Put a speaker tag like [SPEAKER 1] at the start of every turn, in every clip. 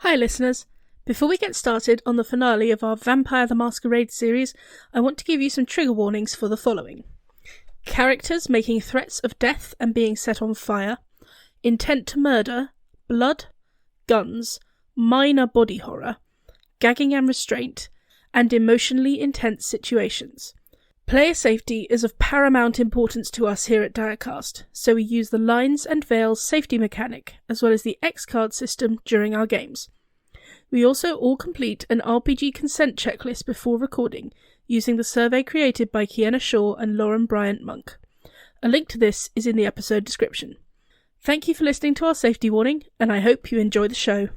[SPEAKER 1] Hi listeners, before we get started on the finale of our Vampire the Masquerade series, I want to give you some trigger warnings for the following. Characters making threats of death and being set on fire, intent to murder, blood, guns, minor body horror, gagging and restraint, and emotionally intense situations. Player safety is of paramount importance to us here at Direcast, so we use the Lines and Veils safety mechanic, as well as the X-card system during our games. We also all complete an RPG consent checklist before recording, using the survey created by Kienna Shaw and Lauren Bryant Monk. A link to this is in the episode description. Thank you for listening to our safety warning, and I hope you enjoy the show.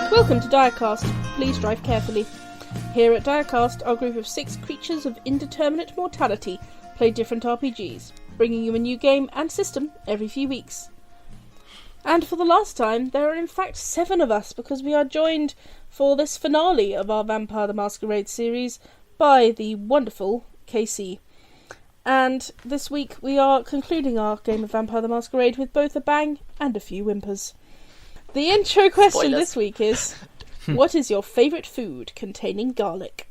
[SPEAKER 1] Welcome to Direcast. Please drive carefully. Here at Direcast, our group of 6 creatures of indeterminate mortality play different RPGs, bringing you a new game and system every few weeks. And for the last time, there are in fact 7 of us, because we are joined for this finale of our Vampire the Masquerade series by the wonderful KC. And this week we are concluding our game of Vampire the Masquerade with both a bang and a few whimpers. The intro question this week is, what is your favourite food containing garlic?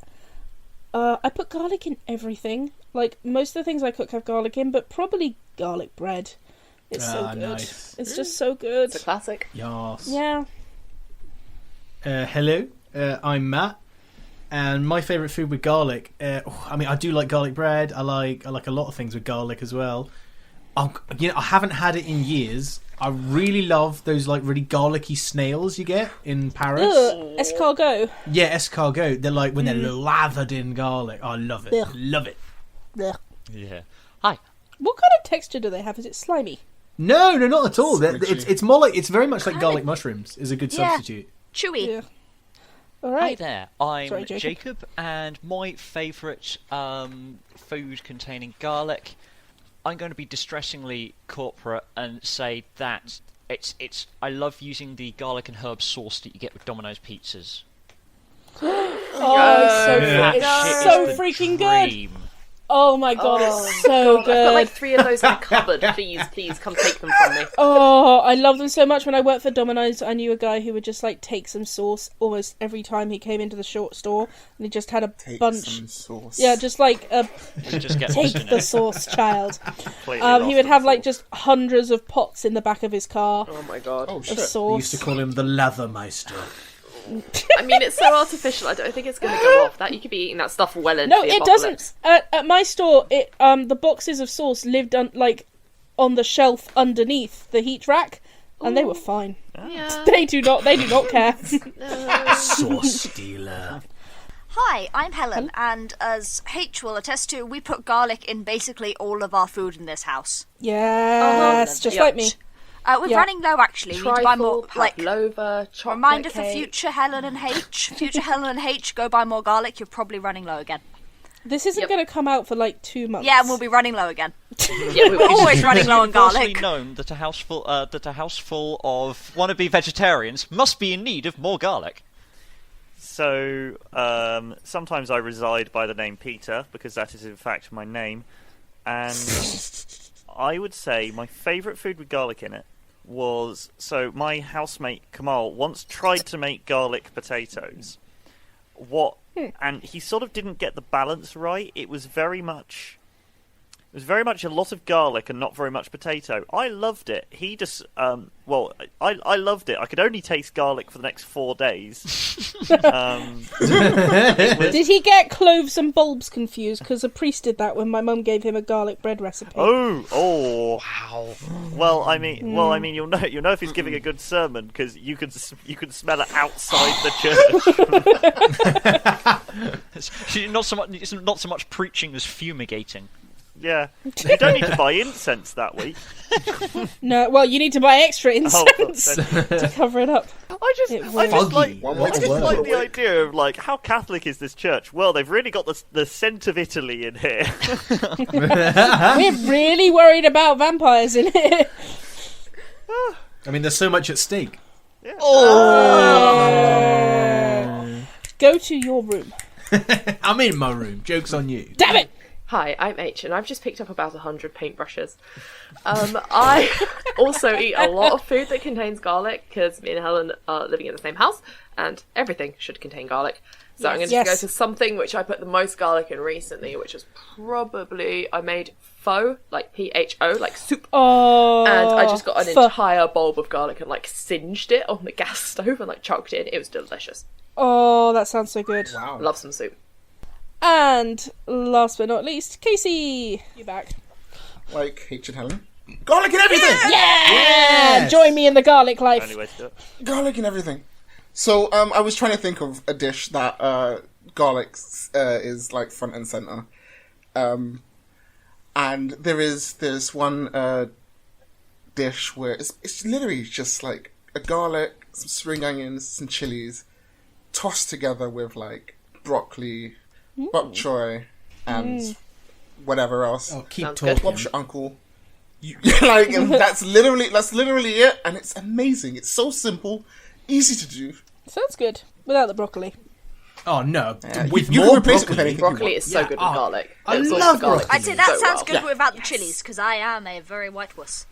[SPEAKER 1] I put garlic in everything. Like, most of the things I cook have garlic in, but probably garlic bread. It's so good. Nice. It's just so good.
[SPEAKER 2] It's a classic.
[SPEAKER 3] Yes.
[SPEAKER 1] Yeah.
[SPEAKER 3] Hello, I'm Matt, and my favourite food with garlic, I do like garlic bread. I like a lot of things with garlic as well. I haven't had it in years. I really love those like really garlicky snails you get in Paris.
[SPEAKER 1] Escargot.
[SPEAKER 3] Yeah, escargot. They're like when they're lathered in garlic. I love it.
[SPEAKER 1] Ugh.
[SPEAKER 3] Love it.
[SPEAKER 1] Ugh.
[SPEAKER 2] Yeah. Hi.
[SPEAKER 1] What kind of texture do they have? Is it slimy?
[SPEAKER 3] No, not at all. It's more like, it's very much like garlic mushrooms is a good substitute.
[SPEAKER 4] Chewy.
[SPEAKER 1] Yeah. All right.
[SPEAKER 2] Hi there. I'm
[SPEAKER 1] Sorry,
[SPEAKER 2] Jacob, and my favourite food containing garlic, I'm going to be distressingly corporate and say that it's. I love using the garlic and herb sauce that you get with Domino's pizzas.
[SPEAKER 1] It's so freaking good. Oh my god, it's so good.
[SPEAKER 2] I've got like 3 of those in a cupboard. Please come take them from me.
[SPEAKER 1] Oh, I love them so much. When I worked for Domino's, I knew a guy who would just like take some sauce almost every time he came into the short store, and he just had a bunch.
[SPEAKER 5] Some sauce.
[SPEAKER 1] Yeah, just like
[SPEAKER 2] just get
[SPEAKER 1] take the sauce, child.
[SPEAKER 2] He
[SPEAKER 1] would have like just hundreds of pots in the back of his car.
[SPEAKER 2] Oh my god.
[SPEAKER 1] Of sauce.
[SPEAKER 3] They used to call him the Leathermeister.
[SPEAKER 4] I mean, it's so artificial. I don't think it's going to go off. That you could be eating that stuff well into
[SPEAKER 1] No,
[SPEAKER 4] the
[SPEAKER 1] it
[SPEAKER 4] apocalypse.
[SPEAKER 1] doesn't. At my store, the boxes of sauce lived on the shelf underneath the heat rack, and they were fine.
[SPEAKER 4] Yeah.
[SPEAKER 1] They do not care.
[SPEAKER 3] Sauce stealer.
[SPEAKER 4] Hi, I'm Helen, and as H will attest to, we put garlic in basically all of our food in this house.
[SPEAKER 1] Yes, just like me.
[SPEAKER 4] We're running low, actually. We need to buy more,
[SPEAKER 2] pavlova, chocolate
[SPEAKER 4] reminder for
[SPEAKER 2] cake.
[SPEAKER 4] future Helen and H. Future Helen and H, go buy more garlic. You're probably running low again.
[SPEAKER 1] This isn't going to come out for like 2 months.
[SPEAKER 4] Yeah, and we'll be running low again. We're always running low on garlic.
[SPEAKER 2] It's known that a house full of wannabe vegetarians must be in need of more garlic.
[SPEAKER 6] So, sometimes I reside by the name Peter, because that is in fact my name. And I would say my favourite food with garlic in it was... So, my housemate Kamal once tried to make garlic potatoes. And he sort of didn't get the balance right. It was very much a lot of garlic and not very much potato. I loved it. He just, I loved it. I could only taste garlic for the next 4 days.
[SPEAKER 1] Did he get cloves and bulbs confused? Because a priest did that when my mum gave him a garlic bread recipe.
[SPEAKER 6] Oh, wow. Well, I mean, you'll know if he's giving a good sermon because you can smell it outside the church.
[SPEAKER 2] It's not so much preaching as fumigating.
[SPEAKER 6] Yeah. You don't need to buy incense that week.
[SPEAKER 1] No, well, you need to buy extra
[SPEAKER 6] Oh,
[SPEAKER 1] incense to cover it up.
[SPEAKER 6] I just like the
[SPEAKER 5] Word.
[SPEAKER 6] idea of like, how Catholic is this church? Well, they've really got the scent of Italy in here.
[SPEAKER 1] We're really worried about vampires in here.
[SPEAKER 3] I mean, there's so much at stake.
[SPEAKER 1] Go to your room.
[SPEAKER 3] I'm in my room. Joke's on you.
[SPEAKER 1] Damn it!
[SPEAKER 7] Hi, I'm H, and I've just picked up about 100 paintbrushes. I also eat a lot of food that contains garlic, because me and Helen are living in the same house, and everything should contain garlic. So I'm going to go to something which I put the most garlic in recently, which was probably, I made pho, like P-H-O, like soup.
[SPEAKER 1] Oh,
[SPEAKER 7] And I just got an entire bulb of garlic and like singed it on the gas stove and like chucked it in. It was delicious.
[SPEAKER 1] Oh, that sounds so good.
[SPEAKER 5] Wow.
[SPEAKER 7] Love some soup.
[SPEAKER 1] And last but not least, Casey, you back?
[SPEAKER 5] Like H and Helen. Garlic and everything!
[SPEAKER 1] Yeah!
[SPEAKER 3] Yes!
[SPEAKER 1] Join me in the garlic life.
[SPEAKER 6] Anyway, to do it.
[SPEAKER 5] Garlic and everything. So, I was trying to think of a dish that garlic is like front and center. And there's one dish where it's literally just like a garlic, some spring onions, some chilies, tossed together with like broccoli, bok choy, and whatever else.
[SPEAKER 3] Oh, keep
[SPEAKER 7] Sounds
[SPEAKER 3] talking.
[SPEAKER 7] good.
[SPEAKER 5] What's your uncle? Like, and that's literally it, and it's amazing. It's so simple, easy to do.
[SPEAKER 1] Sounds good. Without the broccoli.
[SPEAKER 3] Oh no,
[SPEAKER 5] Yeah,
[SPEAKER 3] with
[SPEAKER 5] you
[SPEAKER 3] more
[SPEAKER 5] can replace it with
[SPEAKER 3] broccoli.
[SPEAKER 5] anything you
[SPEAKER 7] Broccoli
[SPEAKER 5] want.
[SPEAKER 7] is so good with garlic.
[SPEAKER 3] I
[SPEAKER 7] It absorbs
[SPEAKER 3] love
[SPEAKER 7] the garlic
[SPEAKER 3] broccoli.
[SPEAKER 4] I'd say that
[SPEAKER 7] so
[SPEAKER 4] sounds
[SPEAKER 7] well.
[SPEAKER 4] good without the chilies, because I am a very white wuss.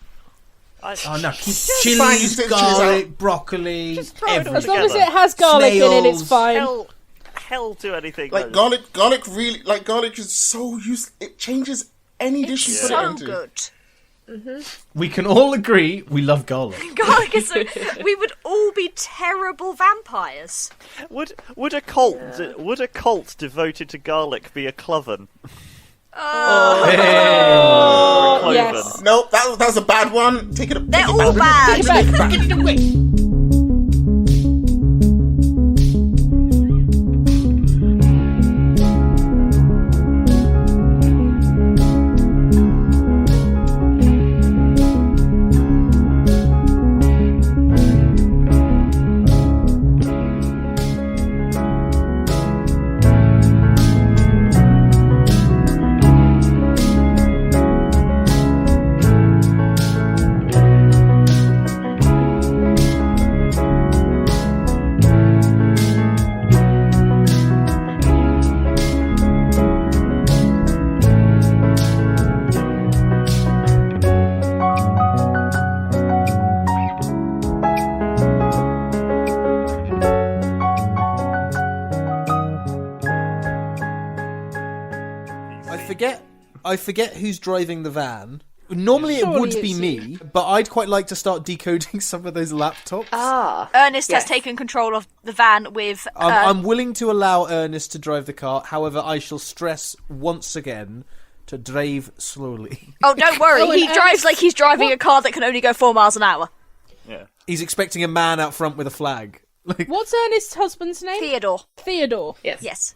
[SPEAKER 3] Oh no, keep
[SPEAKER 5] fine,
[SPEAKER 3] chilies,
[SPEAKER 5] just
[SPEAKER 3] garlic, broccoli,
[SPEAKER 6] throw it all
[SPEAKER 1] As long as
[SPEAKER 6] together.
[SPEAKER 1] it has garlic in it, it's
[SPEAKER 3] Snails.
[SPEAKER 1] fine.
[SPEAKER 6] Hell to anything.
[SPEAKER 5] Like garlic really, like garlic is so useful. It changes any dish you put it
[SPEAKER 4] So
[SPEAKER 5] into.
[SPEAKER 4] good.
[SPEAKER 3] We can all agree we love garlic.
[SPEAKER 4] Garlic is so... We would all be terrible vampires.
[SPEAKER 6] Would a cult devoted to garlic be a cloven?
[SPEAKER 3] Hey.
[SPEAKER 6] Or a cloven?
[SPEAKER 1] Yes.
[SPEAKER 5] Nope, that was a bad one. Take it.
[SPEAKER 4] They're
[SPEAKER 5] take it
[SPEAKER 4] all
[SPEAKER 5] back.
[SPEAKER 4] bad.
[SPEAKER 3] I forget who's driving the van. Normally it
[SPEAKER 1] Surely
[SPEAKER 3] would be
[SPEAKER 1] it's
[SPEAKER 3] me, but I'd quite like to start decoding some of those laptops.
[SPEAKER 4] Ernest
[SPEAKER 7] Yes.
[SPEAKER 4] has taken control of the van with...
[SPEAKER 3] I'm willing to allow Ernest to drive the car. However, I shall stress once again to drive slowly.
[SPEAKER 4] Oh, don't worry.
[SPEAKER 1] Oh, and
[SPEAKER 4] He drives like he's driving a car that can only go 4 miles an hour.
[SPEAKER 6] Yeah.
[SPEAKER 3] He's expecting a man out front with a flag. Like,
[SPEAKER 1] What's Ernest's husband's name?
[SPEAKER 4] Theodore.
[SPEAKER 1] Theodore.
[SPEAKER 7] Yes.
[SPEAKER 4] Yes.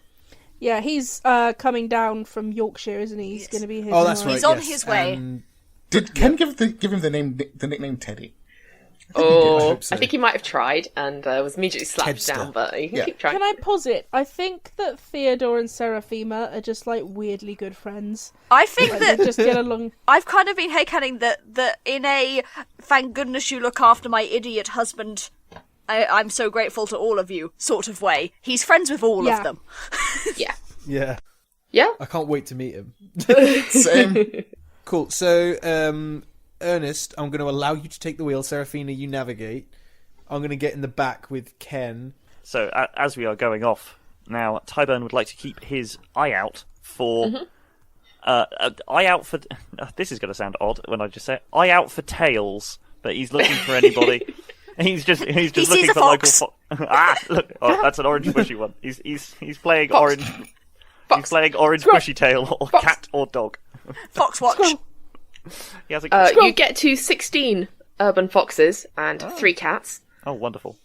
[SPEAKER 1] Yeah, he's coming down from Yorkshire, isn't he? He's going to be here.
[SPEAKER 3] oh, that's
[SPEAKER 1] tomorrow.
[SPEAKER 3] right.
[SPEAKER 4] He's on
[SPEAKER 3] yes.
[SPEAKER 4] his way.
[SPEAKER 5] Did Ken give him the nickname Teddy?
[SPEAKER 7] Oh,
[SPEAKER 3] hope so.
[SPEAKER 7] I think he might have tried and was immediately slapped
[SPEAKER 3] Tedster.
[SPEAKER 7] down, but he can
[SPEAKER 5] Yeah.
[SPEAKER 7] keep trying.
[SPEAKER 1] Can I posit? I think that Theodore and Seraphima are just like weirdly good friends.
[SPEAKER 4] I think
[SPEAKER 1] Like,
[SPEAKER 4] that
[SPEAKER 1] they just get along.
[SPEAKER 4] I've kind of been headcanon that in a thank goodness you look after my idiot husband, I'm so grateful to all of you sort of way. He's friends with all
[SPEAKER 1] Yeah.
[SPEAKER 4] of them.
[SPEAKER 7] Yeah.
[SPEAKER 3] Yeah.
[SPEAKER 7] Yeah.
[SPEAKER 3] I can't wait to meet him.
[SPEAKER 5] Same.
[SPEAKER 3] Cool. So, Ernest, I'm going to allow you to take the wheel. Seraphina, you navigate. I'm going to get in the back with Ken.
[SPEAKER 6] So as we are going off now, Tyburn would like to keep his eye out for eye out for. This is going to sound odd when I just say it. Eye out for tails, but he's looking for anybody. He's just
[SPEAKER 4] sees
[SPEAKER 6] looking
[SPEAKER 4] a
[SPEAKER 6] for
[SPEAKER 4] fox.
[SPEAKER 6] local. Look! Oh, that's an orange bushy one. He's playing
[SPEAKER 7] Fox.
[SPEAKER 6] orange.
[SPEAKER 7] Fox.
[SPEAKER 6] He's playing orange
[SPEAKER 7] Squirrel.
[SPEAKER 6] bushy tail or
[SPEAKER 7] Fox.
[SPEAKER 6] cat or dog.
[SPEAKER 4] Fox watch.
[SPEAKER 6] He has a.
[SPEAKER 7] You get to 16 urban foxes and 3 cats.
[SPEAKER 6] Oh, wonderful!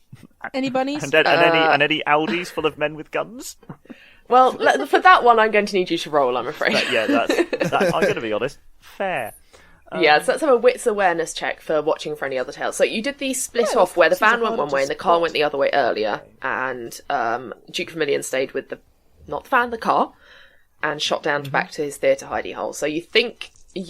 [SPEAKER 1] Any bunnies?
[SPEAKER 6] And any Audis full of men with guns.
[SPEAKER 7] Well, for that one, I'm going to need you to roll, I'm afraid.
[SPEAKER 6] I'm going to be honest. Fair.
[SPEAKER 7] Yeah, so let's have a wits awareness check for watching for any other tales. So you did the split off where the van went one way and the car went the other way earlier, and Duke Vermilion stayed with not the van, the car, and shot down back to his theatre hidey hole. So you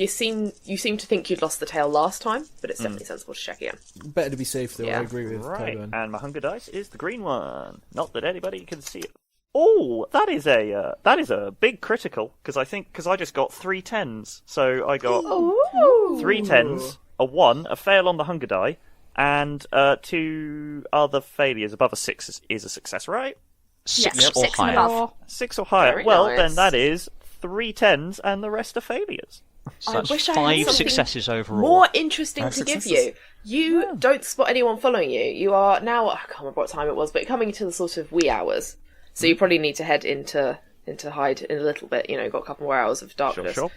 [SPEAKER 7] seem to think you'd lost the tail last time, but it's definitely sensible to check again.
[SPEAKER 8] Better to be safe, though.
[SPEAKER 7] Yeah.
[SPEAKER 8] I agree with
[SPEAKER 6] Right,
[SPEAKER 8] Tyburn.
[SPEAKER 6] and my hunger dice is the green one. Not that anybody can see it. Oh, that is a big critical because I just got 3 10s. So I got 3 10s, a 1, a fail on the hunger die, and 2 other failures. Above a 6 is a success, right?
[SPEAKER 2] 6 or
[SPEAKER 4] 6 and
[SPEAKER 2] higher.
[SPEAKER 4] above.
[SPEAKER 6] 6 or higher.
[SPEAKER 7] Very
[SPEAKER 6] Well,
[SPEAKER 7] nice.
[SPEAKER 6] then that is 3 10s, and the rest are failures.
[SPEAKER 2] So
[SPEAKER 7] I
[SPEAKER 2] that's
[SPEAKER 7] wish I had
[SPEAKER 2] 5
[SPEAKER 7] something
[SPEAKER 2] successes overall.
[SPEAKER 7] More interesting
[SPEAKER 5] 5
[SPEAKER 7] to give
[SPEAKER 5] successes.
[SPEAKER 7] you. You don't spot anyone following you. You are now, I can't remember what time it was, but coming to the sort of wee hours. So you probably need to head into hide in a little bit. You know, you've got a couple more hours of darkness.
[SPEAKER 6] Sure.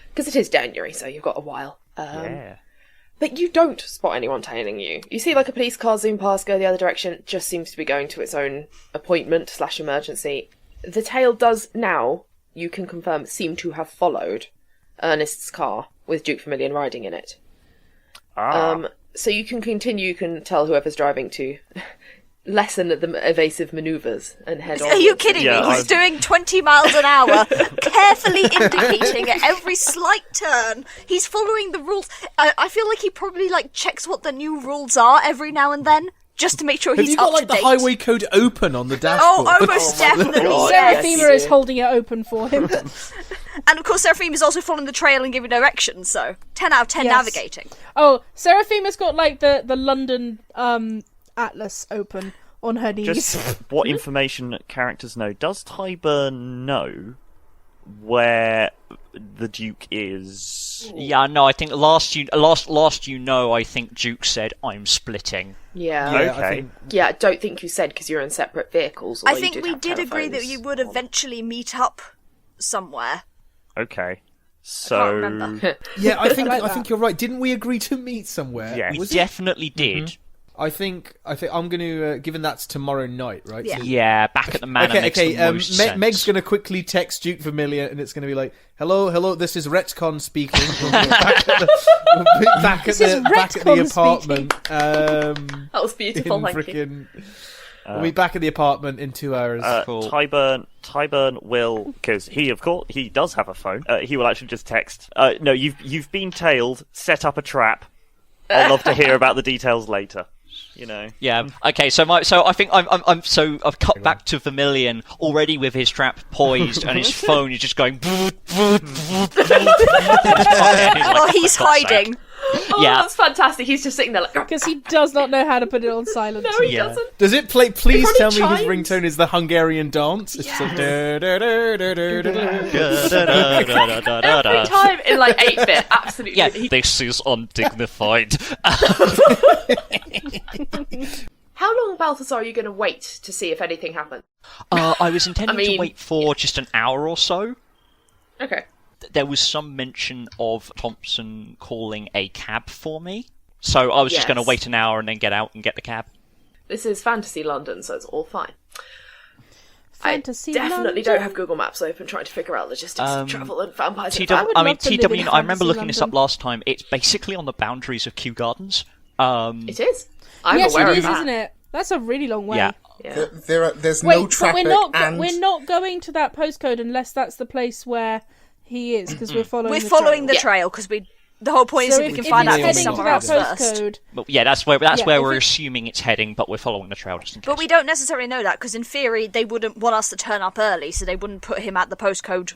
[SPEAKER 7] Because it is January, so you've got a while.
[SPEAKER 6] Yeah.
[SPEAKER 7] But you don't spot anyone tailing you. You see like a police car zoom past, go the other direction. It just seems to be going to its own appointment/emergency. The tail does now, you can confirm, seem to have followed Ernest's car with Duke Vermilion riding in it. So you can continue, you can tell whoever's driving to lessen the evasive manoeuvres and head on.
[SPEAKER 4] Are you kidding
[SPEAKER 6] Yeah,
[SPEAKER 4] me? He's doing 20 miles an hour, carefully indicating at every slight turn. He's following the rules. I feel like he probably checks what the new rules are every now and then, just to make sure
[SPEAKER 8] Have
[SPEAKER 4] he's
[SPEAKER 8] you got
[SPEAKER 4] up
[SPEAKER 8] like
[SPEAKER 4] to
[SPEAKER 8] the
[SPEAKER 4] date.
[SPEAKER 8] highway code open on the dashboard?
[SPEAKER 4] Oh, almost definitely.
[SPEAKER 7] God,
[SPEAKER 4] Yes.
[SPEAKER 1] Seraphima
[SPEAKER 7] yes.
[SPEAKER 1] is holding it open for him.
[SPEAKER 4] And of course, Seraphim is also following the trail and giving directions. So 10 out of 10
[SPEAKER 1] Yes.
[SPEAKER 4] navigating.
[SPEAKER 1] Oh, Seraphima's got the London atlas open on her knees.
[SPEAKER 6] Just what information characters know. Does Tyburn know where the Duke is?
[SPEAKER 2] Yeah, no, I think last I think Duke said, "I'm splitting."
[SPEAKER 7] Yeah.
[SPEAKER 8] Yeah, I
[SPEAKER 6] Okay.
[SPEAKER 8] think-
[SPEAKER 7] Yeah, I don't think you said because you're in separate vehicles.
[SPEAKER 4] I
[SPEAKER 7] although you
[SPEAKER 4] think we
[SPEAKER 7] have
[SPEAKER 4] did agree that
[SPEAKER 7] telephones
[SPEAKER 4] you would
[SPEAKER 7] on.
[SPEAKER 4] eventually meet up somewhere.
[SPEAKER 6] Okay.
[SPEAKER 4] Can't remember.
[SPEAKER 8] Yeah, I think
[SPEAKER 1] like
[SPEAKER 8] I
[SPEAKER 1] that.
[SPEAKER 8] think you're right. Didn't we agree to meet somewhere?
[SPEAKER 6] Yeah.
[SPEAKER 2] We
[SPEAKER 8] Was it?
[SPEAKER 2] definitely did.
[SPEAKER 8] I think I'm going to, given that's tomorrow night, right?
[SPEAKER 4] Yeah.
[SPEAKER 8] So-
[SPEAKER 2] Yeah, back at the manor makes the most sense.
[SPEAKER 8] Meg's going to quickly text Duke Vermilion, and it's going to be like, "Hello, this is Retcon speaking." We'll be back at the
[SPEAKER 1] Retcon
[SPEAKER 8] apartment.
[SPEAKER 7] That was beautiful, thank you.
[SPEAKER 8] We'll be back at the apartment in 2 hours.
[SPEAKER 2] Cool.
[SPEAKER 6] Tyburn will, because he does have a phone. He will actually just text. No, you've been tailed. Set up a trap. I'd love to hear about the details later. You know.
[SPEAKER 2] Yeah. Okay. So I think I've cut back to Vermilion already with his trap poised and his phone is just going.
[SPEAKER 4] Oh, he's hiding.
[SPEAKER 7] Oh,
[SPEAKER 2] Yeah.
[SPEAKER 7] that's fantastic. He's just sitting there like...
[SPEAKER 1] Because he does not know how to put it on silent.
[SPEAKER 7] No, he
[SPEAKER 2] Yeah.
[SPEAKER 7] doesn't.
[SPEAKER 8] Does it play? Please
[SPEAKER 7] It
[SPEAKER 8] tell me
[SPEAKER 7] probably
[SPEAKER 8] his
[SPEAKER 7] chimes.
[SPEAKER 8] ringtone is the Hungarian dance. It's just
[SPEAKER 7] Every time in like 8-bit, absolutely.
[SPEAKER 2] Yeah. This is undignified.
[SPEAKER 7] How long, Balthazar, are you going to wait to see if anything happens?
[SPEAKER 2] I was intending
[SPEAKER 7] I mean-
[SPEAKER 2] to wait for just an hour or so.
[SPEAKER 7] Okay.
[SPEAKER 2] There was some mention of Thompson calling a cab for me, so I was just going to
[SPEAKER 7] Yes.
[SPEAKER 2] wait an hour and then get out and get the cab.
[SPEAKER 7] This is fantasy London, so it's all fine.
[SPEAKER 1] Fantasy
[SPEAKER 7] I definitely
[SPEAKER 1] London.
[SPEAKER 7] don't have Google Maps open trying to figure out logistics of travel and vampires. and
[SPEAKER 2] I
[SPEAKER 1] would
[SPEAKER 2] mean,
[SPEAKER 1] love to live in
[SPEAKER 2] TW. I remember
[SPEAKER 1] fantasy
[SPEAKER 2] looking this up
[SPEAKER 1] London.
[SPEAKER 2] last time. It's basically on the boundaries of Kew Gardens.
[SPEAKER 7] It is. I'm
[SPEAKER 1] Yes,
[SPEAKER 7] aware
[SPEAKER 1] it
[SPEAKER 7] of
[SPEAKER 1] is,
[SPEAKER 7] that.
[SPEAKER 1] isn't it? That's a really long way.
[SPEAKER 2] Yeah.
[SPEAKER 7] Yeah.
[SPEAKER 5] There's
[SPEAKER 1] Wait,
[SPEAKER 5] no
[SPEAKER 1] but
[SPEAKER 5] traffic and
[SPEAKER 1] we're not going to that postcode unless that's the place where he is, because we're following.
[SPEAKER 4] We're
[SPEAKER 1] the
[SPEAKER 4] following the
[SPEAKER 1] trail.
[SPEAKER 4] trail because the whole point is
[SPEAKER 1] So
[SPEAKER 4] that we can
[SPEAKER 1] if
[SPEAKER 4] find
[SPEAKER 1] it's
[SPEAKER 4] out if
[SPEAKER 1] heading to
[SPEAKER 4] somewhere
[SPEAKER 1] that
[SPEAKER 4] else first.
[SPEAKER 1] postcode,
[SPEAKER 2] But yeah, that's where
[SPEAKER 1] Yeah, if
[SPEAKER 2] we're
[SPEAKER 1] it-
[SPEAKER 2] assuming it's heading, but we're following the trail just in case.
[SPEAKER 4] But we don't necessarily know that because in theory they wouldn't want us to turn up early, so they wouldn't put him at the postcode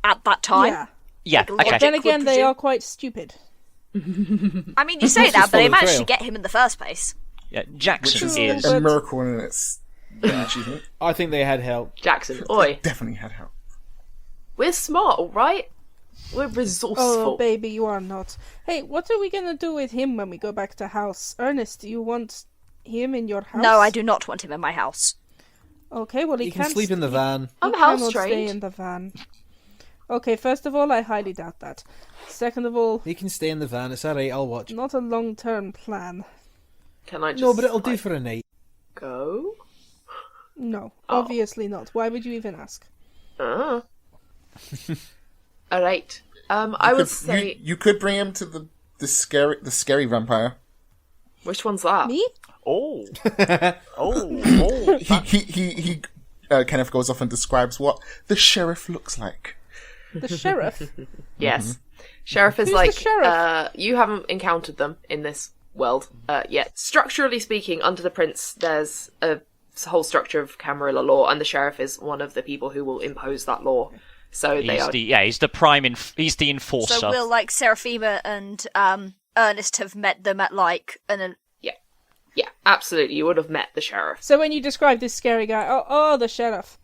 [SPEAKER 4] at that time.
[SPEAKER 1] yeah.
[SPEAKER 2] Yeah.
[SPEAKER 4] Like,
[SPEAKER 2] Okay.
[SPEAKER 1] Then
[SPEAKER 4] would
[SPEAKER 1] again, they
[SPEAKER 4] presume.
[SPEAKER 1] are quite stupid.
[SPEAKER 4] I mean, you say that, but they
[SPEAKER 8] follow the
[SPEAKER 4] managed
[SPEAKER 8] trail.
[SPEAKER 4] to get him in the first place.
[SPEAKER 2] Yeah,
[SPEAKER 5] which
[SPEAKER 2] Jackson
[SPEAKER 5] is
[SPEAKER 2] is.
[SPEAKER 5] a miracle and it's an achievement.
[SPEAKER 8] I think they had help.
[SPEAKER 7] Jackson, oi.
[SPEAKER 5] Definitely had help.
[SPEAKER 7] We're smart, all right? We're resourceful.
[SPEAKER 1] Oh, baby, you are not. Hey, what are we gonna do with him when we go back to house? Ernest, do you want him in your house?
[SPEAKER 4] No, I do not want him in my house.
[SPEAKER 1] Okay, well, he
[SPEAKER 8] You can
[SPEAKER 1] can't
[SPEAKER 8] sleep in the van.
[SPEAKER 7] I'm
[SPEAKER 1] he
[SPEAKER 7] house
[SPEAKER 1] cannot stay
[SPEAKER 7] trained.
[SPEAKER 1] in the van. Okay, first of all, I highly doubt that. Second of all,
[SPEAKER 8] He can stay in the van. It's alright. I'll watch.
[SPEAKER 1] not a long-term plan.
[SPEAKER 7] Can I just
[SPEAKER 8] No, but it'll do
[SPEAKER 7] like,
[SPEAKER 8] for a night.
[SPEAKER 7] go?
[SPEAKER 1] No,
[SPEAKER 7] Oh.
[SPEAKER 1] obviously not. Why would you even ask?
[SPEAKER 7] All right. I would say
[SPEAKER 5] you could bring him to the scary vampire.
[SPEAKER 7] which one's that?
[SPEAKER 1] Me?
[SPEAKER 6] Oh. Oh.
[SPEAKER 5] He Kenneth goes off and describes what the sheriff looks like.
[SPEAKER 1] The sheriff?
[SPEAKER 7] Yes. Sheriff is
[SPEAKER 1] Who's
[SPEAKER 7] like
[SPEAKER 1] the sheriff?
[SPEAKER 7] you haven't encountered them in this world yet. Structurally speaking, under the prince, there's a whole structure of Camarilla law, and the sheriff is one of the people who will impose that law. So they are.
[SPEAKER 2] He's the he's the enforcer.
[SPEAKER 4] So will like Seraphima and Ernest have met them at like
[SPEAKER 7] Yeah, absolutely. You would have met the sheriff.
[SPEAKER 1] So when you describe this scary guy, oh, the sheriff.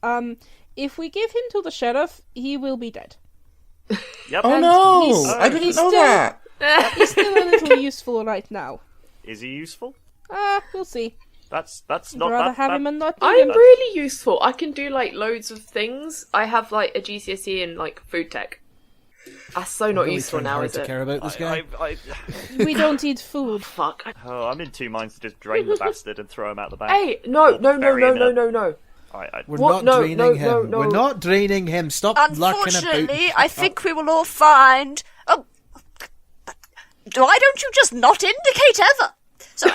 [SPEAKER 1] If we give him to the sheriff, he will be dead.
[SPEAKER 6] Yep.
[SPEAKER 5] Oh
[SPEAKER 1] And
[SPEAKER 5] no!
[SPEAKER 1] he's-
[SPEAKER 5] I didn't
[SPEAKER 1] he's
[SPEAKER 5] know
[SPEAKER 1] still-
[SPEAKER 5] that.
[SPEAKER 1] He's still a little useful right now.
[SPEAKER 6] Is he useful?
[SPEAKER 1] We'll see.
[SPEAKER 6] That's
[SPEAKER 1] I'd
[SPEAKER 6] not
[SPEAKER 1] rather
[SPEAKER 6] that.
[SPEAKER 1] have him and not need
[SPEAKER 7] I'm
[SPEAKER 1] him.
[SPEAKER 7] really useful. I can do like loads of things. I have like a GCSE in like food tech. That's so not
[SPEAKER 8] Really
[SPEAKER 7] useful
[SPEAKER 8] trying
[SPEAKER 7] now,
[SPEAKER 8] hard
[SPEAKER 7] is
[SPEAKER 8] to
[SPEAKER 7] it?
[SPEAKER 8] care about this guy.
[SPEAKER 1] We don't eat food.
[SPEAKER 7] Fuck.
[SPEAKER 6] I'm in two minds to just drain the bastard and throw him out the back.
[SPEAKER 7] Hey, no.
[SPEAKER 6] Bury him in a-
[SPEAKER 7] No.
[SPEAKER 8] We're
[SPEAKER 7] What?
[SPEAKER 8] not
[SPEAKER 7] No,
[SPEAKER 8] draining
[SPEAKER 7] no,
[SPEAKER 8] him.
[SPEAKER 7] no, no.
[SPEAKER 8] We're not draining him. Stop larking about.
[SPEAKER 4] Unfortunately, I think we will all find. Oh, why don't you just not indicate ever? Sorry.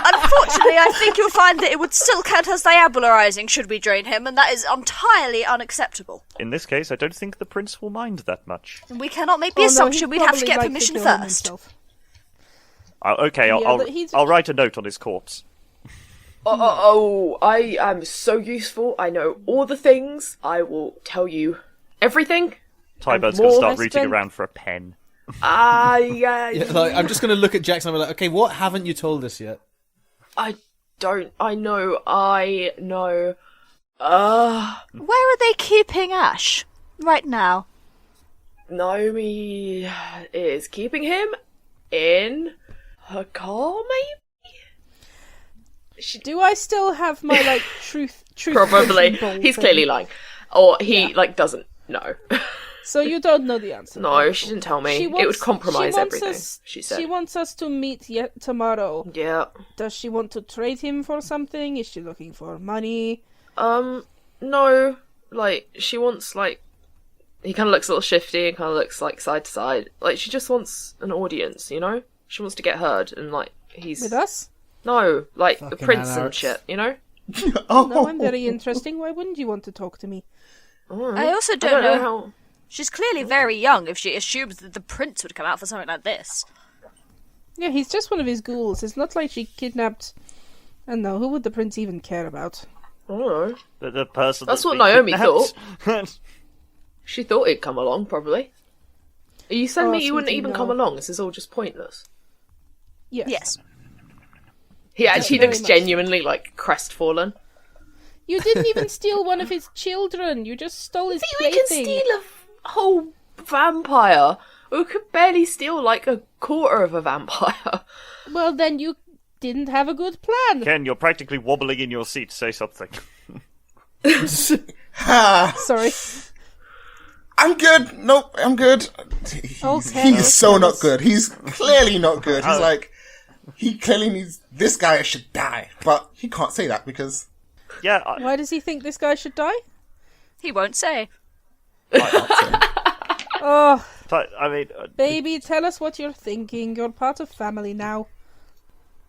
[SPEAKER 4] Unfortunately, I think you'll find that it would still count as diabolarizing should we drain him, and that is entirely unacceptable.
[SPEAKER 6] In this case, I don't think the prince will mind that much.
[SPEAKER 4] We cannot make the
[SPEAKER 1] Oh, no,
[SPEAKER 4] assumption
[SPEAKER 1] he'd
[SPEAKER 4] we'd have to
[SPEAKER 1] probably
[SPEAKER 4] get
[SPEAKER 1] like
[SPEAKER 4] permission
[SPEAKER 1] kill him
[SPEAKER 4] first.
[SPEAKER 1] himself.
[SPEAKER 6] Okay,
[SPEAKER 1] Yeah, but he's-
[SPEAKER 6] I'll write a note on his corpse.
[SPEAKER 7] I am so useful. I know all the things. I will tell you everything.
[SPEAKER 6] Tybird's
[SPEAKER 7] more
[SPEAKER 6] going to start
[SPEAKER 1] I
[SPEAKER 6] rooting
[SPEAKER 1] spent-
[SPEAKER 6] around for a pen.
[SPEAKER 7] Yeah,
[SPEAKER 8] Yeah, like, I'm just going to look at Jackson and be like, okay, what haven't you told us yet?
[SPEAKER 7] I don't. I know.
[SPEAKER 4] Where are they keeping Ash right now?
[SPEAKER 7] Naomi is keeping him in her car, maybe?
[SPEAKER 1] Do I still have my like truth
[SPEAKER 7] Probably.
[SPEAKER 1] vision bowl
[SPEAKER 7] He's
[SPEAKER 1] thing?
[SPEAKER 7] clearly lying. Or he, doesn't know.
[SPEAKER 1] So you don't know the answer.
[SPEAKER 7] No, she didn't tell me.
[SPEAKER 1] She
[SPEAKER 7] It
[SPEAKER 1] wants-
[SPEAKER 7] would compromise
[SPEAKER 1] she wants
[SPEAKER 7] everything,
[SPEAKER 1] us-
[SPEAKER 7] she said.
[SPEAKER 1] She wants us to meet yet tomorrow.
[SPEAKER 7] Yeah.
[SPEAKER 1] Does she want to trade him for something? Is she looking for money?
[SPEAKER 7] No. She wants, he kind of looks a little shifty and kind of looks, side to side. She just wants an audience, you know? She wants to get heard and, he's...
[SPEAKER 1] With us?
[SPEAKER 7] No, the
[SPEAKER 8] Fucking
[SPEAKER 7] prince and
[SPEAKER 8] anarchs.
[SPEAKER 7] shit, you know?
[SPEAKER 1] No, I'm very interesting. Why wouldn't you want to talk to me?
[SPEAKER 4] I also
[SPEAKER 7] I
[SPEAKER 4] don't, know.
[SPEAKER 7] how...
[SPEAKER 4] She's clearly very young if she assumes that the prince would come out for something like this.
[SPEAKER 1] Yeah, he's just one of his ghouls. It's not like she kidnapped... I don't know, who would the prince even care about?
[SPEAKER 7] I don't know.
[SPEAKER 6] The person
[SPEAKER 7] That's what
[SPEAKER 6] been
[SPEAKER 7] Naomi
[SPEAKER 6] kidnapped.
[SPEAKER 7] She thought he'd come along, probably. Are you telling me you wouldn't
[SPEAKER 1] sweetie,
[SPEAKER 7] even
[SPEAKER 1] no.
[SPEAKER 7] come along? This is all just pointless.
[SPEAKER 1] Yes.
[SPEAKER 4] Yes.
[SPEAKER 7] He actually
[SPEAKER 1] very
[SPEAKER 7] looks
[SPEAKER 1] much
[SPEAKER 7] genuinely, crestfallen.
[SPEAKER 1] You didn't even steal one of his children. You just stole his
[SPEAKER 7] We can
[SPEAKER 1] plaything.
[SPEAKER 7] steal a whole vampire. We could barely steal, a quarter of a vampire.
[SPEAKER 1] Well, then you didn't have a good plan.
[SPEAKER 6] Ken, you're practically wobbling in your seat. Say something.
[SPEAKER 5] Ha!
[SPEAKER 1] Sorry.
[SPEAKER 5] I'm good. Nope, I'm good.
[SPEAKER 1] Okay,
[SPEAKER 5] He's so
[SPEAKER 1] okay.
[SPEAKER 5] not good. He's clearly not good. He's he clearly needs, this guy should die. But he can't say that because...
[SPEAKER 6] Yeah,
[SPEAKER 1] Why does he think this guy should die?
[SPEAKER 4] He won't say.
[SPEAKER 1] Oh,
[SPEAKER 6] I mean,
[SPEAKER 1] baby, tell us what you're thinking. You're part of family now.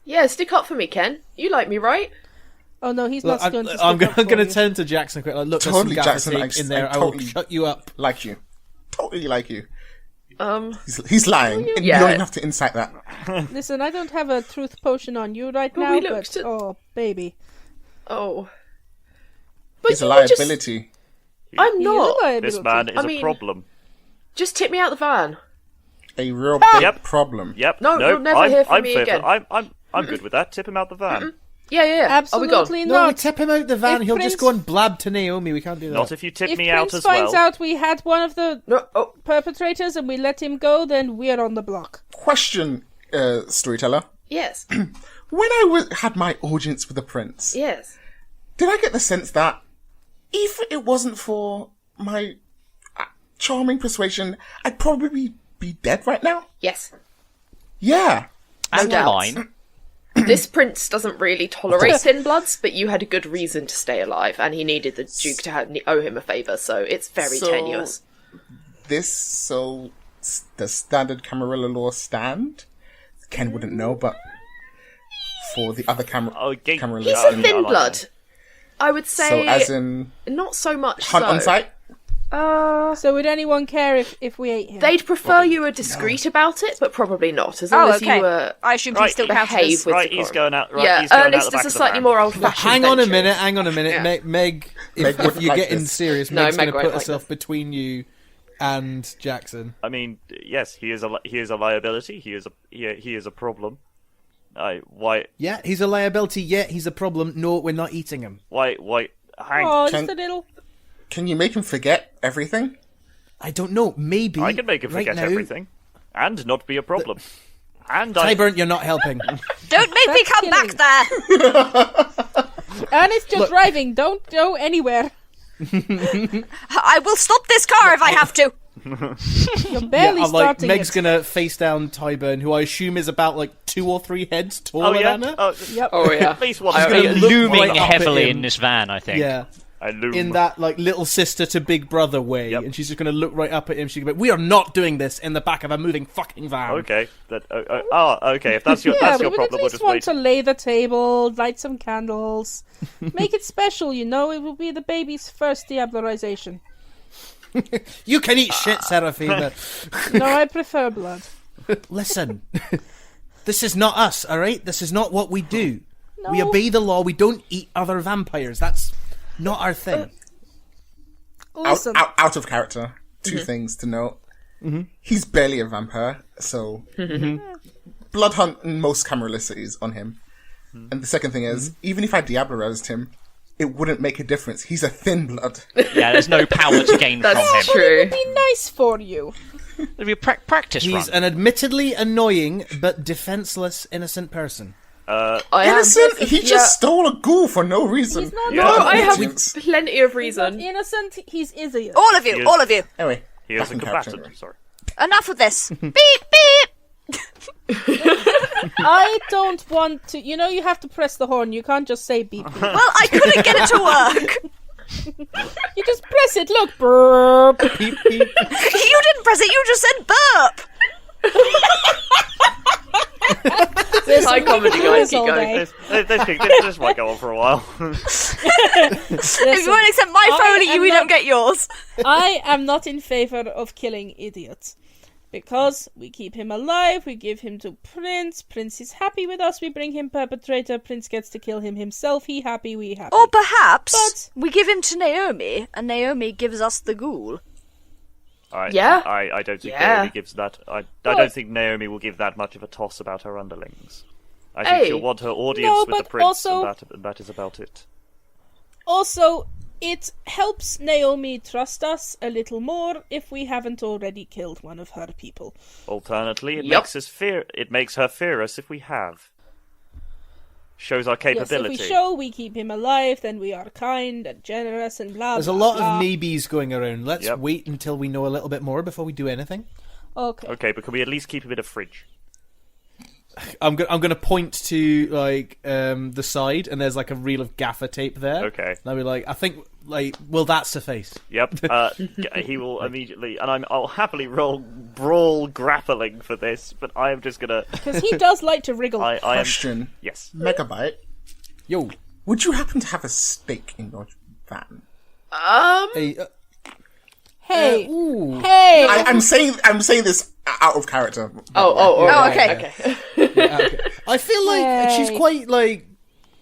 [SPEAKER 7] Yeah, stick up for me, Ken. You like me, right?
[SPEAKER 1] Oh no, he's
[SPEAKER 8] Look,
[SPEAKER 1] not going to stick
[SPEAKER 8] I'm
[SPEAKER 1] up
[SPEAKER 8] going
[SPEAKER 1] for
[SPEAKER 8] to
[SPEAKER 1] you.
[SPEAKER 8] turn to Jackson quick. Look,
[SPEAKER 5] Totally,
[SPEAKER 8] there's some
[SPEAKER 5] Jackson,
[SPEAKER 8] gaffer tape in there.
[SPEAKER 5] I
[SPEAKER 8] I will
[SPEAKER 5] totally-
[SPEAKER 8] shut you up.
[SPEAKER 5] like you. Totally like you.
[SPEAKER 7] Um,
[SPEAKER 5] He's lying. And you
[SPEAKER 7] Yeah.
[SPEAKER 5] don't even have to incite that.
[SPEAKER 1] Listen, I don't have a truth potion on you right
[SPEAKER 7] But
[SPEAKER 1] now,
[SPEAKER 7] we
[SPEAKER 1] but
[SPEAKER 7] looked at-
[SPEAKER 1] oh, baby.
[SPEAKER 7] oh. But
[SPEAKER 5] He's a
[SPEAKER 7] you were just...
[SPEAKER 5] liability.
[SPEAKER 7] I'm
[SPEAKER 1] He is
[SPEAKER 7] not.
[SPEAKER 1] a
[SPEAKER 6] this
[SPEAKER 1] liability.
[SPEAKER 6] man is
[SPEAKER 7] I
[SPEAKER 6] a
[SPEAKER 7] mean-
[SPEAKER 6] problem.
[SPEAKER 7] Just tip me out the van.
[SPEAKER 5] A real big
[SPEAKER 6] Yep.
[SPEAKER 5] problem.
[SPEAKER 6] Yep.
[SPEAKER 7] No, you'll never
[SPEAKER 6] I'm,
[SPEAKER 7] hear from
[SPEAKER 6] I'm
[SPEAKER 7] me
[SPEAKER 6] favour-
[SPEAKER 7] again.
[SPEAKER 6] I'm good with that. Tip him out the van.
[SPEAKER 7] Yeah. Are we gone?
[SPEAKER 1] Absolutely
[SPEAKER 8] No, we
[SPEAKER 1] not.
[SPEAKER 8] tip him out the van.
[SPEAKER 1] If
[SPEAKER 8] He'll
[SPEAKER 1] Prince-
[SPEAKER 8] just go and blab to Naomi. We can't do that.
[SPEAKER 6] Not if you tip
[SPEAKER 1] If
[SPEAKER 6] me out
[SPEAKER 1] Prince
[SPEAKER 6] as
[SPEAKER 1] finds
[SPEAKER 6] well.
[SPEAKER 1] out we had one of the
[SPEAKER 7] No. Oh.
[SPEAKER 1] perpetrators and we let him go, then we're on the block.
[SPEAKER 5] Question, storyteller.
[SPEAKER 7] Yes.
[SPEAKER 5] When I had my audience with the prince,
[SPEAKER 7] Yes.
[SPEAKER 5] did I get the sense that if it wasn't for my charming persuasion, I'd probably be dead right now?
[SPEAKER 7] Yes.
[SPEAKER 5] Yeah.
[SPEAKER 2] And
[SPEAKER 7] doubts.
[SPEAKER 2] mine.
[SPEAKER 7] This prince doesn't really tolerate thin bloods, but you had a good reason to stay alive, and he needed the Duke to owe him a favour, so it's very tenuous.
[SPEAKER 5] Does standard Camarilla law stand? Ken wouldn't know, but for the other Camarilla...
[SPEAKER 7] He's a thin blood. I would say...
[SPEAKER 5] So as in...
[SPEAKER 7] Not so much
[SPEAKER 5] Hunt on sight?
[SPEAKER 1] So would anyone care if we ate him?
[SPEAKER 7] They'd prefer you were discreet about it, but probably not. As long as you were...
[SPEAKER 4] I assume he still counts
[SPEAKER 7] behave
[SPEAKER 4] as...
[SPEAKER 7] with
[SPEAKER 6] Right,
[SPEAKER 7] decorum.
[SPEAKER 6] he's going out. Right,
[SPEAKER 7] Yeah,
[SPEAKER 6] he's going out
[SPEAKER 7] Ernest
[SPEAKER 6] the back
[SPEAKER 7] is a
[SPEAKER 6] of the
[SPEAKER 7] slightly
[SPEAKER 6] van.
[SPEAKER 7] more old-fashioned
[SPEAKER 8] Hang on a
[SPEAKER 7] venture.
[SPEAKER 8] minute.
[SPEAKER 7] Yeah.
[SPEAKER 8] Meg,
[SPEAKER 5] Meg
[SPEAKER 8] if
[SPEAKER 5] wouldn't
[SPEAKER 8] you're
[SPEAKER 5] like
[SPEAKER 8] getting
[SPEAKER 5] this.
[SPEAKER 8] serious,
[SPEAKER 7] No,
[SPEAKER 8] Meg's going
[SPEAKER 7] Meg
[SPEAKER 8] to
[SPEAKER 7] won't
[SPEAKER 8] put
[SPEAKER 7] like
[SPEAKER 8] herself
[SPEAKER 7] this.
[SPEAKER 8] between you and Jackson.
[SPEAKER 6] I mean, yes, he is a liability. He is a problem. Why?
[SPEAKER 8] Yeah, he's a liability, yet he's a problem. No, we're not eating him.
[SPEAKER 6] Why? Hang.
[SPEAKER 1] Oh, just a little.
[SPEAKER 5] Can you make him forget everything?
[SPEAKER 8] I don't know, maybe.
[SPEAKER 6] I can make him
[SPEAKER 8] right
[SPEAKER 6] forget
[SPEAKER 8] now,
[SPEAKER 6] everything, and not be a problem. And
[SPEAKER 8] Tyburn, you're not helping.
[SPEAKER 4] Don't make me come
[SPEAKER 1] killing.
[SPEAKER 4] back there!
[SPEAKER 1] Ernest, you're driving. Don't go anywhere.
[SPEAKER 4] I will stop this car if I have to!
[SPEAKER 1] You're barely
[SPEAKER 8] I'm like,
[SPEAKER 1] starting
[SPEAKER 8] Meg's
[SPEAKER 1] it.
[SPEAKER 8] gonna face down Tyburn, who I assume is about like 2 or 3 heads
[SPEAKER 6] Oh
[SPEAKER 8] taller
[SPEAKER 6] yeah.
[SPEAKER 8] than her.
[SPEAKER 6] Oh,
[SPEAKER 1] Yep.
[SPEAKER 7] Oh, yeah.
[SPEAKER 6] at least one.
[SPEAKER 8] She's gonna look
[SPEAKER 2] Looming
[SPEAKER 8] right up at
[SPEAKER 2] heavily
[SPEAKER 8] him.
[SPEAKER 2] in this van, I think.
[SPEAKER 8] Yeah.
[SPEAKER 6] I loom.
[SPEAKER 8] In that like little sister to big brother way,
[SPEAKER 6] Yep.
[SPEAKER 8] and she's just gonna look right up at him. She's gonna be, "We are not doing this in the back of a moving fucking van."
[SPEAKER 6] Okay. Okay. If that's your
[SPEAKER 1] Yeah,
[SPEAKER 6] that's
[SPEAKER 1] we
[SPEAKER 6] your
[SPEAKER 1] would
[SPEAKER 6] problem,
[SPEAKER 1] at
[SPEAKER 6] we'll
[SPEAKER 1] least
[SPEAKER 6] just
[SPEAKER 1] want
[SPEAKER 6] wait.
[SPEAKER 1] to lay the table, light some candles, make it special. You know, it will be the baby's first diablerization.
[SPEAKER 8] You can eat shit, Seraphina.
[SPEAKER 1] No, I prefer blood.
[SPEAKER 8] Listen, this is not us, all right? This is not what we do. We
[SPEAKER 1] No.
[SPEAKER 8] obey the law. We don't eat other vampires. That's not our thing.
[SPEAKER 1] Listen,
[SPEAKER 5] Out of character. Two things to note. He's barely a vampire, so blood hunt in most Camarilla cities on him. And the second thing is, even if I Diablo-roused him, it wouldn't make a difference. He's a thin blood.
[SPEAKER 2] Yeah, there's no power to gain from
[SPEAKER 7] That's
[SPEAKER 2] him.
[SPEAKER 7] true.
[SPEAKER 1] be nice for you.
[SPEAKER 2] It'll be a practice run.
[SPEAKER 8] He's an admittedly annoying but defenseless innocent person.
[SPEAKER 7] I am-
[SPEAKER 5] Innocent? He
[SPEAKER 7] yeah.
[SPEAKER 5] just stole a ghoul for no reason.
[SPEAKER 1] He's not
[SPEAKER 6] Yeah.
[SPEAKER 7] No, I have
[SPEAKER 5] Innocence.
[SPEAKER 7] plenty of
[SPEAKER 1] He's not
[SPEAKER 7] reason.
[SPEAKER 1] innocent. He's idiot.
[SPEAKER 4] All of you,
[SPEAKER 6] He is-
[SPEAKER 4] all of you.
[SPEAKER 5] Anyway,
[SPEAKER 6] He is
[SPEAKER 5] back
[SPEAKER 6] a
[SPEAKER 5] in character.
[SPEAKER 6] combatant. Sorry.
[SPEAKER 4] Enough of this. Beep, beep!
[SPEAKER 1] I don't want to. You know, you have to press the horn. You can't just say beep. beep.
[SPEAKER 4] Well, I couldn't get it to work.
[SPEAKER 1] You just press it. Look, burp.
[SPEAKER 8] Beep, beep.
[SPEAKER 4] You didn't press it, you just said burp.
[SPEAKER 1] There's
[SPEAKER 7] High
[SPEAKER 1] some
[SPEAKER 7] comedy,
[SPEAKER 1] good
[SPEAKER 7] guys,
[SPEAKER 1] news all
[SPEAKER 7] keep going.
[SPEAKER 1] day.
[SPEAKER 6] This might go on for a while.
[SPEAKER 4] If you won't accept my
[SPEAKER 1] I
[SPEAKER 4] Foley,
[SPEAKER 1] am
[SPEAKER 4] you
[SPEAKER 1] not-
[SPEAKER 4] don't get yours.
[SPEAKER 1] I am not in favor of killing idiots. Because we keep him alive, we give him to Prince. Prince is happy with us, we bring him perpetrator. Prince gets to kill him himself. He happy, we happy.
[SPEAKER 4] Or perhaps
[SPEAKER 1] But-
[SPEAKER 4] we give him to Naomi, and Naomi gives us the ghoul.
[SPEAKER 7] Yeah.
[SPEAKER 6] I don't think
[SPEAKER 7] Yeah.
[SPEAKER 6] Naomi gives that. I don't think Naomi will give that much of a toss about her underlings. I think
[SPEAKER 7] Hey.
[SPEAKER 6] she'll want her audience
[SPEAKER 1] No,
[SPEAKER 6] with the
[SPEAKER 1] but
[SPEAKER 6] prince,
[SPEAKER 1] also-
[SPEAKER 6] and that is about it.
[SPEAKER 1] Also, it helps Naomi trust us a little more if we haven't already killed one of her people.
[SPEAKER 6] Alternately, it
[SPEAKER 7] Yep.
[SPEAKER 6] makes her fear us if we have. Shows our capability.
[SPEAKER 1] Yes, if we show we keep him alive, then we are kind and generous and blah,
[SPEAKER 8] There's a
[SPEAKER 1] blah,
[SPEAKER 8] lot
[SPEAKER 1] blah.
[SPEAKER 8] of maybes going around. Let's
[SPEAKER 6] Yep.
[SPEAKER 8] wait until we know a little bit more before we do anything.
[SPEAKER 1] Okay.
[SPEAKER 6] Okay, but can we at least keep a bit of fridge?
[SPEAKER 8] I'm gonna point to like the side, and there's like a reel of gaffer tape there.
[SPEAKER 6] Okay.
[SPEAKER 8] And I'll be like, I think like, will that suffice?
[SPEAKER 6] Yep. He will immediately, and I'll happily roll brawl grappling for this, but I am just gonna.
[SPEAKER 1] Because he does like to wriggle.
[SPEAKER 6] I am.
[SPEAKER 5] Question.
[SPEAKER 6] Yes.
[SPEAKER 5] Megabyte.
[SPEAKER 8] Yo,
[SPEAKER 5] Would you happen to have a steak in your van?
[SPEAKER 8] hey,
[SPEAKER 1] Hey,
[SPEAKER 8] ooh.
[SPEAKER 1] hey!
[SPEAKER 5] I'm saying this out of character.
[SPEAKER 7] Oh,
[SPEAKER 4] okay.
[SPEAKER 7] Okay.
[SPEAKER 8] I feel like
[SPEAKER 1] Yay.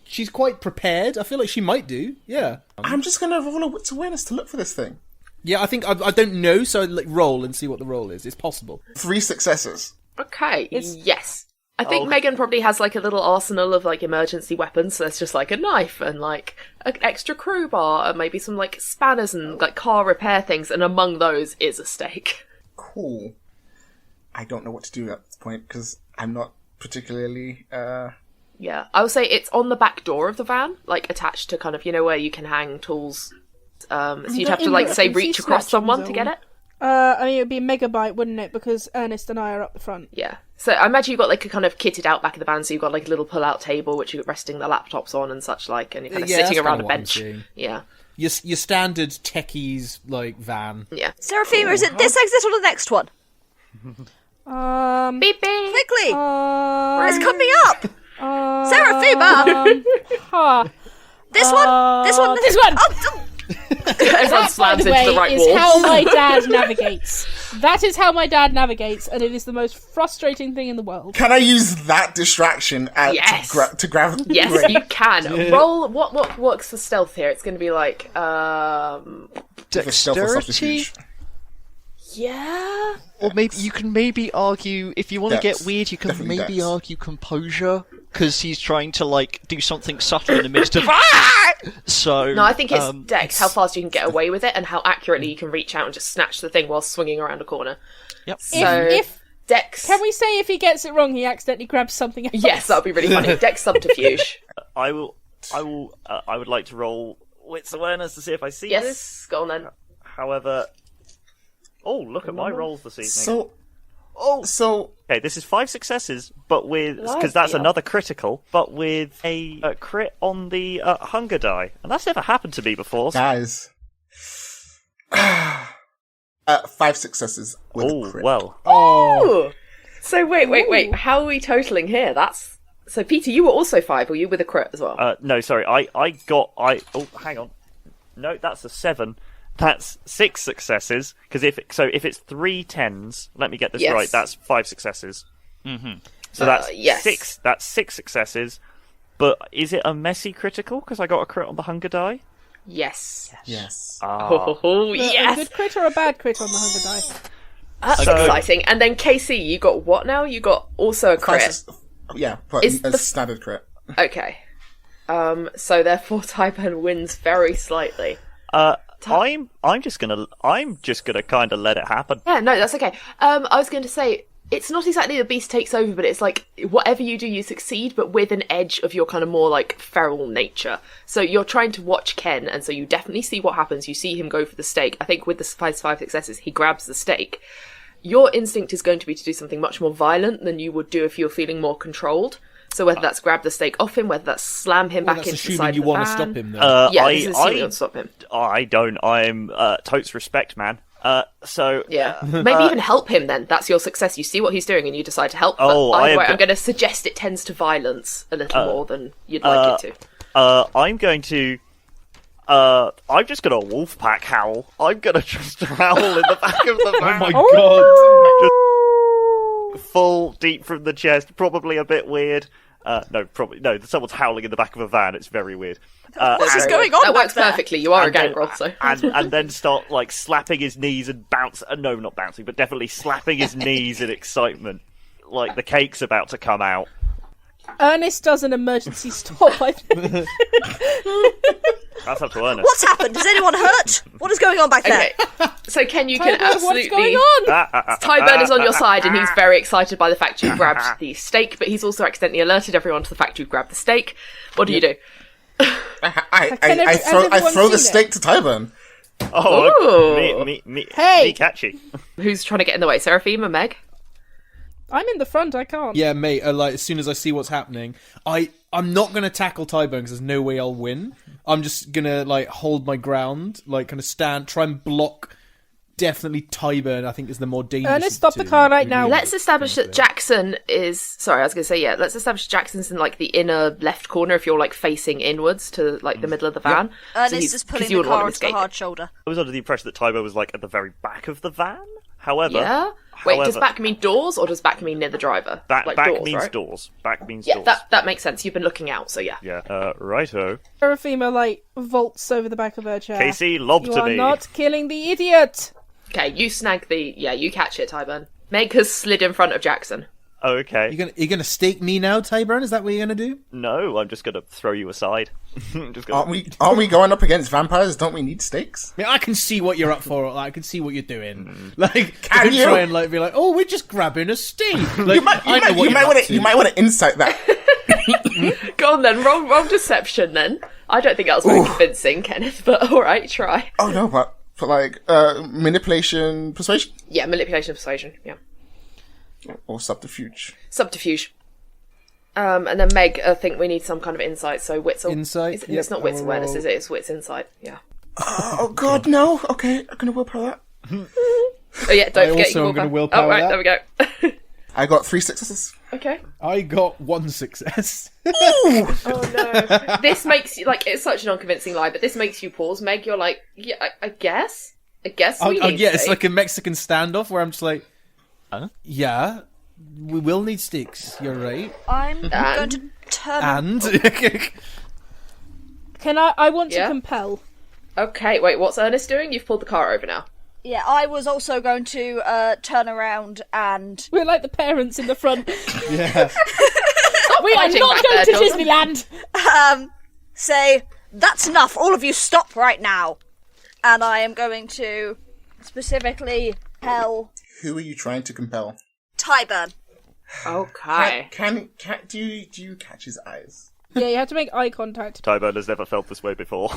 [SPEAKER 8] she's quite prepared. I feel like she might do. Yeah.
[SPEAKER 5] I'm just gonna roll a wits awareness to look for this thing.
[SPEAKER 8] Yeah, I think I don't know, so I'd like roll and see what the roll is. It's possible.
[SPEAKER 5] 3 successes.
[SPEAKER 7] Okay. Yes. I think Megan probably has like a little arsenal of like emergency weapons. So there's just like a knife and like an extra crowbar and maybe some like spanners and like car repair things. And among those is a steak.
[SPEAKER 5] Cool. I don't know what to do at this point because I'm not particularly.
[SPEAKER 7] Yeah, I would say it's on the back door of the van, like attached to kind of, you know, where you can hang tools. So you'd have to like say
[SPEAKER 1] emergency
[SPEAKER 7] reach across
[SPEAKER 1] snatching
[SPEAKER 7] someone to
[SPEAKER 1] zone.
[SPEAKER 7] get it.
[SPEAKER 1] I mean, it would be a megabyte, wouldn't it? Because Ernest and I are up the front.
[SPEAKER 7] Yeah. So I imagine you've got like a kind of kitted out back of the van, so you've got like a little pull-out table which you're resting the laptops on and such like, and you're kind of sitting around a bench. Yeah.
[SPEAKER 8] Your standard techies like van.
[SPEAKER 7] Yeah.
[SPEAKER 4] Seraphima, is it this exit or the next one?
[SPEAKER 7] Beep beep.
[SPEAKER 4] Quickly! It's coming up! Seraphima! This one? This one?
[SPEAKER 1] This one!
[SPEAKER 4] Oh,
[SPEAKER 7] Everyone
[SPEAKER 1] That, by
[SPEAKER 7] slams
[SPEAKER 1] the
[SPEAKER 7] into
[SPEAKER 1] way,
[SPEAKER 7] the right
[SPEAKER 1] is
[SPEAKER 7] wall.
[SPEAKER 1] how my dad navigates. That is how my dad navigates, and it is the most frustrating thing in the world.
[SPEAKER 5] Can I use that distraction
[SPEAKER 7] Yes.
[SPEAKER 5] to grab?
[SPEAKER 7] Yes,
[SPEAKER 5] Great.
[SPEAKER 7] you can. Roll what works for stealth here. It's going to be like
[SPEAKER 5] The stealth or subterfuge.
[SPEAKER 7] yeah.
[SPEAKER 2] Or maybe you can argue, if you want to get
[SPEAKER 5] Dex.
[SPEAKER 2] weird, you can
[SPEAKER 5] Definitely
[SPEAKER 2] maybe
[SPEAKER 5] Dex.
[SPEAKER 2] argue composure, because he's trying to like do something subtle in the midst of. So
[SPEAKER 7] No, I think it's Dex, how fast you can get away with it and how accurately you can reach out and just snatch the thing while swinging around a corner.
[SPEAKER 2] Yep.
[SPEAKER 7] So
[SPEAKER 1] If
[SPEAKER 7] Dex.
[SPEAKER 1] can we say if he gets it wrong, he accidentally grabs something else?
[SPEAKER 7] Yes, that would be really funny. Dex subterfuge.
[SPEAKER 6] I would like to roll wits awareness to see if I see this.
[SPEAKER 7] Yes, go on then.
[SPEAKER 6] However, look at my rolls this evening.
[SPEAKER 5] So
[SPEAKER 6] Okay, this is 5 successes, but with because that's
[SPEAKER 7] Bloody
[SPEAKER 6] another critical, but with a crit on the hunger die, and that's never happened to me before.
[SPEAKER 5] guys, 5 successes with a crit.
[SPEAKER 6] Well,
[SPEAKER 7] Ooh. So wait. How are we totaling here? That's so. Peter, you were also 5. Were you with a crit as well?
[SPEAKER 6] no, sorry, hang on, no, that's a 7. That's 6 successes because if it's 3 10s, let me get this
[SPEAKER 7] Yes.
[SPEAKER 6] right. That's 5 successes. So that's
[SPEAKER 7] yes.
[SPEAKER 6] 6. That's 6 successes. But is it a messy critical? Because I got a crit on the hunger die.
[SPEAKER 7] Yes.
[SPEAKER 5] Yes.
[SPEAKER 7] Oh,
[SPEAKER 1] A
[SPEAKER 7] yes.
[SPEAKER 1] good crit or a bad crit on the hunger die?
[SPEAKER 7] That's exciting. And then KC, you got what now? You got also a crit.
[SPEAKER 5] Yeah, but
[SPEAKER 7] Is
[SPEAKER 5] a
[SPEAKER 7] the-
[SPEAKER 5] standard crit.
[SPEAKER 7] Okay. So therefore Tyburn wins very slightly.
[SPEAKER 6] I'm just gonna kind of let it happen.
[SPEAKER 7] Yeah, no, that's okay. I was going to say, it's not exactly the beast takes over, but it's like, whatever you do, you succeed, but with an edge of your kind of more, like, feral nature. So you're trying to watch Ken, and so you definitely see what happens. You see him go for the steak. I think with the 5 successes, he grabs the steak. Your instinct is going to be to do something much more violent than you would do if you were feeling more controlled. So whether that's grab the steak off him, whether that's slam him back
[SPEAKER 8] That's
[SPEAKER 7] into the
[SPEAKER 8] assuming
[SPEAKER 7] side
[SPEAKER 8] you
[SPEAKER 7] of the
[SPEAKER 8] want to
[SPEAKER 7] van.
[SPEAKER 8] stop him, though.
[SPEAKER 7] Yeah, this is assuming you want to stop him.
[SPEAKER 6] I don't. I'm totes respect, man. So
[SPEAKER 7] Yeah. Maybe even help him then. That's your success. You see what he's doing and you decide to help. But
[SPEAKER 6] Oh,
[SPEAKER 7] either way,
[SPEAKER 6] I'm
[SPEAKER 7] I'm going to suggest it tends to violence a little more than you'd like it to.
[SPEAKER 6] I'm going to. I'm just gonna wolf pack howl. I'm gonna just howl in the back of the van.
[SPEAKER 8] Oh my god!
[SPEAKER 6] Full deep from the chest. Probably a bit weird. No. Someone's howling in the back of a van. It's very weird.
[SPEAKER 4] What's
[SPEAKER 6] and-
[SPEAKER 4] going on
[SPEAKER 7] That
[SPEAKER 4] back
[SPEAKER 7] works
[SPEAKER 4] there?
[SPEAKER 7] perfectly. You are a
[SPEAKER 6] and then-
[SPEAKER 7] gangrel, so.
[SPEAKER 6] and then start like slapping his knees and bounce. No, not bouncing, but definitely slapping his knees in excitement, like the cake's about to come out.
[SPEAKER 1] Ernest does an emergency stop, I think.
[SPEAKER 6] That's up to Ernest.
[SPEAKER 4] What's happened? Is anyone hurt? What is going on back there?
[SPEAKER 7] Okay. So Ken, you can
[SPEAKER 1] Tyburn,
[SPEAKER 7] absolutely.
[SPEAKER 1] what's going on?
[SPEAKER 7] Tyburn is on your side, and he's very excited by the fact you grabbed the steak, but he's also accidentally alerted everyone to the fact you grabbed the steak. What do you do?
[SPEAKER 5] I
[SPEAKER 1] has everyone
[SPEAKER 5] throw the
[SPEAKER 1] seen
[SPEAKER 5] steak to Tyburn.
[SPEAKER 6] Oh, me
[SPEAKER 1] Hey!
[SPEAKER 6] catchy.
[SPEAKER 7] Who's trying to get in the way? Seraphima, Meg?
[SPEAKER 1] I'm in the front, I can't.
[SPEAKER 8] Yeah, mate. Like as soon as I see what's happening, I'm not gonna tackle Tyburn because there's no way I'll win. I'm just gonna like hold my ground, like kind of stand, try and block. Definitely Tyburn, I think, is the more dangerous.
[SPEAKER 1] Ernest, stop the car right now.
[SPEAKER 7] Let's establish that Jackson is. Sorry, I was going to say, yeah, let's establish Jackson's in like the inner left corner if you're like facing inwards to like the middle of the van.
[SPEAKER 4] Ernest is pulling the car onto the hard shoulder.
[SPEAKER 6] I was under the impression that Tybo was like at the very back of the van. However,
[SPEAKER 7] Yeah? Wait, does
[SPEAKER 6] however-
[SPEAKER 7] back mean doors or does back mean near the driver?
[SPEAKER 6] back
[SPEAKER 7] like
[SPEAKER 6] back
[SPEAKER 7] doors,
[SPEAKER 6] means
[SPEAKER 7] right?
[SPEAKER 6] doors. Back means
[SPEAKER 7] Yeah,
[SPEAKER 6] doors.
[SPEAKER 7] that makes sense. You've been looking out, so yeah.
[SPEAKER 6] Yeah. Righto.
[SPEAKER 1] Seraphima, like, vaults over the back of her chair.
[SPEAKER 6] Casey, lob
[SPEAKER 1] You
[SPEAKER 6] to
[SPEAKER 1] are
[SPEAKER 6] me.
[SPEAKER 1] not killing the idiot!
[SPEAKER 7] Okay, you snag the. Yeah, you catch it, Tyburn. Meg has slid in front of Jackson.
[SPEAKER 6] Okay.
[SPEAKER 8] You're gonna stake me now, Tyburn? Is that what you're gonna do?
[SPEAKER 6] No, I'm just gonna throw you aside. Just gonna...
[SPEAKER 5] Aren't we going up against vampires? Don't we need steaks?
[SPEAKER 8] I mean, I can see what you're up for. Like, I can see what you're doing. Like,
[SPEAKER 5] Can
[SPEAKER 8] don't
[SPEAKER 5] you?
[SPEAKER 8] try and like be like, oh, we're just grabbing a steak. Like,
[SPEAKER 5] You might want to insight that.
[SPEAKER 7] Go on then, roll deception then. I don't think that was very convincing, Kenneth, but alright, try.
[SPEAKER 5] Oh no, but For like manipulation, persuasion,
[SPEAKER 7] Yeah, manipulation and persuasion. Yeah.
[SPEAKER 5] or subterfuge.
[SPEAKER 7] Subterfuge. And then Meg, I think we need some kind of insight. So wits.
[SPEAKER 8] Insight?
[SPEAKER 7] It's
[SPEAKER 8] Yep,
[SPEAKER 7] not
[SPEAKER 8] I
[SPEAKER 7] wits
[SPEAKER 8] will
[SPEAKER 7] awareness,
[SPEAKER 8] roll.
[SPEAKER 7] is it? It's wits insight. Yeah.
[SPEAKER 5] Oh God, no. Okay, I'm gonna willpower that.
[SPEAKER 7] Oh yeah, don't
[SPEAKER 8] I
[SPEAKER 7] forget
[SPEAKER 8] also
[SPEAKER 7] your
[SPEAKER 8] am gonna
[SPEAKER 7] willpower. Oh
[SPEAKER 8] willpower
[SPEAKER 7] right,
[SPEAKER 8] that.
[SPEAKER 7] there we go.
[SPEAKER 5] I got 3 successes.
[SPEAKER 7] Okay.
[SPEAKER 8] I got 1 success.
[SPEAKER 7] Oh no. This makes you like it's such an unconvincing lie, but this makes you pause. Meg, you're like, yeah, I guess. I guess we need
[SPEAKER 8] yeah, it's
[SPEAKER 7] steak.
[SPEAKER 8] like a Mexican standoff where I'm just like,
[SPEAKER 2] Huh?
[SPEAKER 8] yeah, we will need sticks. You're right.
[SPEAKER 4] I'm going to turn.
[SPEAKER 8] And
[SPEAKER 1] Can I want to
[SPEAKER 7] Yeah.
[SPEAKER 1] compel.
[SPEAKER 7] Okay, wait, what's Ernest doing? You've pulled the car over now.
[SPEAKER 4] Yeah, I was also going to turn around and.
[SPEAKER 1] We're like the parents in the front.
[SPEAKER 8] yeah,
[SPEAKER 1] We are
[SPEAKER 7] fighting
[SPEAKER 1] not
[SPEAKER 7] back
[SPEAKER 1] going
[SPEAKER 7] there,
[SPEAKER 1] to
[SPEAKER 7] children.
[SPEAKER 1] Disneyland.
[SPEAKER 4] Say, that's enough, all of you stop right now. And I am going to specifically tell
[SPEAKER 5] Who are you trying to compel?
[SPEAKER 4] Tyburn.
[SPEAKER 7] Okay.
[SPEAKER 5] Do you catch his eyes?
[SPEAKER 1] Yeah, you have to make eye contact.
[SPEAKER 6] Tyburn has never felt this way before.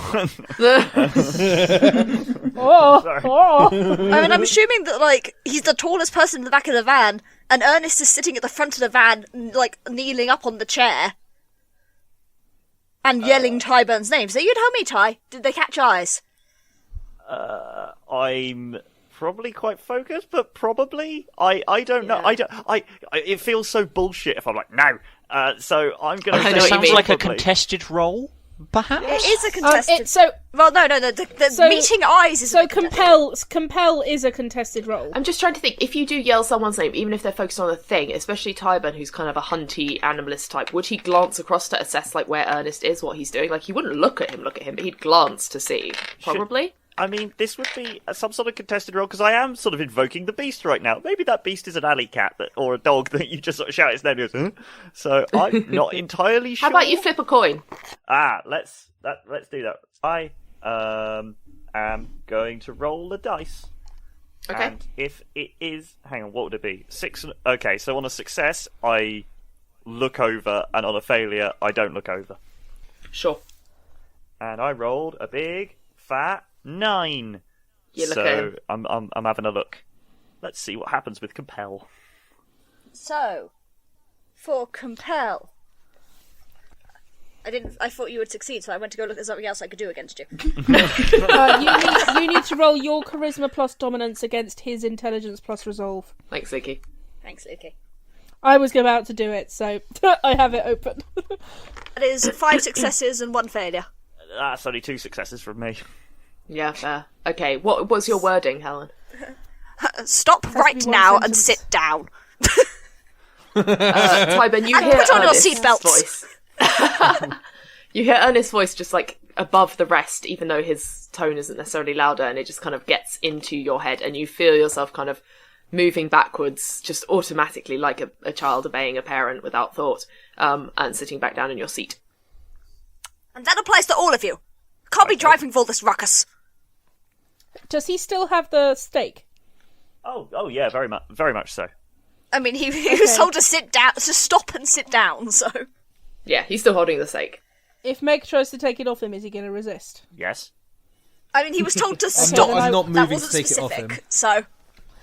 [SPEAKER 1] Oh,
[SPEAKER 6] Sorry.
[SPEAKER 1] oh.
[SPEAKER 4] I mean, I'm assuming that, like, he's the tallest person in the back of the van, and Ernest is sitting at the front of the van, like, kneeling up on the chair. And yelling Tyburn's name. So you tell me, Ty, did they catch eyes?
[SPEAKER 6] I'm probably quite focused, but probably I don't know.
[SPEAKER 7] Yeah.
[SPEAKER 6] It feels so bullshit if I'm like no. So I'm gonna.
[SPEAKER 7] I
[SPEAKER 6] say
[SPEAKER 7] know what you
[SPEAKER 2] Sounds
[SPEAKER 7] mean.
[SPEAKER 2] like a
[SPEAKER 6] probably.
[SPEAKER 2] contested role, perhaps.
[SPEAKER 4] It is a contested.
[SPEAKER 1] So
[SPEAKER 4] Well, no, the
[SPEAKER 1] So-
[SPEAKER 4] meeting eyes is
[SPEAKER 1] so compel is a contested role.
[SPEAKER 7] I'm just trying to think, if you do yell someone's name, even if they're focused on a thing, especially Tyburn, who's kind of a hunty animalist type, would he glance across to assess like where Ernest is, what he's doing? Like, he wouldn't look at him, but he'd glance to see. Probably.
[SPEAKER 6] I mean, this would be some sort of contested role because I am sort of invoking the beast right now. Maybe that beast is an alley cat or a dog that you just sort of shout its name and goes, huh? So I'm not entirely sure.
[SPEAKER 7] How about you flip a coin?
[SPEAKER 6] Let's do that. I am going to roll the dice.
[SPEAKER 7] Okay.
[SPEAKER 6] And if it is, hang on, what would it be? 6. Okay, so on a success, I look over, and on a failure, I don't look over.
[SPEAKER 7] Sure.
[SPEAKER 6] And I rolled a big fat 9.
[SPEAKER 7] You look
[SPEAKER 6] so
[SPEAKER 7] at him.
[SPEAKER 6] I'm having a look. Let's see what happens with compel.
[SPEAKER 4] So, for compel, I thought you would succeed, so I went to go look at something else I could do against you.
[SPEAKER 1] You need to roll your charisma plus dominance against his intelligence plus resolve.
[SPEAKER 7] Thanks, Vicky.
[SPEAKER 4] Thanks, Luki.
[SPEAKER 1] I was about to do it, so I have it open.
[SPEAKER 4] That is 5 successes and 1 failure.
[SPEAKER 6] That's only 2 successes from me.
[SPEAKER 7] Yeah, fair. Okay, what was your wording, Helen?
[SPEAKER 4] Stop
[SPEAKER 1] to
[SPEAKER 4] right
[SPEAKER 1] be one
[SPEAKER 4] now and
[SPEAKER 1] sentence.
[SPEAKER 4] sit down.
[SPEAKER 7] Tyburn, you
[SPEAKER 4] And
[SPEAKER 7] hear
[SPEAKER 4] put on your
[SPEAKER 7] Ernest's
[SPEAKER 4] seatbelts.
[SPEAKER 7] voice. You hear Ernest's voice just like above the rest, even though his tone isn't necessarily louder, and it just kind of gets into your head, and you feel yourself kind of moving backwards just automatically like a child obeying a parent without thought, and sitting back down in your seat.
[SPEAKER 4] And that applies to all of you. Can't be driving for all this ruckus.
[SPEAKER 1] Does he still have the stake?
[SPEAKER 6] Oh yeah, very much so.
[SPEAKER 4] I mean, he was told to sit down, to stop and sit down, so...
[SPEAKER 7] Yeah, he's still holding the stake.
[SPEAKER 1] If Meg tries to take it off him, is he going to resist?
[SPEAKER 6] Yes.
[SPEAKER 4] I mean, he was told to stop.
[SPEAKER 1] I'm
[SPEAKER 8] not
[SPEAKER 4] That
[SPEAKER 8] moving to
[SPEAKER 4] wasn't
[SPEAKER 8] take it
[SPEAKER 4] specific,
[SPEAKER 8] off him.
[SPEAKER 4] so...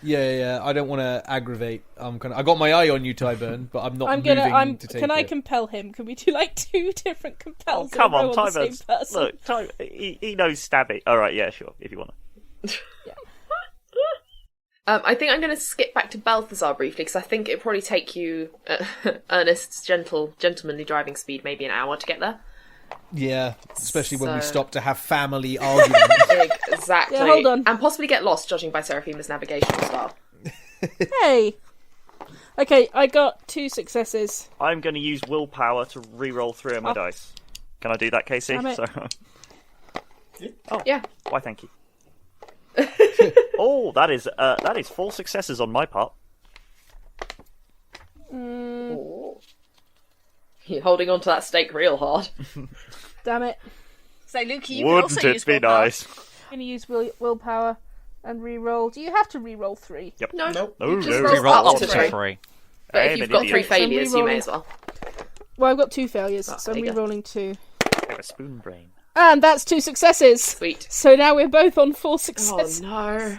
[SPEAKER 8] Yeah. I don't want to aggravate. I got my eye on you, Tyburn, but I'm not moving to take
[SPEAKER 1] Can I
[SPEAKER 8] it.
[SPEAKER 1] compel him? Can we do like 2 different compels?
[SPEAKER 6] Oh, come
[SPEAKER 1] in a
[SPEAKER 6] on,
[SPEAKER 1] row the same
[SPEAKER 6] Tyburn.
[SPEAKER 1] person?
[SPEAKER 6] Look, he knows stabbing. All right, yeah, sure, if you want to.
[SPEAKER 7] I think I'm going to skip back to Balthazar briefly, because I think it'd probably take you, Ernest's gentlemanly driving speed, maybe an hour to get there.
[SPEAKER 8] Yeah, especially when we
[SPEAKER 7] So-
[SPEAKER 8] stop to have family arguments.
[SPEAKER 7] Exactly.
[SPEAKER 1] Yeah, hold on.
[SPEAKER 7] And possibly get lost, judging by Seraphima's navigational style.
[SPEAKER 1] Hey! Okay, I got 2 successes.
[SPEAKER 6] I'm going to use willpower to re-roll 3 of my dice. Can I do that, Casey?
[SPEAKER 1] Damn it.
[SPEAKER 6] So,
[SPEAKER 7] Yeah.
[SPEAKER 6] why, thank you. Oh, that is 4 successes on my part.
[SPEAKER 7] You're holding on to that stake real hard.
[SPEAKER 1] Damn it.
[SPEAKER 4] So, Luke, you can
[SPEAKER 6] Wouldn't
[SPEAKER 4] also use
[SPEAKER 6] it be
[SPEAKER 4] willpower.
[SPEAKER 6] nice?
[SPEAKER 1] I'm going to use willpower and re-roll. Do you have to re-roll 3?
[SPEAKER 6] Yep.
[SPEAKER 7] No,
[SPEAKER 5] Nope.
[SPEAKER 6] No,
[SPEAKER 7] just
[SPEAKER 6] no.
[SPEAKER 7] roll
[SPEAKER 2] Roll
[SPEAKER 7] up
[SPEAKER 2] up
[SPEAKER 7] to
[SPEAKER 2] to
[SPEAKER 7] 3.
[SPEAKER 2] 3.
[SPEAKER 7] But if
[SPEAKER 6] I'm
[SPEAKER 7] you've
[SPEAKER 6] an
[SPEAKER 7] got
[SPEAKER 6] idiot.
[SPEAKER 7] 3 failures, you may
[SPEAKER 1] re-rolling.
[SPEAKER 7] as well.
[SPEAKER 1] Well, I've got 2 failures, so I'm
[SPEAKER 7] there you go.
[SPEAKER 1] re-rolling 2.
[SPEAKER 6] I have a spoon brain.
[SPEAKER 1] And that's 2 successes.
[SPEAKER 7] Sweet.
[SPEAKER 1] So now we're both on 4
[SPEAKER 7] Oh
[SPEAKER 1] successes.
[SPEAKER 7] no.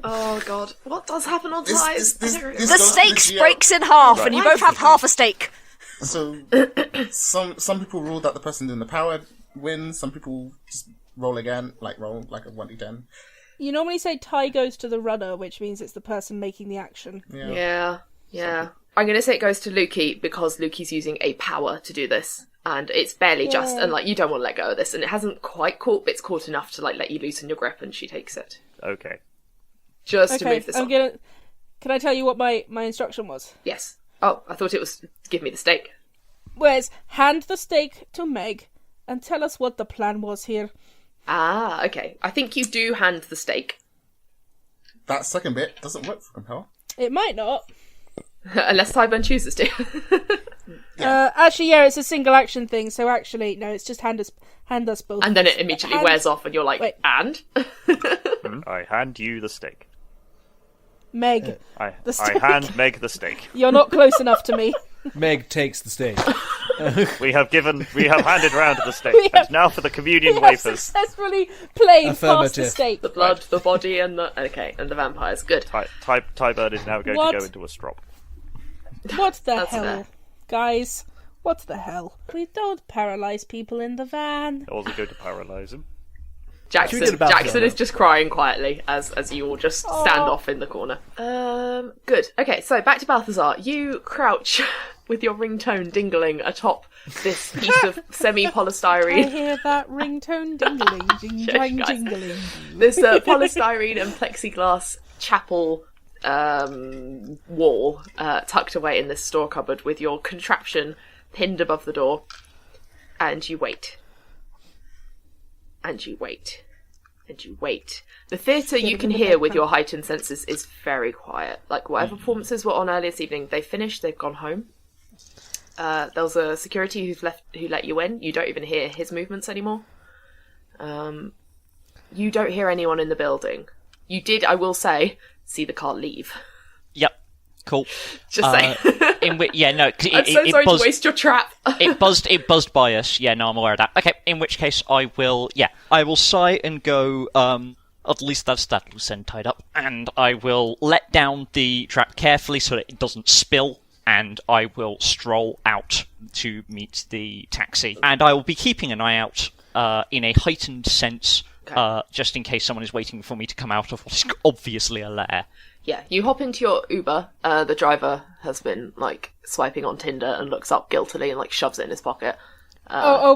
[SPEAKER 7] Oh god. What does happen on
[SPEAKER 5] This-
[SPEAKER 7] ties?
[SPEAKER 5] this-
[SPEAKER 7] I don't
[SPEAKER 5] this-
[SPEAKER 7] know.
[SPEAKER 4] The steak breaks in half, and you both have half a steak.
[SPEAKER 5] So some people rule that the person doing the power wins. Some people just roll again, roll like a 1d10.
[SPEAKER 1] You normally say tie goes to the runner, which means it's the person making the action.
[SPEAKER 7] Yeah. I'm going to say it goes to Lukey because Lukey's using a power to do this. And it's barely just, and you don't want to let go of this. And it hasn't quite caught, but it's caught enough to let you loosen your grip, and she takes it.
[SPEAKER 6] Okay.
[SPEAKER 7] Just to move this on.
[SPEAKER 1] Can I tell you what my instruction was?
[SPEAKER 7] Yes. Oh, I thought it was give me the steak.
[SPEAKER 1] Whereas, hand the steak to Meg and tell us what the plan was here.
[SPEAKER 7] Ah, okay. I think you do hand the steak.
[SPEAKER 5] That second bit doesn't work for Compel.
[SPEAKER 1] It might not.
[SPEAKER 7] Unless Tyburn chooses to.
[SPEAKER 1] Actually, yeah, it's a single action thing. So actually, no, it's just hand us both.
[SPEAKER 7] And then it immediately wears off, and you're like,
[SPEAKER 1] Wait.
[SPEAKER 7] and?
[SPEAKER 6] I hand you the steak.
[SPEAKER 1] Meg,
[SPEAKER 6] I
[SPEAKER 1] steak.
[SPEAKER 6] hand Meg the steak.
[SPEAKER 1] You're not close enough to me.
[SPEAKER 8] Meg takes the stage.
[SPEAKER 6] We have handed round the steak.
[SPEAKER 1] We have-
[SPEAKER 6] And now for the communion
[SPEAKER 1] We have
[SPEAKER 6] wafers.
[SPEAKER 1] successfully played past the
[SPEAKER 8] Affirmative.
[SPEAKER 1] steak.
[SPEAKER 7] The blood, the body, and the vampires. Good.
[SPEAKER 6] Tybird is now going
[SPEAKER 1] What?
[SPEAKER 6] to go into a strop.
[SPEAKER 1] What the
[SPEAKER 7] That's
[SPEAKER 1] hell,
[SPEAKER 7] fair.
[SPEAKER 1] guys? What the hell? We don't paralyze people in the van.
[SPEAKER 6] I wasn't going to paralyse him.
[SPEAKER 8] Should we get about
[SPEAKER 7] Jackson
[SPEAKER 8] that?
[SPEAKER 7] is just crying quietly as you all just stand off in the corner. Good. Okay, so back to Balthazar. You crouch with your ringtone dingling atop this piece of
[SPEAKER 1] I
[SPEAKER 7] semi-polystyrene.
[SPEAKER 1] hear that ringtone dingling, jing
[SPEAKER 7] Yes,
[SPEAKER 1] jang
[SPEAKER 7] guys.
[SPEAKER 1] jingling.
[SPEAKER 7] This polystyrene and plexiglass chapel wall tucked away in this store cupboard with your contraption pinned above the door. And you wait. And you wait. And you wait. The theatre you can hear with your heightened senses is very quiet. Like, whatever performances were on earlier this evening, they finished, they've gone home. There was a security who let you in. You don't even hear his movements anymore. You don't hear anyone in the building. You did, I will say, see the car leave.
[SPEAKER 2] Yep. Cool.
[SPEAKER 7] Just saying.
[SPEAKER 2] I'm
[SPEAKER 7] so sorry to waste your trap.
[SPEAKER 2] It buzzed by us. Yeah, no, I'm aware of that. Okay, in which case I will sigh and go, at least that's that loose end tied up, and I will let down the trap carefully so that it doesn't spill, and I will stroll out to meet the taxi. And I will be keeping an eye out in a heightened sense, just in case someone is waiting for me to come out of what is obviously a lair.
[SPEAKER 7] Yeah, you hop into your Uber. The driver has been, swiping on Tinder and looks up guiltily and, shoves it in his pocket.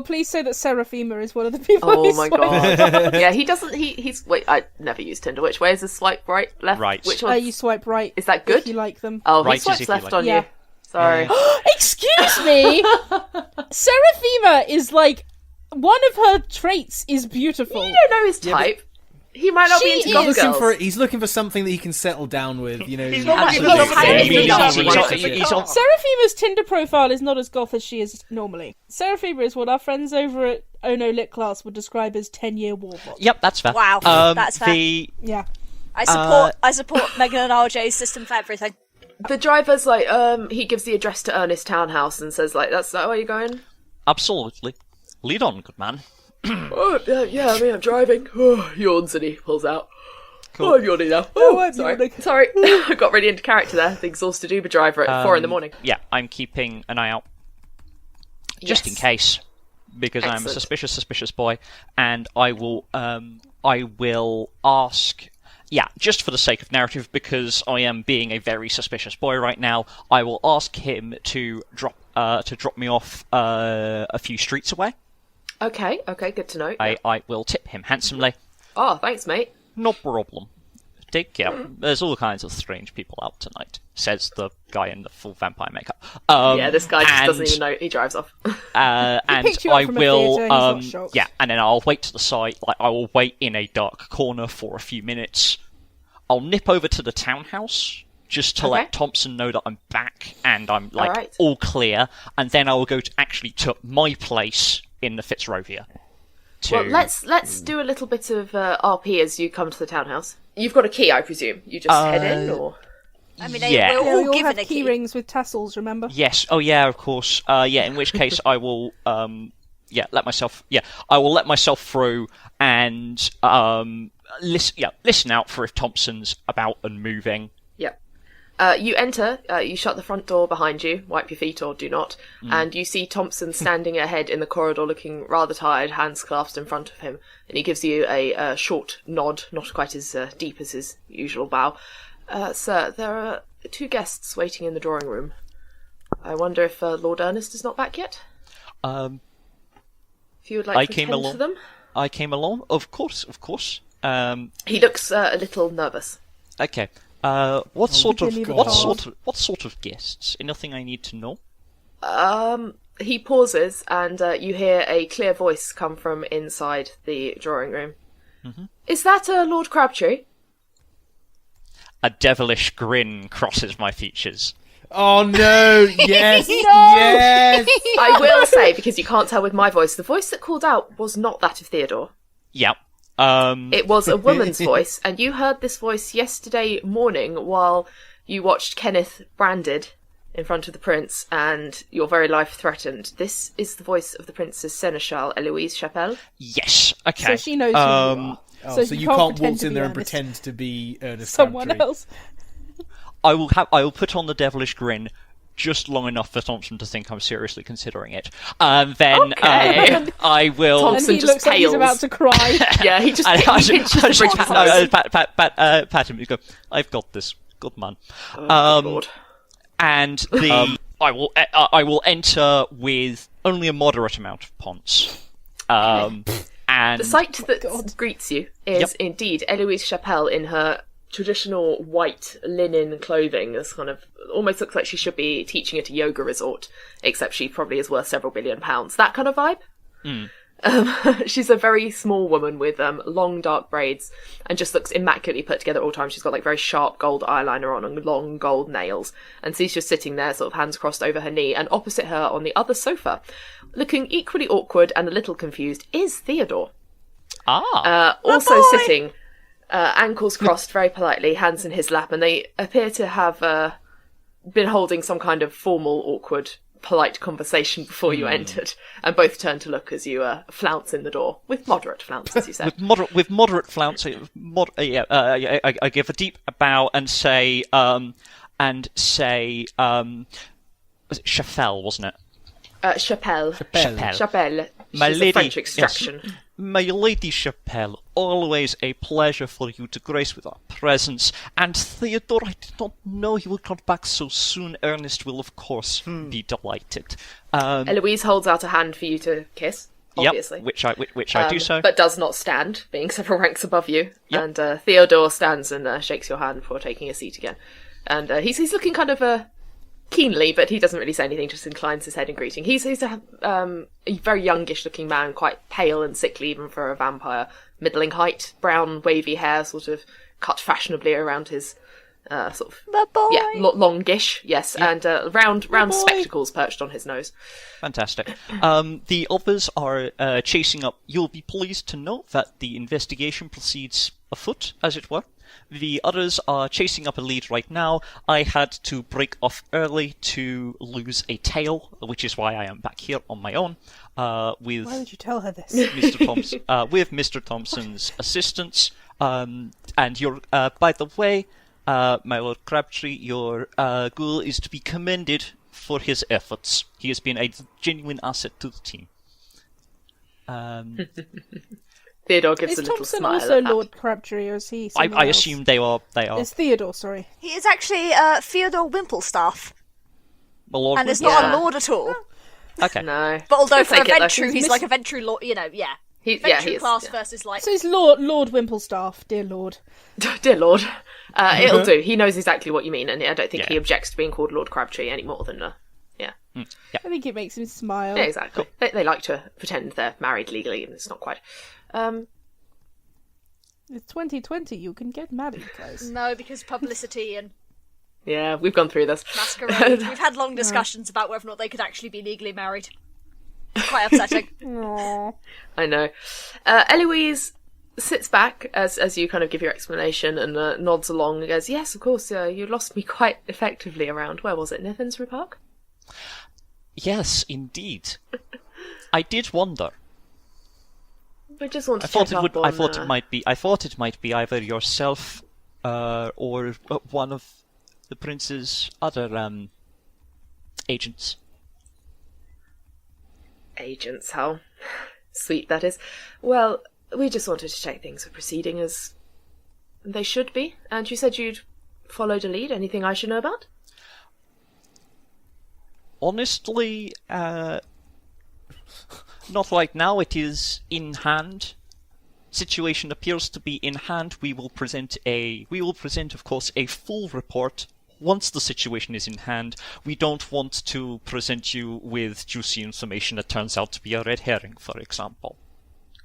[SPEAKER 1] Please say that Seraphima is one of the people
[SPEAKER 7] Oh
[SPEAKER 1] who's
[SPEAKER 7] my
[SPEAKER 1] swiping.
[SPEAKER 7] god. Yeah, he doesn't, wait, I never use Tinder. Which way is the swipe? Right? Left?
[SPEAKER 2] Right.
[SPEAKER 7] Which one?
[SPEAKER 1] You swipe right.
[SPEAKER 7] Is that good?
[SPEAKER 1] If you like them.
[SPEAKER 7] Oh, he
[SPEAKER 2] Right is
[SPEAKER 7] swipes
[SPEAKER 2] if you
[SPEAKER 7] left
[SPEAKER 2] like.
[SPEAKER 7] on
[SPEAKER 1] Yeah.
[SPEAKER 7] you. Sorry.
[SPEAKER 1] Excuse me! Seraphima is one of her traits is beautiful.
[SPEAKER 7] You don't know his type. He might not be into
[SPEAKER 1] She
[SPEAKER 7] goth
[SPEAKER 1] is
[SPEAKER 7] girls.
[SPEAKER 8] He's looking for something that he can settle down with. You know,
[SPEAKER 6] He's
[SPEAKER 7] Absolutely.
[SPEAKER 6] not
[SPEAKER 2] He's on-
[SPEAKER 1] Seraphima's Tinder profile is not as goth as she is normally. Seraphima is what our friends over at Ono Lit Class would describe as 10-year warbot.
[SPEAKER 2] Yep, that's fair.
[SPEAKER 4] Wow, that's fair.
[SPEAKER 1] Yeah.
[SPEAKER 4] I support Megan and RJ's system for everything.
[SPEAKER 7] The driver's he gives the address to Ernest Townhouse and says, that's that where you're going?
[SPEAKER 2] Absolutely. Lead on, good man.
[SPEAKER 7] Oh, yeah, I'm driving. Oh, yawns and he pulls out.
[SPEAKER 2] Cool.
[SPEAKER 7] Oh, I'm yawning now.
[SPEAKER 1] Oh, I'm
[SPEAKER 7] sorry.
[SPEAKER 1] yawning.
[SPEAKER 7] Sorry. I got really into character there. The exhausted Uber driver at 4 in the morning.
[SPEAKER 2] Yeah, I'm keeping an eye out. Just in
[SPEAKER 7] Yes.
[SPEAKER 2] case. Because I'm a
[SPEAKER 7] Excellent.
[SPEAKER 2] suspicious boy. And I will ask... Yeah, just for the sake of narrative, because I am being a very suspicious boy right now, I will ask him to drop me off a few streets away.
[SPEAKER 7] Okay, good to know.
[SPEAKER 2] I will tip him handsomely.
[SPEAKER 7] Oh, thanks, mate.
[SPEAKER 2] No problem. Take care. There's all kinds of strange people out tonight, says the guy in the full vampire makeup.
[SPEAKER 7] Yeah, this guy just doesn't even know. He drives off.
[SPEAKER 2] And
[SPEAKER 1] picked you up
[SPEAKER 2] I
[SPEAKER 1] from a
[SPEAKER 2] will,
[SPEAKER 1] theatre, he's not shocked.
[SPEAKER 2] yeah, and then I'll wait to the side. I will wait in a dark corner for a few minutes. I'll nip over to the townhouse just to let Thompson know that I'm back and I'm
[SPEAKER 7] Alright.
[SPEAKER 2] all clear, and then I will go to my place in the Fitzrovia.
[SPEAKER 7] Well, let's do a little bit of RP as you come to the townhouse. You've got a key, I presume. You just head in, or
[SPEAKER 4] I mean,
[SPEAKER 2] Yeah.
[SPEAKER 4] we're
[SPEAKER 1] Yeah,
[SPEAKER 4] all
[SPEAKER 1] we all
[SPEAKER 4] given
[SPEAKER 1] have
[SPEAKER 4] a
[SPEAKER 1] key
[SPEAKER 4] key.
[SPEAKER 1] rings with tassels, remember?
[SPEAKER 2] Yes. Oh, yeah. Of course. Yeah. In which case, I will I will let myself through and listen out for if Thompson's about and moving.
[SPEAKER 7] Yep. You enter, you shut the front door behind you, wipe your feet or do not, and you see Thompson standing ahead in the corridor looking rather tired, hands clasped in front of him, and he gives you a short nod, not quite as deep as his usual bow. Sir, there are 2 guests waiting in the drawing room. I wonder if Lord Ernest is not back yet? If you would like to attend to them?
[SPEAKER 2] I came along, of course.
[SPEAKER 7] He looks a little nervous.
[SPEAKER 2] Okay. What sort of guests? Anything I need to know?
[SPEAKER 7] He pauses, and you hear a clear voice come from inside the drawing room. Mm-hmm. Is that Lord Crabtree?
[SPEAKER 2] A devilish grin crosses my features.
[SPEAKER 8] Oh no! Yes, yes.
[SPEAKER 7] I will say, because you can't tell with my voice, the voice that called out was not that of Theodore.
[SPEAKER 2] Yep.
[SPEAKER 7] It was a woman's voice, and you heard this voice yesterday morning while you watched Kenneth branded in front of the prince, and your very life threatened. This is the voice of the Princess Seneschal, Eloise Chapelle.
[SPEAKER 2] Yes. Okay.
[SPEAKER 1] So she knows who you are.
[SPEAKER 8] Oh, so you can't waltz in there and pretend to be Ernest
[SPEAKER 1] someone
[SPEAKER 8] Crabtree.
[SPEAKER 1] else.
[SPEAKER 2] I will put on the devilish grin just long enough for Thompson to think I'm seriously considering it. Then I will.
[SPEAKER 7] Thompson
[SPEAKER 1] and he
[SPEAKER 7] just
[SPEAKER 1] looks like he's
[SPEAKER 7] pales.
[SPEAKER 1] about to cry.
[SPEAKER 7] Yeah, he just pinches the bridge of his nose.
[SPEAKER 2] pat him. He's go. I've got this. Good man.
[SPEAKER 7] Lord.
[SPEAKER 2] And I will enter with only a moderate amount of ponce. And
[SPEAKER 7] the sight that greets you is indeed Eloise Chapelle in her traditional white linen clothing. This kind of almost looks like she should be teaching at a yoga resort, except she probably is worth several £billion. That kind of vibe. She's a very small woman with long dark braids and just looks immaculately put together all the time. She's got like very sharp gold eyeliner on and long gold nails, and she's just sitting there sort of hands crossed over her knee, and opposite her on the other sofa, looking equally awkward and a little confused, is Theodore. Also sitting ankles crossed very politely, hands in his lap, and they appear to have been holding some kind of formal, awkward, polite conversation before you entered, and both turn to look as you flounce in the door with moderate flounce, as you said.
[SPEAKER 2] with moderate flounce, I give a deep bow and say, was it Chapelle, wasn't it?
[SPEAKER 7] Chapelle.
[SPEAKER 2] My
[SPEAKER 7] She's
[SPEAKER 2] lady,
[SPEAKER 7] a French extraction.
[SPEAKER 2] Yes. My lady Chapelle, always a pleasure for you to grace with our presence. And Theodore, I did not know you would come back so soon. Ernest will, of course, be delighted.
[SPEAKER 7] Eloise holds out a hand for you to kiss, obviously.
[SPEAKER 2] Yep, which I do so.
[SPEAKER 7] But does not stand, being several ranks above you.
[SPEAKER 2] Yep.
[SPEAKER 7] And Theodore stands and shakes your hand before taking a seat again. And he's looking kind of keenly, but he doesn't really say anything, just inclines his head in greeting. He's a very youngish looking man, quite pale and sickly even for a vampire. Middling height, brown wavy hair, sort of cut fashionably around his sort of longish, yes, and round spectacles perched on his nose.
[SPEAKER 2] Fantastic. The others are chasing up. You'll be pleased to know that the investigation proceeds afoot, as it were. The others are chasing up a lead right now. I had to break off early to lose a tail, which is why I am back here on my own. Why
[SPEAKER 1] would you tell her this?
[SPEAKER 2] With Mr. Thompson's assistance. And you're, by the way, my Lord Crabtree, your ghoul is to be commended for his efforts. He has been a genuine asset to the team.
[SPEAKER 7] Theodore gives a
[SPEAKER 1] Is
[SPEAKER 7] little
[SPEAKER 1] Thompson
[SPEAKER 7] smile.
[SPEAKER 1] also Lord Crabtree, or is he someone
[SPEAKER 2] I
[SPEAKER 1] else?
[SPEAKER 2] assume they are.
[SPEAKER 1] It's Theodore, sorry.
[SPEAKER 4] He is actually Theodore Wimplestaff,
[SPEAKER 2] Well, Lord
[SPEAKER 4] and is
[SPEAKER 2] Wimpole.
[SPEAKER 4] not a lord at all.
[SPEAKER 2] Okay.
[SPEAKER 7] No.
[SPEAKER 4] But although
[SPEAKER 7] He'll
[SPEAKER 4] for a
[SPEAKER 7] take it, though.
[SPEAKER 4] Ventru, he's like a Ventru lord,
[SPEAKER 7] He
[SPEAKER 4] Ventru
[SPEAKER 7] is,
[SPEAKER 4] class
[SPEAKER 7] yeah.
[SPEAKER 4] versus like...
[SPEAKER 1] So he's Lord Wimplestaff, dear Lord.
[SPEAKER 7] Dear Lord. It'll do. He knows exactly what you mean, and I don't think
[SPEAKER 2] Yeah.
[SPEAKER 7] he objects to being called Lord Crabtree any more than...
[SPEAKER 1] I think it makes him smile.
[SPEAKER 7] Yeah, exactly. They like to pretend they're married legally, and it's not quite.
[SPEAKER 1] It's 2020, you can get married, guys.
[SPEAKER 4] No, because publicity and
[SPEAKER 7] Yeah, we've gone through this.
[SPEAKER 4] masquerade. We've had long discussions about whether or not they could actually be legally married. Quite upsetting.
[SPEAKER 1] Aww.
[SPEAKER 7] I know. Eloise sits back as you kind of give your explanation and nods along and goes, yes, of course, you lost me quite effectively around, where was it, Nithensbury Park?
[SPEAKER 2] Yes, indeed. I did wonder.
[SPEAKER 7] We just want to
[SPEAKER 2] I thought
[SPEAKER 7] check
[SPEAKER 2] it would.
[SPEAKER 7] up on,
[SPEAKER 2] I thought it might be either yourself or one of the prince's other agents.
[SPEAKER 7] Agents, how sweet that is. Well, we just wanted to check things were proceeding as they should be. And you said you'd followed a lead. Anything I should know about?
[SPEAKER 2] Honestly, not right now. It is in hand. Situation appears to be in hand. We will present, of course, a full report once the situation is in hand. We don't want to present you with juicy information that turns out to be a red herring, for example.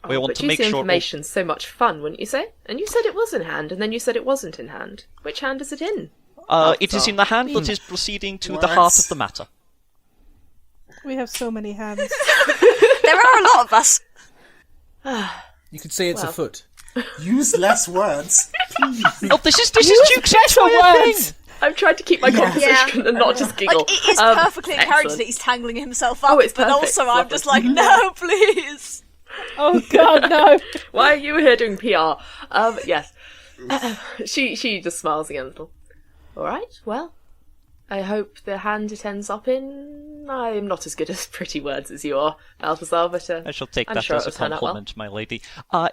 [SPEAKER 2] We want
[SPEAKER 7] but
[SPEAKER 2] to make
[SPEAKER 7] juicy
[SPEAKER 2] sure.
[SPEAKER 7] information's so much fun, wouldn't you say? And you said it was in hand, and then you said it wasn't in hand. Which hand is it in?
[SPEAKER 2] It is in the hand that is proceeding to the
[SPEAKER 5] What?
[SPEAKER 2] heart of the matter.
[SPEAKER 1] We have so many hands.
[SPEAKER 4] There are a lot of us.
[SPEAKER 8] You could say it's a
[SPEAKER 7] Well.
[SPEAKER 8] foot.
[SPEAKER 5] Use less words.
[SPEAKER 2] Oh, this is Duke's entire thing.
[SPEAKER 7] I'm trying to keep my conversation and not just giggle.
[SPEAKER 4] Like, it is perfectly in character
[SPEAKER 7] excellent.
[SPEAKER 4] that he's tangling himself up,
[SPEAKER 7] Oh, it's
[SPEAKER 4] but
[SPEAKER 7] perfect.
[SPEAKER 4] also I'm
[SPEAKER 7] Lovely.
[SPEAKER 4] just like, no, please.
[SPEAKER 1] Oh God, no!
[SPEAKER 7] Why are you here doing PR? Yes. She just smiles again a little. All right, well, I hope the hand it ends up in... I'm not as good at pretty words as you are, Balthazar, but
[SPEAKER 2] I shall take
[SPEAKER 7] I'm
[SPEAKER 2] that
[SPEAKER 7] sure
[SPEAKER 2] as a
[SPEAKER 7] it'll turn out well.
[SPEAKER 2] compliment, my lady.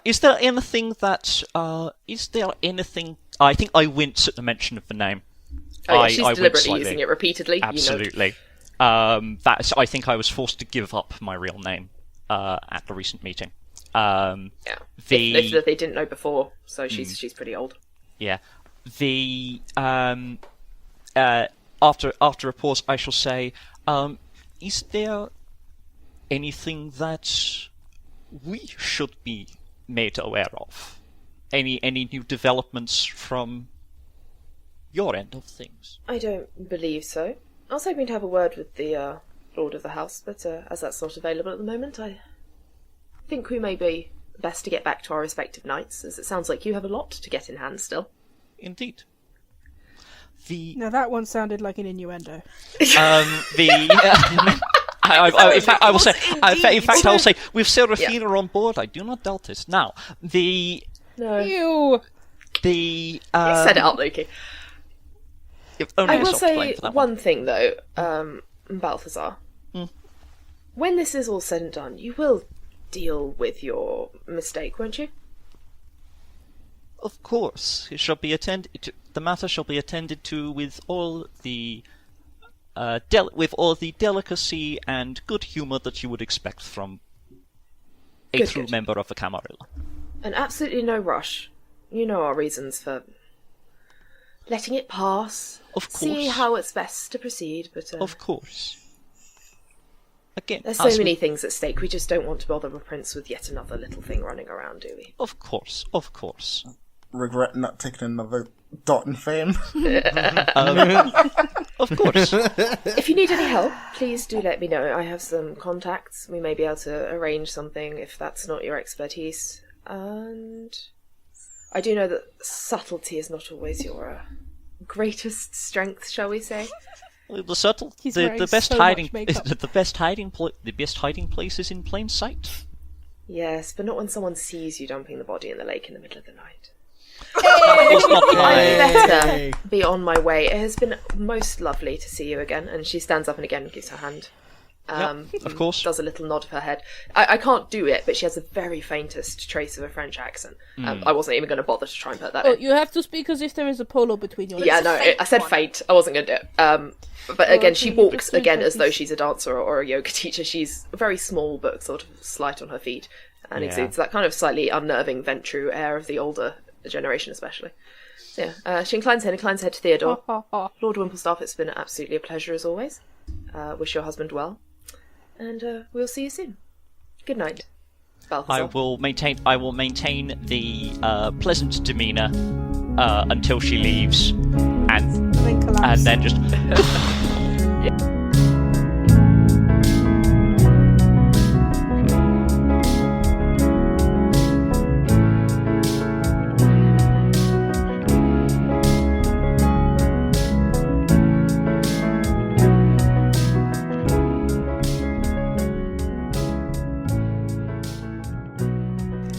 [SPEAKER 2] Is there anything that... I think I wince at the mention of the name.
[SPEAKER 7] Oh, yeah,
[SPEAKER 2] I
[SPEAKER 7] she's
[SPEAKER 2] wince
[SPEAKER 7] deliberately
[SPEAKER 2] slightly.
[SPEAKER 7] using it repeatedly.
[SPEAKER 2] Absolutely. I think I was forced to give up my real name at the recent meeting.
[SPEAKER 7] Yeah.
[SPEAKER 2] The
[SPEAKER 7] If they didn't know before, so she's pretty old.
[SPEAKER 2] yeah, the after a pause, I shall say, is there anything that we should be made aware of? Any new developments from your end of things?
[SPEAKER 7] I don't believe so. I was hoping to have a word with the Lord of the House, but as that's not available at the moment, I think we may be best to get back to our respective knights, as it sounds like you have a lot to get in hand still.
[SPEAKER 2] Indeed. The
[SPEAKER 1] Now that one sounded like an innuendo.
[SPEAKER 2] in fact, I will say. In fact, I will say with Serafina on board, I do not doubt this. Now,
[SPEAKER 7] No.
[SPEAKER 1] Ew!
[SPEAKER 2] the
[SPEAKER 7] Set it up, Loki.
[SPEAKER 2] if only
[SPEAKER 7] I will
[SPEAKER 2] self-blame
[SPEAKER 7] say
[SPEAKER 2] for that
[SPEAKER 7] one thing, though, Balthazar.
[SPEAKER 2] Hmm.
[SPEAKER 7] When this is all said and done, you will deal with your mistake, won't you?
[SPEAKER 2] Of course, it shall be the matter shall be attended to with all the delicacy and good humour that you would expect from a
[SPEAKER 7] Good,
[SPEAKER 2] true
[SPEAKER 7] good.
[SPEAKER 2] member of the Camarilla.
[SPEAKER 7] And absolutely no rush. You know our reasons for letting it pass.
[SPEAKER 2] Of course.
[SPEAKER 7] See how it's best to proceed, but
[SPEAKER 2] Of course. Again,
[SPEAKER 7] there's so many things at stake. We just don't want to bother the prince with yet another little thing running around, do we?
[SPEAKER 2] Of course, of course.
[SPEAKER 5] Regret not taking another dot in fame.
[SPEAKER 2] Of course.
[SPEAKER 7] If you need any help, please do let me know. I have some contacts. We may be able to arrange something if that's not your expertise. And I do know that subtlety is not always your greatest strength, shall we say?
[SPEAKER 2] The subtle,
[SPEAKER 1] He's
[SPEAKER 2] the
[SPEAKER 1] wearing
[SPEAKER 2] best
[SPEAKER 1] so
[SPEAKER 2] hiding,
[SPEAKER 1] much makeup.
[SPEAKER 2] the best hiding place is in plain sight.
[SPEAKER 7] Yes, but not when someone sees you dumping the body in the lake in the middle of the night.
[SPEAKER 2] Was not the
[SPEAKER 7] I
[SPEAKER 2] idea.
[SPEAKER 7] better be on my way. It has been most lovely to see you again. And she stands up and again gives her hand.
[SPEAKER 2] Of course.
[SPEAKER 7] Does a little nod of her head. I can't do it, but she has the very faintest trace of a French accent. I wasn't even going to bother to try and put that
[SPEAKER 1] Oh,
[SPEAKER 7] in.
[SPEAKER 1] you have to speak as if there is a polo between your
[SPEAKER 7] Yeah,
[SPEAKER 1] legs.
[SPEAKER 7] no,
[SPEAKER 4] faint
[SPEAKER 7] I said
[SPEAKER 4] one.
[SPEAKER 7] faint. I wasn't going to do it. But again, she
[SPEAKER 1] okay, you
[SPEAKER 7] walks
[SPEAKER 1] just said
[SPEAKER 7] again
[SPEAKER 1] that
[SPEAKER 7] as though
[SPEAKER 1] he's-
[SPEAKER 7] she's a dancer or a yoga teacher. She's very small, but sort of slight on her feet, and
[SPEAKER 2] Yeah.
[SPEAKER 7] exudes that kind of slightly unnerving Ventru air of the older generation, especially. So, yeah, she inclines her head to Theodore.
[SPEAKER 1] Ha, ha, ha.
[SPEAKER 7] Lord Wimplestaff, it's been absolutely a pleasure as always. Wish your husband well, and we'll see you soon. Good night, Balthazar.
[SPEAKER 2] I will maintain the pleasant demeanour until she leaves, and
[SPEAKER 1] then collapse.
[SPEAKER 2] then just.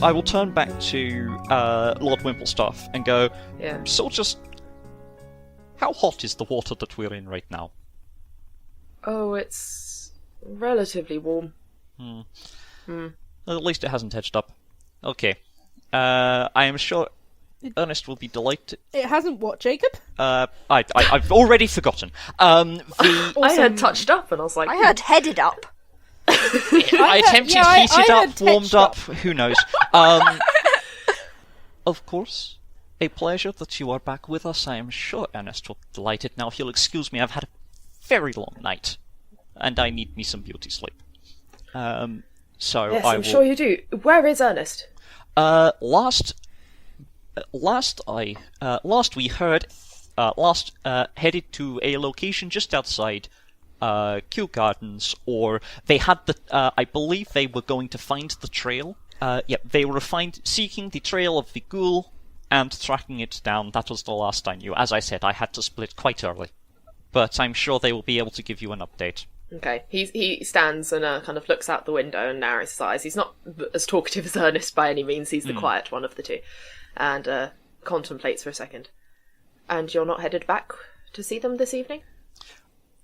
[SPEAKER 2] I will turn back to Lord Wimplestaff and go,
[SPEAKER 7] Yeah.
[SPEAKER 2] so just... How hot is the water that we're in right now?
[SPEAKER 7] Oh, it's relatively warm.
[SPEAKER 2] At least it hasn't edged up. Okay. I am sure Ernest will be delighted.
[SPEAKER 1] It hasn't what, Jacob?
[SPEAKER 2] I've already forgotten.
[SPEAKER 7] I heard touched up, and I was like,
[SPEAKER 4] I heard headed up.
[SPEAKER 2] I attempted
[SPEAKER 1] I
[SPEAKER 2] heated
[SPEAKER 1] heard
[SPEAKER 2] up, warmed
[SPEAKER 1] touched
[SPEAKER 2] up, who knows. Of course, a pleasure that you are back with us. I am sure Ernest will be delighted. Now, if you'll excuse me, I've had a very long night, and I need me some beauty sleep. So
[SPEAKER 7] yes,
[SPEAKER 2] I
[SPEAKER 7] I'm
[SPEAKER 2] will...
[SPEAKER 7] sure you do. Where is Ernest?
[SPEAKER 2] Last we heard, headed to a location just outside Kew Gardens, or they had the, I believe they were going to find the trail. They were seeking the trail of the ghoul and tracking it down. That was the last I knew. As I said, I had to split quite early. But I'm sure they will be able to give you an update.
[SPEAKER 7] Okay, he stands and kind of looks out the window and narrows his eyes. He's not as talkative as Ernest by any means. He's the quiet one of the two, and contemplates for a second. And you're not headed back to see them this evening?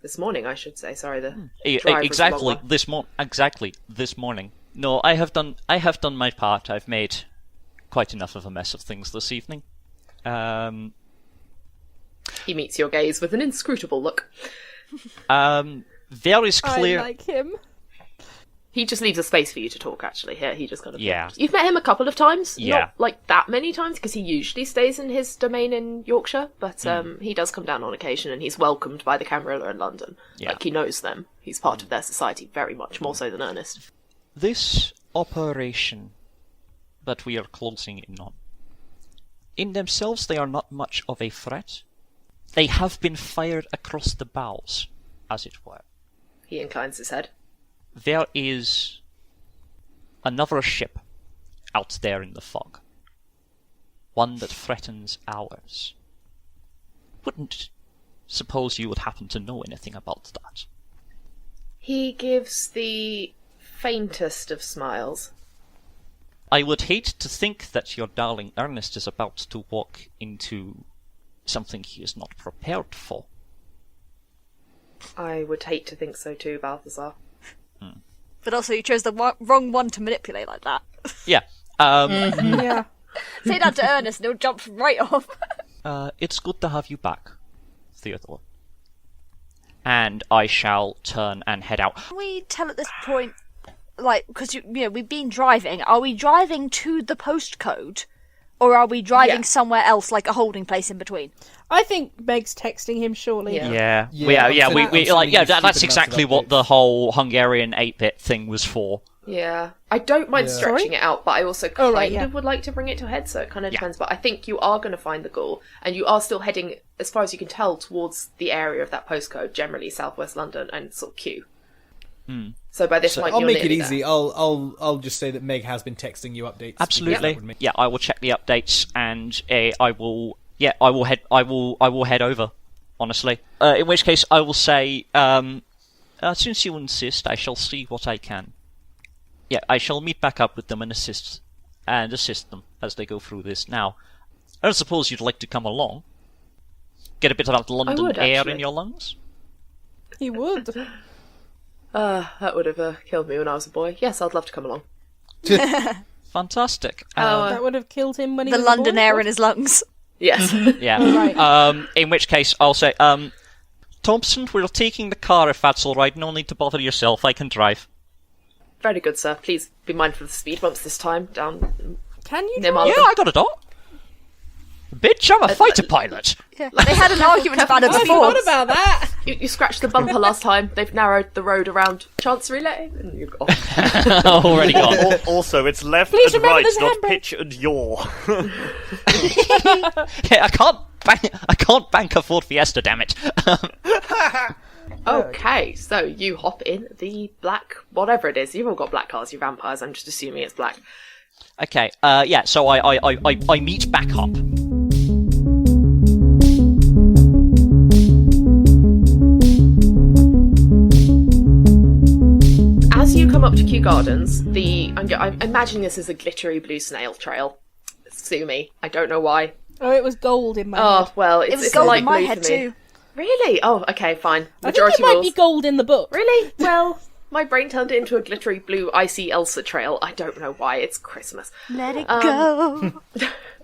[SPEAKER 7] This morning, I should say. Sorry, the drive was a long one.
[SPEAKER 2] Exactly this morning. No, I have done my part. I've made quite enough of a mess of things this evening.
[SPEAKER 7] He meets your gaze with an inscrutable look.
[SPEAKER 2] There is clear.
[SPEAKER 1] I like him.
[SPEAKER 7] He just leaves a space for you to talk, actually. Here, he just kind of...
[SPEAKER 2] Yeah.
[SPEAKER 7] You've met him a couple of times.
[SPEAKER 2] Yeah.
[SPEAKER 7] Not, like, that many times, because he usually stays in his domain in Yorkshire, but he does come down on occasion, and he's welcomed by the Camarilla in London.
[SPEAKER 2] Yeah.
[SPEAKER 7] Like, he knows them. He's part of their society very much, more so than Ernest.
[SPEAKER 2] This operation that we are closing in on, in themselves they are not much of a threat. They have been fired across the bows, as it were.
[SPEAKER 7] He inclines his head.
[SPEAKER 2] There is another ship out there in the fog. One that threatens ours. Wouldn't suppose you would happen to know anything about that.
[SPEAKER 7] He gives the faintest of smiles.
[SPEAKER 2] I would hate to think that your darling Ernest is about to walk into something he is not prepared for.
[SPEAKER 7] I would hate to think so too, Balthazar.
[SPEAKER 4] But also, you chose the wrong one to manipulate like that.
[SPEAKER 2] Yeah.
[SPEAKER 1] Yeah.
[SPEAKER 4] Say that to Ernest and he'll jump right off.
[SPEAKER 2] It's good to have you back, Theodore. And I shall turn and head out.
[SPEAKER 4] Can we tell at this point, like, because we've been driving, are we driving to the postcode? Or are we driving somewhere else, like a holding place in between?
[SPEAKER 1] I think Meg's texting him shortly.
[SPEAKER 7] Yeah.
[SPEAKER 2] That's exactly what the whole Hungarian 8-bit thing was for.
[SPEAKER 7] Yeah. I don't mind stretching it out, but I also kind of would like to bring it to a head, so it kind of depends. But I think you are going to find the ghoul, and you are still heading, as far as you can tell, towards the area of that postcode, generally southwest London, and sort of Kew. So by this point,
[SPEAKER 8] I'll
[SPEAKER 7] you're
[SPEAKER 8] make it
[SPEAKER 7] nearly
[SPEAKER 8] easy.
[SPEAKER 7] there.
[SPEAKER 8] I'll just say that Meg has been texting you updates.
[SPEAKER 2] Absolutely. Yeah, I will check the updates, and I will head over. Honestly, in which case I will say, since you insist, I shall see what I can. Yeah, I shall meet back up with them and assist them as they go through this. Now, I don't suppose you'd like to come along. Get a bit of that London air in your lungs.
[SPEAKER 1] He would.
[SPEAKER 7] That would have killed me when I was a boy. Yes, I'd love to come along.
[SPEAKER 2] Fantastic.
[SPEAKER 1] That would have killed him when he
[SPEAKER 4] The
[SPEAKER 1] was
[SPEAKER 4] London
[SPEAKER 1] a boy?
[SPEAKER 4] air in his lungs.
[SPEAKER 7] Yes.
[SPEAKER 2] Yeah.
[SPEAKER 1] Right.
[SPEAKER 2] In which case, I'll say, Thompson, we're taking the car if that's all right. No need to bother yourself. I can drive.
[SPEAKER 7] Very good, sir. Please be mindful of the speed bumps this time. Down
[SPEAKER 1] Can you
[SPEAKER 7] near
[SPEAKER 1] drive?
[SPEAKER 2] Yeah,
[SPEAKER 7] Marlborough.
[SPEAKER 2] I got it all. Bitch, I'm a fighter pilot.
[SPEAKER 4] Yeah. They had an argument about it
[SPEAKER 1] I
[SPEAKER 4] before.
[SPEAKER 1] forgot about that.
[SPEAKER 7] You scratched the bumper last time. They've narrowed the road around Chancery Lane, and you're off.
[SPEAKER 2] Already gone.
[SPEAKER 6] Also, it's left
[SPEAKER 1] Please
[SPEAKER 6] and
[SPEAKER 1] remember
[SPEAKER 6] right,
[SPEAKER 1] there's a
[SPEAKER 6] not
[SPEAKER 1] handbrake.
[SPEAKER 6] pitch and yaw.
[SPEAKER 2] Yeah, I can't bank a Ford Fiesta, damn it.
[SPEAKER 7] Okay, so you hop in the black, whatever it is. You've all got black cars, you vampires. I'm just assuming it's black.
[SPEAKER 2] Okay, yeah, so I meet back up.
[SPEAKER 7] As you come up to Kew Gardens, I'm imagining this as a glittery blue snail trail. Sue me. I don't know why.
[SPEAKER 1] Oh, it was gold in my head.
[SPEAKER 7] Oh, well,
[SPEAKER 4] It was
[SPEAKER 7] it's
[SPEAKER 4] gold
[SPEAKER 7] light
[SPEAKER 4] in my
[SPEAKER 7] blue
[SPEAKER 4] head
[SPEAKER 7] for me.
[SPEAKER 4] too.
[SPEAKER 7] Really? Oh, okay, fine.
[SPEAKER 1] I think
[SPEAKER 7] Majority
[SPEAKER 1] it might
[SPEAKER 7] rules.
[SPEAKER 1] be gold in the book.
[SPEAKER 7] Really? Well, my brain turned it into a glittery blue icy Elsa trail. I don't know why. It's Christmas.
[SPEAKER 4] Let it go.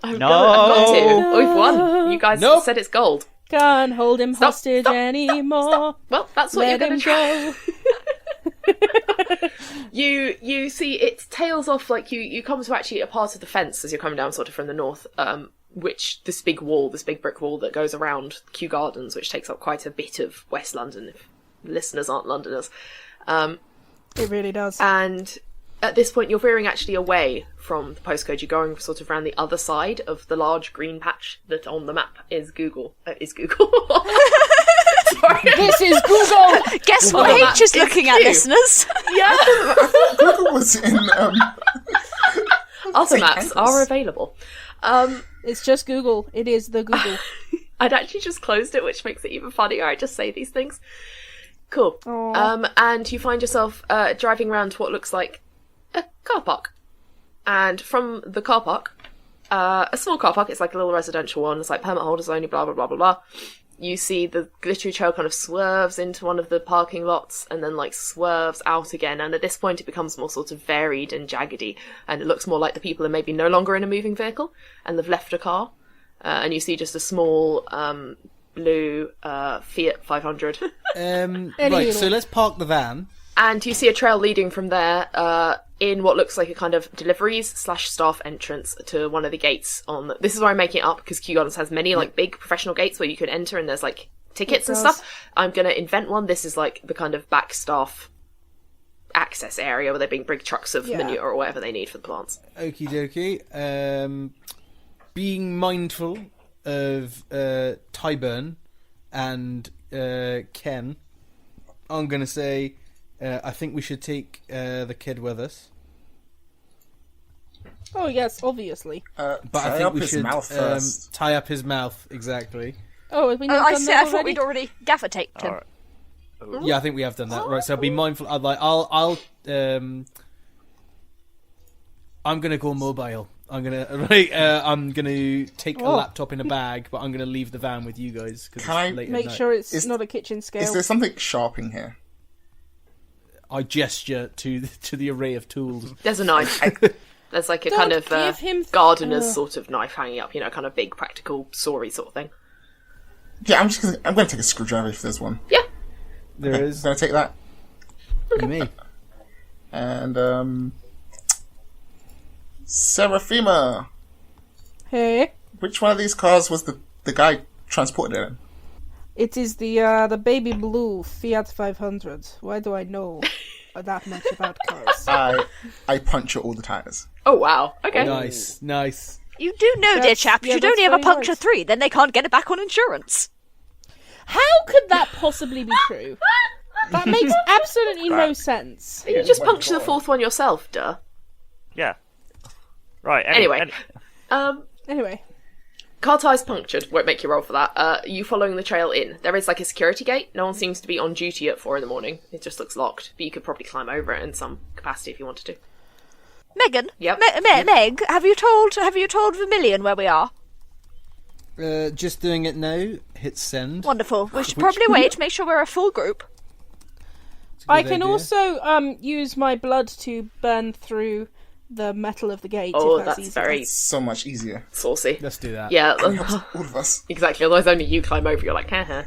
[SPEAKER 7] I've got to. We've won. You guys
[SPEAKER 8] Nope.
[SPEAKER 7] said it's gold.
[SPEAKER 1] Can't hold him
[SPEAKER 7] Stop,
[SPEAKER 1] hostage
[SPEAKER 7] stop,
[SPEAKER 1] anymore.
[SPEAKER 7] Well, that's what
[SPEAKER 1] Let
[SPEAKER 7] you're
[SPEAKER 1] him
[SPEAKER 7] going to try.
[SPEAKER 1] go.
[SPEAKER 7] You see it tails off, like you come to actually a part of the fence as you're coming down sort of from the north, which this big brick wall that goes around Kew Gardens, which takes up quite a bit of West London if listeners aren't Londoners.
[SPEAKER 1] It really does.
[SPEAKER 7] And at this point you're veering actually away from the postcode. You're going sort of around the other side of the large green patch that on the map is Google. Sorry.
[SPEAKER 1] This is Google!
[SPEAKER 4] Guess
[SPEAKER 7] Well,
[SPEAKER 4] what
[SPEAKER 7] that
[SPEAKER 4] H is
[SPEAKER 7] is
[SPEAKER 4] looking at,
[SPEAKER 7] cute.
[SPEAKER 4] listeners?
[SPEAKER 7] Yeah.
[SPEAKER 5] Google was in.
[SPEAKER 7] Other maps are available.
[SPEAKER 1] It's just Google. It is the Google.
[SPEAKER 7] I'd actually just closed it, which makes it even funnier. I just say these things. Cool.
[SPEAKER 1] Aw.
[SPEAKER 7] And you find yourself driving around to what looks like a car park. And from the car park, a small car park, it's like a little residential one, it's like permit holders only, blah, blah, blah, blah, blah. You see the glittery trail kind of swerves into one of the parking lots and then like swerves out again. And at this point it becomes more sort of varied and jaggedy. And it looks more like the people are maybe no longer in a moving vehicle and they've left a car. And you see just a small blue Fiat 500.
[SPEAKER 8] Right, so let's park the van.
[SPEAKER 7] And you see a trail leading from there in what looks like a kind of deliveries/staff entrance to one of the gates on this is where I'm making it up because Kew Gardens has many like big professional gates where you can enter and there's like tickets and stuff. I'm going to invent one. This is like the kind of back staff access area where they bring big trucks of manure or whatever they need for the plants.
[SPEAKER 8] Okie dokie. Being mindful of Tyburn and Ken, I'm going to say I think we should take the kid with us.
[SPEAKER 1] Oh, yes, obviously.
[SPEAKER 8] But I think we should
[SPEAKER 5] mouth first.
[SPEAKER 8] tie up his mouth, exactly.
[SPEAKER 1] Oh, have we not done that
[SPEAKER 4] I thought we'd already gaffer taped him.
[SPEAKER 6] Alright.
[SPEAKER 8] Yeah, I think we have done that. Right, so be mindful. I'm gonna go mobile. I'm gonna take a laptop in a bag, but I'm gonna leave the van with you guys. Cause
[SPEAKER 5] Can I
[SPEAKER 8] it's late at
[SPEAKER 1] Make
[SPEAKER 8] night.
[SPEAKER 1] sure it's
[SPEAKER 5] Is-
[SPEAKER 1] not a kitchen scale.
[SPEAKER 5] Is there something sharp in here?
[SPEAKER 8] I gesture to the array of tools.
[SPEAKER 7] There's a knife. There's like a
[SPEAKER 1] Don't
[SPEAKER 7] kind of
[SPEAKER 1] give him
[SPEAKER 7] gardener's sort of knife hanging up, kind of big practical sawy sort of thing.
[SPEAKER 5] Yeah, I'm going to take a screwdriver if there's one.
[SPEAKER 7] Yeah.
[SPEAKER 8] There
[SPEAKER 5] I'm
[SPEAKER 8] is.
[SPEAKER 5] going to take that.
[SPEAKER 8] You may.
[SPEAKER 5] And Seraphima,
[SPEAKER 1] Hey,
[SPEAKER 5] which one of these cars was the guy transported in?
[SPEAKER 1] it is the baby blue Fiat 500. Why do I know that much about cars?
[SPEAKER 5] I puncture all the tires.
[SPEAKER 7] Oh wow. Okay.
[SPEAKER 8] Nice.
[SPEAKER 4] You do know, dear
[SPEAKER 1] That's-
[SPEAKER 4] chap, you
[SPEAKER 1] yeah,
[SPEAKER 4] should
[SPEAKER 1] that's
[SPEAKER 4] only have a
[SPEAKER 1] very
[SPEAKER 4] puncture
[SPEAKER 1] nice.
[SPEAKER 4] 3, then they can't get it back on insurance.
[SPEAKER 1] How could that possibly be true? That makes absolutely no sense.
[SPEAKER 7] You just puncture the fourth one yourself, duh.
[SPEAKER 6] Yeah. Right.
[SPEAKER 7] Anyway.
[SPEAKER 1] Anyway,
[SPEAKER 7] Car tyres punctured. Won't make you roll for that. You following the trail in. There is like a security gate. No one seems to be on duty at 4 a.m. It just looks locked. But you could probably climb over it in some capacity if you wanted to.
[SPEAKER 4] Megan?
[SPEAKER 7] Yep.
[SPEAKER 4] Meg, have you told Vermilion where we are?
[SPEAKER 8] Just doing it now. Hit send.
[SPEAKER 4] Wonderful. We should probably wait, make sure we're a full group.
[SPEAKER 8] It's a
[SPEAKER 1] I
[SPEAKER 8] good
[SPEAKER 1] can
[SPEAKER 8] idea.
[SPEAKER 1] also use my blood to burn through the metal of the gate.
[SPEAKER 7] Oh,
[SPEAKER 1] if that's
[SPEAKER 7] that's
[SPEAKER 1] easier.
[SPEAKER 7] very
[SPEAKER 5] So much easier.
[SPEAKER 7] saucy.
[SPEAKER 8] Let's do that.
[SPEAKER 7] Yeah,
[SPEAKER 5] All of us.
[SPEAKER 7] exactly. Otherwise, only you climb over. You're like, haha.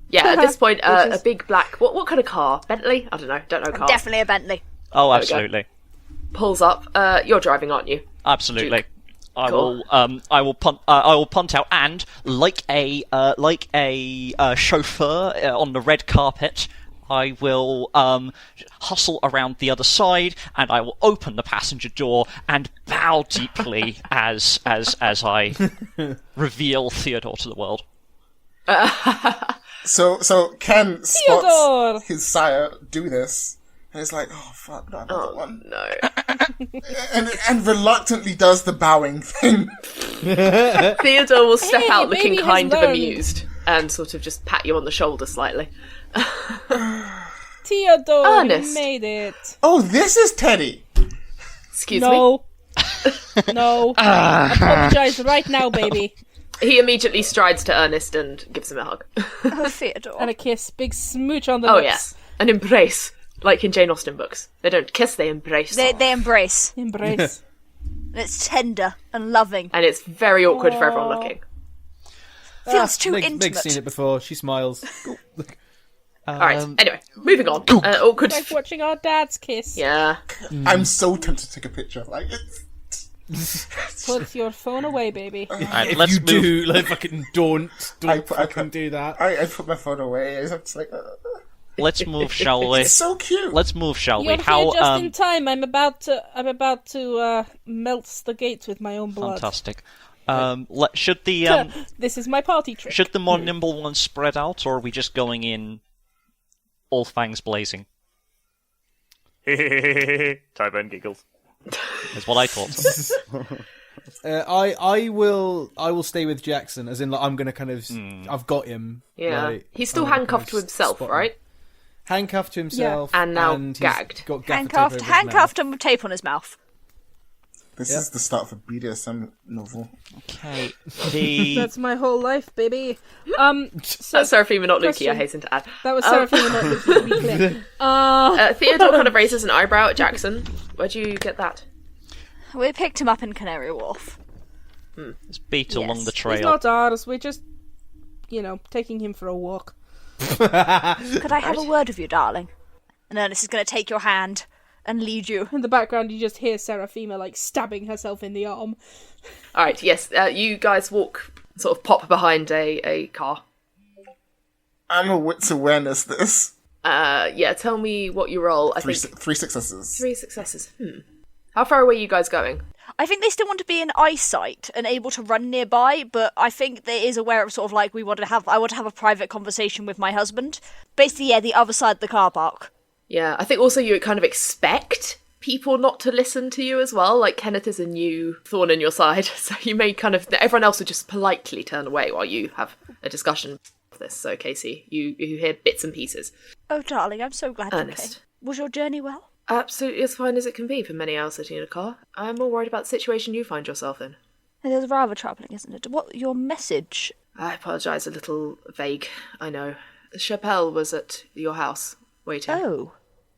[SPEAKER 7] Yeah, at this point,
[SPEAKER 1] Which is-
[SPEAKER 7] a big black. What kind of car? Bentley? I don't know car.
[SPEAKER 4] Definitely a Bentley.
[SPEAKER 2] Oh,
[SPEAKER 7] we go.
[SPEAKER 2] absolutely,
[SPEAKER 7] Pulls up. You're driving, aren't you?
[SPEAKER 2] absolutely.
[SPEAKER 7] Cool.
[SPEAKER 2] I will punt out, and like a chauffeur on the red carpet, I will hustle around the other side, and I will open the passenger door and bow deeply as I reveal Theodore to the world.
[SPEAKER 5] So Ken
[SPEAKER 1] Theodore!
[SPEAKER 5] spots his sire do this, and he's like, "Oh fuck, not another one,"
[SPEAKER 7] No.
[SPEAKER 5] and reluctantly does the bowing thing.
[SPEAKER 7] Theodore will step
[SPEAKER 1] Hey,
[SPEAKER 7] out looking
[SPEAKER 1] baby has
[SPEAKER 7] kind of
[SPEAKER 1] learned.
[SPEAKER 7] amused and sort of just pat you on the shoulder slightly.
[SPEAKER 1] Theodore,
[SPEAKER 7] Ernest.
[SPEAKER 1] you made it.
[SPEAKER 5] Oh, this is Teddy.
[SPEAKER 7] Excuse me.
[SPEAKER 1] No. No. Apologize right now, baby.
[SPEAKER 7] He immediately strides to Ernest and gives him a hug.
[SPEAKER 4] Oh, Theodore.
[SPEAKER 1] And a kiss. Big smooch on the
[SPEAKER 7] Oh,
[SPEAKER 1] lips.
[SPEAKER 7] yes. An embrace. Like in Jane Austen books. They don't kiss, they embrace.
[SPEAKER 4] They embrace.
[SPEAKER 1] Embrace.
[SPEAKER 4] And it's tender and loving.
[SPEAKER 7] And it's very awkward for everyone looking.
[SPEAKER 4] Feels too
[SPEAKER 8] Meg's
[SPEAKER 4] intimate.
[SPEAKER 8] seen it before. She smiles.
[SPEAKER 7] Alright, anyway, moving on. Awkward.
[SPEAKER 1] Like watching our dads kiss.
[SPEAKER 7] Yeah.
[SPEAKER 5] I'm so tempted to take a picture. Like,
[SPEAKER 1] Put your phone away, baby.
[SPEAKER 2] Alright,
[SPEAKER 8] If
[SPEAKER 2] let's
[SPEAKER 8] you
[SPEAKER 2] move.
[SPEAKER 8] do, like, fucking don't
[SPEAKER 5] I
[SPEAKER 8] fucking do that.
[SPEAKER 5] I put my phone away. I'm just like,
[SPEAKER 2] Let's move, shall we?
[SPEAKER 5] it's so cute.
[SPEAKER 2] Let's move, shall
[SPEAKER 1] You're
[SPEAKER 2] we?
[SPEAKER 1] here just in time. I'm about to melt the gates with my own blood.
[SPEAKER 2] Fantastic. Should the
[SPEAKER 1] This is my party trick.
[SPEAKER 2] should the more nimble ones spread out, or are we just going in all fangs blazing?
[SPEAKER 6] Tybone giggles.
[SPEAKER 2] Is what I thought.
[SPEAKER 8] I will stay with Jackson, as in like, I'm gonna kind of I've got him.
[SPEAKER 7] Yeah.
[SPEAKER 8] like,
[SPEAKER 7] He's still
[SPEAKER 8] I'm gonna
[SPEAKER 7] handcuffed to
[SPEAKER 8] kind of
[SPEAKER 7] himself,
[SPEAKER 8] spot him.
[SPEAKER 7] right?
[SPEAKER 8] Handcuffed to himself,
[SPEAKER 7] And now
[SPEAKER 8] he's
[SPEAKER 7] gagged.
[SPEAKER 8] got gaffer tape over his mouth.
[SPEAKER 4] Handcuffed and with tape on his mouth.
[SPEAKER 5] This is the start of a BDSM novel.
[SPEAKER 2] Okay. The
[SPEAKER 1] That's my whole life, baby. So
[SPEAKER 7] That's Seraphima, not Lukey, I
[SPEAKER 1] question.
[SPEAKER 7] hasten to add.
[SPEAKER 1] that was Seraphina, not Lucy, to be clear.
[SPEAKER 7] Theodore kind of raises an eyebrow at Jackson. Where'd you get that?
[SPEAKER 4] We picked him up in Canary Wharf.
[SPEAKER 2] it's beat along the
[SPEAKER 1] It's
[SPEAKER 2] trail.
[SPEAKER 1] not ours. We're just, taking him for a walk.
[SPEAKER 4] Could I have a word with you, darling? And Ernest is going to take your hand and lead you.
[SPEAKER 1] In the background, you just hear Seraphima, stabbing herself in the arm.
[SPEAKER 7] Alright, yes, you guys sort of pop behind a car.
[SPEAKER 5] I'm a wits awareness this.
[SPEAKER 7] Yeah, tell me what you roll. I
[SPEAKER 5] Three
[SPEAKER 7] think
[SPEAKER 5] successes.
[SPEAKER 7] 3 successes. How far away are you guys going?
[SPEAKER 4] I think they still want to be in eyesight and able to run nearby, but I think there is aware of sort of like I want to have a private conversation with my husband. Basically, yeah, the other side of the car park.
[SPEAKER 7] Yeah, I think also you kind of expect people not to listen to you as well. Like, Kenneth is a new thorn in your side, so you may everyone else would just politely turn away while you have a discussion of this. So, Casey, you hear bits and pieces.
[SPEAKER 4] Oh, darling, I'm so glad you're okay.
[SPEAKER 7] Ernest.
[SPEAKER 4] Was your journey well?
[SPEAKER 7] Absolutely as fine as it can be for many hours sitting in a car. I'm more worried about the situation you find yourself in.
[SPEAKER 4] It is rather troubling, isn't it? What, your message?
[SPEAKER 7] I apologise, a little vague, I know. Chappelle was at your house, waiting,
[SPEAKER 4] Oh.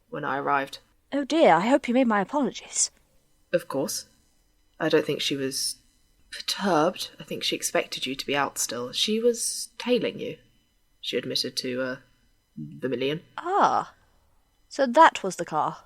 [SPEAKER 7] when I arrived.
[SPEAKER 4] Oh dear, I hope you made my apologies.
[SPEAKER 7] Of course. I don't think she was perturbed. I think she expected you to be out still. She was tailing you, she admitted to, Vermilion.
[SPEAKER 4] Ah. So that was the car.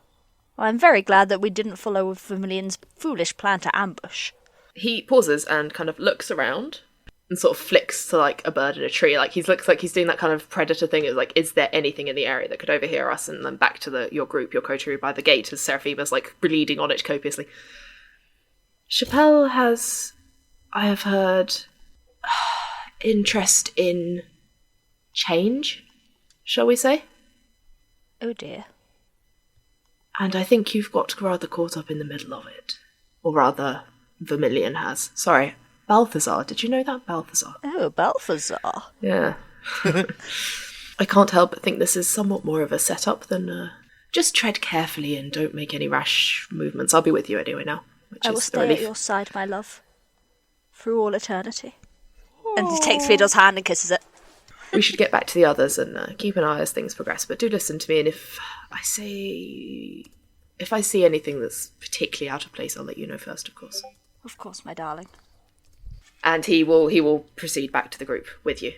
[SPEAKER 4] Well, I'm very glad that we didn't follow with Vermilion's foolish plan to ambush.
[SPEAKER 7] He pauses and kind of looks around and sort of flicks to, a bird in a tree. He looks like he's doing that kind of predator thing. It's is there anything in the area that could overhear us? And then back to your group, your coterie by the gate, as Seraphima's, bleeding on it copiously. Chappelle has, I have heard, interest in change, shall we say?
[SPEAKER 4] Oh dear.
[SPEAKER 7] And I think you've got rather caught up in the middle of it. Or rather, Vermilion has. Sorry, Balthazar. Did you know that? Balthazar.
[SPEAKER 4] Oh, Balthazar.
[SPEAKER 7] Yeah. I can't help but think this is somewhat more of a setup than... Just tread carefully and don't make any rash movements. I'll be with you anyway now.
[SPEAKER 4] I will stay at your side, my love. Through all eternity. And he takes Theodore's hand and kisses it.
[SPEAKER 7] We should get back to the others and keep an eye as things progress. But do listen to me, and if I see anything that's particularly out of place, I'll let you know first, of course.
[SPEAKER 4] Of course, my darling.
[SPEAKER 7] And he will proceed back to the group with you,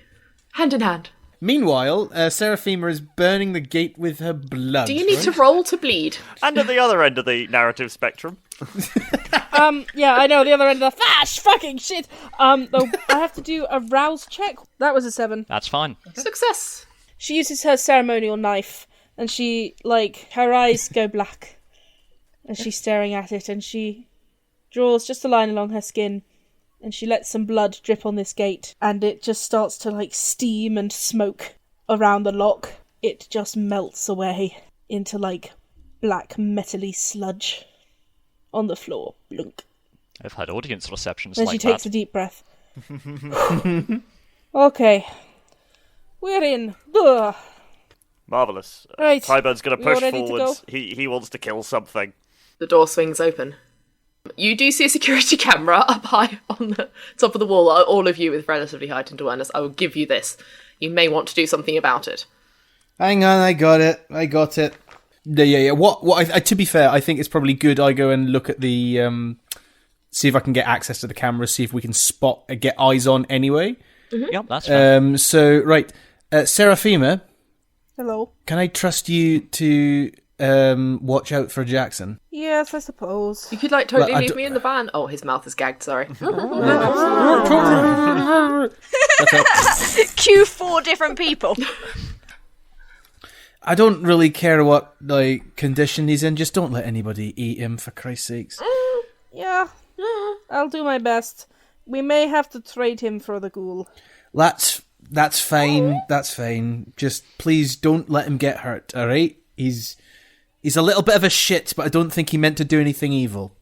[SPEAKER 7] hand in hand.
[SPEAKER 8] Meanwhile, Seraphima is burning the gate with her blood.
[SPEAKER 7] Do you need to roll to bleed?
[SPEAKER 6] And at the other end of the narrative spectrum,
[SPEAKER 1] Yeah, I know, the other end of the fucking shit. Though I have to do a rouse check. That was a 7.
[SPEAKER 2] That's fine.
[SPEAKER 7] Success.
[SPEAKER 1] She uses her ceremonial knife, and she, her eyes go black as she's staring at it, and she draws just a line along her skin, and she lets some blood drip on this gate, and it just starts to, steam and smoke around the lock. It just melts away into, black metally sludge on the floor. Blunk.
[SPEAKER 2] I've had audience receptions
[SPEAKER 1] Then
[SPEAKER 2] like
[SPEAKER 1] she takes
[SPEAKER 2] that.
[SPEAKER 1] a deep breath. Okay. We're in. Ugh.
[SPEAKER 6] Marvellous.
[SPEAKER 1] Right.
[SPEAKER 6] Tyburn's going to
[SPEAKER 1] We all
[SPEAKER 6] push
[SPEAKER 1] ready to
[SPEAKER 6] forwards.
[SPEAKER 1] go?
[SPEAKER 6] He wants to kill something.
[SPEAKER 7] The door swings open. You do see a security camera up high on the top of the wall. All of you with relatively heightened awareness. I will give you this. You may want to do something about it.
[SPEAKER 8] Hang on, I got it. Yeah. To be fair, I think it's probably good I go and look at the... see if I can get access to the camera, see if we can get eyes on anyway.
[SPEAKER 7] Mm-hmm.
[SPEAKER 2] Yep, that's fair.
[SPEAKER 8] Right. Seraphima,
[SPEAKER 1] Hello.
[SPEAKER 8] can I trust you to watch out for Jackson?
[SPEAKER 1] Yes, I suppose.
[SPEAKER 7] You could totally
[SPEAKER 8] Well, I
[SPEAKER 7] leave
[SPEAKER 8] d-
[SPEAKER 7] me in the van. Oh, his mouth is gagged, sorry.
[SPEAKER 4] Cue 4 different people.
[SPEAKER 8] I don't really care what condition he's in. Just don't let anybody eat him, for Christ's sakes.
[SPEAKER 1] Yeah, I'll do my best. We may have to trade him for the ghoul.
[SPEAKER 8] That's fine. That's fine. Just please don't let him get hurt. All right? He's a little bit of a shit, but I don't think he meant to do anything evil.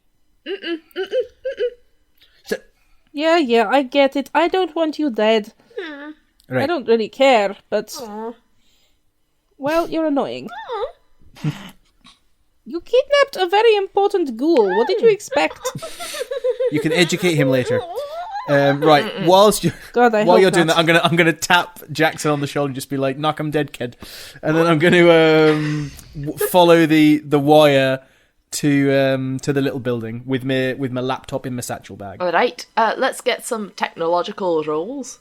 [SPEAKER 1] Yeah, I get it. I don't want you dead.
[SPEAKER 8] Right.
[SPEAKER 1] I don't really care, but... Well, you're annoying. You kidnapped a very important ghoul. What did you expect?
[SPEAKER 8] You can educate him later. Right. Whilst you,
[SPEAKER 1] God, I
[SPEAKER 8] while
[SPEAKER 1] hope
[SPEAKER 8] you're doing
[SPEAKER 1] not.
[SPEAKER 8] that, I'm gonna tap Jackson on the shoulder and just be like, "Knock him dead, kid," and then I'm going to follow the wire to the little building with my laptop in my satchel bag.
[SPEAKER 7] All right, let's get some technological rolls.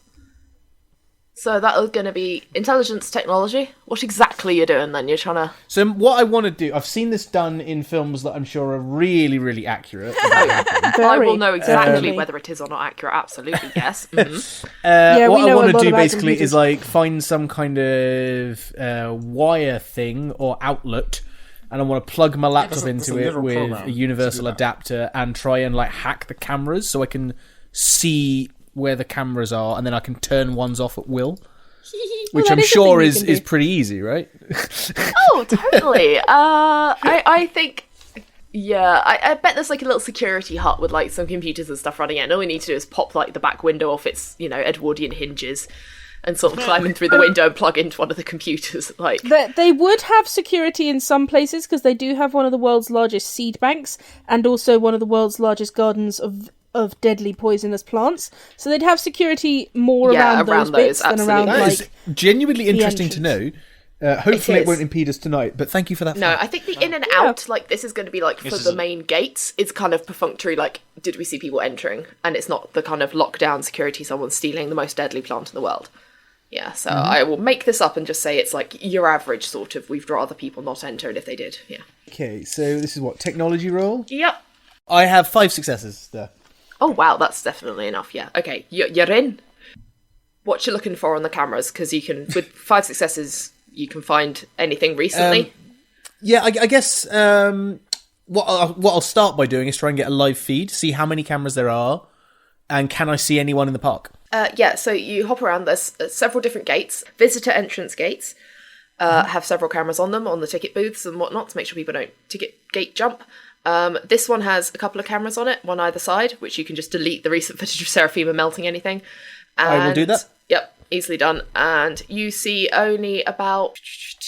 [SPEAKER 7] So that is going to be intelligence technology. What exactly are you doing then? You're trying to...
[SPEAKER 8] So what I want to do, I've seen this done in films that I'm sure are really, really accurate. about happening.
[SPEAKER 7] I will know exactly
[SPEAKER 1] definitely.
[SPEAKER 7] whether it is or not accurate. Absolutely, yes. Mhm.
[SPEAKER 1] Yeah,
[SPEAKER 8] what
[SPEAKER 1] we
[SPEAKER 8] I
[SPEAKER 1] know a
[SPEAKER 8] want to
[SPEAKER 1] lot
[SPEAKER 8] do
[SPEAKER 1] about
[SPEAKER 8] basically
[SPEAKER 1] computers.
[SPEAKER 8] is find some kind of wire thing or outlet, and I want to plug my laptop
[SPEAKER 5] there's a
[SPEAKER 8] into it
[SPEAKER 5] literal
[SPEAKER 8] with
[SPEAKER 5] program
[SPEAKER 8] a
[SPEAKER 5] to
[SPEAKER 8] universal
[SPEAKER 5] do that.
[SPEAKER 8] adapter and try and hack the cameras so I can see where the cameras are, and then I can turn ones off at will. Which
[SPEAKER 1] that
[SPEAKER 8] I'm
[SPEAKER 1] is a
[SPEAKER 8] sure
[SPEAKER 1] thing you
[SPEAKER 8] is
[SPEAKER 1] can do.
[SPEAKER 8] pretty easy, right?
[SPEAKER 7] Oh, totally. I think... Yeah, I bet there's a little security hut with some computers and stuff running it, and all we need to do is pop the back window off its, Edwardian hinges and sort of climb in through the window and plug into one of the computers.
[SPEAKER 1] They would have security in some places because they do have one of the world's largest seed banks and also one of the world's largest gardens of deadly poisonous plants. So they'd have security more
[SPEAKER 7] Yeah,
[SPEAKER 1] around
[SPEAKER 7] around
[SPEAKER 1] those bits
[SPEAKER 7] those,
[SPEAKER 1] than around
[SPEAKER 7] absolutely.
[SPEAKER 8] That is genuinely interesting to know. Hopefully
[SPEAKER 7] It
[SPEAKER 8] it
[SPEAKER 7] is.
[SPEAKER 8] won't impede us tonight, but thank you for that.
[SPEAKER 7] No,
[SPEAKER 8] fact.
[SPEAKER 7] I think the in and out, this is going to be for
[SPEAKER 2] This is
[SPEAKER 7] the
[SPEAKER 2] a-
[SPEAKER 7] main gates. It's kind of perfunctory, did we see people entering? And it's not the kind of lockdown security, someone stealing the most deadly plant in the world. Yeah, so I will make this up and just say it's your average sort of, we'd rather people not enter, and if they did, yeah.
[SPEAKER 8] Okay, so this is what, technology roll?
[SPEAKER 7] Yep.
[SPEAKER 8] I have 5 successes there.
[SPEAKER 7] Oh, wow, that's definitely enough, yeah. Okay, you're in. What you're looking for on the cameras, because you can, with 5 successes, you can find anything recently.
[SPEAKER 8] Yeah, I guess what I'll start by doing is try and get a live feed, see how many cameras there are, and can I see anyone in the park?
[SPEAKER 7] Yeah, so you hop around. There's several different gates. Visitor entrance gates have several cameras on them, on the ticket booths and whatnot, to make sure people don't ticket gate jump. This one has a couple of cameras on it, one either side, which you can just delete the recent footage of Seraphima melting anything.
[SPEAKER 8] I will do that.
[SPEAKER 7] Yep, easily done. And you see only about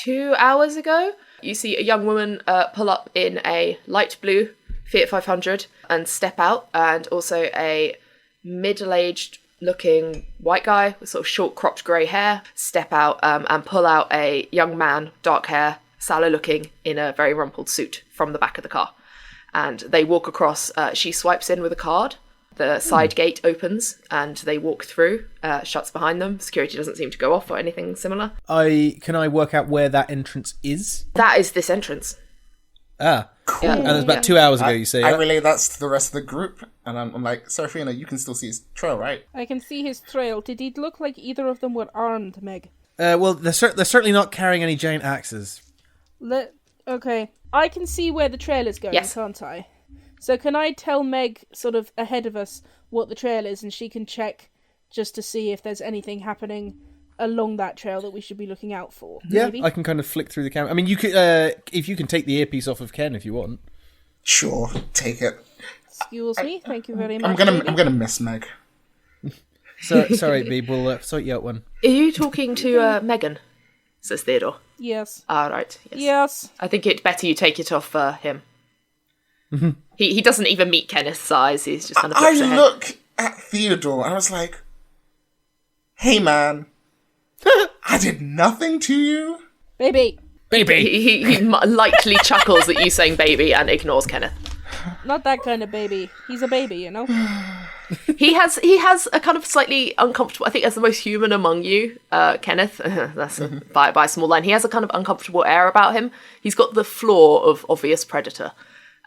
[SPEAKER 7] 2 hours ago, you see a young woman pull up in a light blue Fiat 500 and step out, and also a middle-aged looking white guy with sort of short cropped grey hair step out and pull out a young man, dark hair, sallow looking, in a very rumpled suit from the back of the car. And they walk across, she swipes in with a card, the side gate opens and they walk through, shuts behind them, security doesn't seem to go off or anything similar.
[SPEAKER 8] Can I work out where that entrance is?
[SPEAKER 7] That is this entrance.
[SPEAKER 8] Ah,
[SPEAKER 7] Yeah.
[SPEAKER 8] and it was about 2 hours ago, you say?
[SPEAKER 5] I
[SPEAKER 8] yeah?
[SPEAKER 5] relay that to the rest of the group, and I'm like, Seraphina, you can still see his trail, right?
[SPEAKER 1] I can see his trail. Did he look like either of them were armed, Meg?
[SPEAKER 8] Well, they're certainly not carrying any giant axes.
[SPEAKER 1] Okay. I can see where the trail is going,
[SPEAKER 7] Yes.
[SPEAKER 1] can't I? So can I tell Meg sort of ahead of us what the trail is, and she can check just to see if there's anything happening along that trail that we should be looking out for?
[SPEAKER 8] Yeah,
[SPEAKER 1] Maybe?
[SPEAKER 8] I can kind of flick through the camera. I mean, you could if you can take the earpiece off of Ken if you want.
[SPEAKER 5] Sure, take it.
[SPEAKER 1] Excuse me. Thank you very much.
[SPEAKER 5] I'm gonna miss Meg.
[SPEAKER 8] So sorry, babe. We'll sort you out one.
[SPEAKER 7] Are you talking to Megan? says Theodore.
[SPEAKER 1] Yes.
[SPEAKER 7] All right. Yes.
[SPEAKER 1] Yes.
[SPEAKER 7] I think it's better you take it off him. He doesn't even meet Kenneth's eyes. He's just kind of
[SPEAKER 5] I
[SPEAKER 7] looks ahead.
[SPEAKER 5] look at Theodore and I was like, hey man, I did nothing to you.
[SPEAKER 1] Baby.
[SPEAKER 7] He lightly chuckles at you saying baby and ignores Kenneth.
[SPEAKER 1] Not that kind of baby. He's a baby, you know?
[SPEAKER 7] He has a kind of slightly uncomfortable, I think as the most human among you, Kenneth, that's by a small line, he has a kind of uncomfortable air about him. He's got the flaw of obvious predator.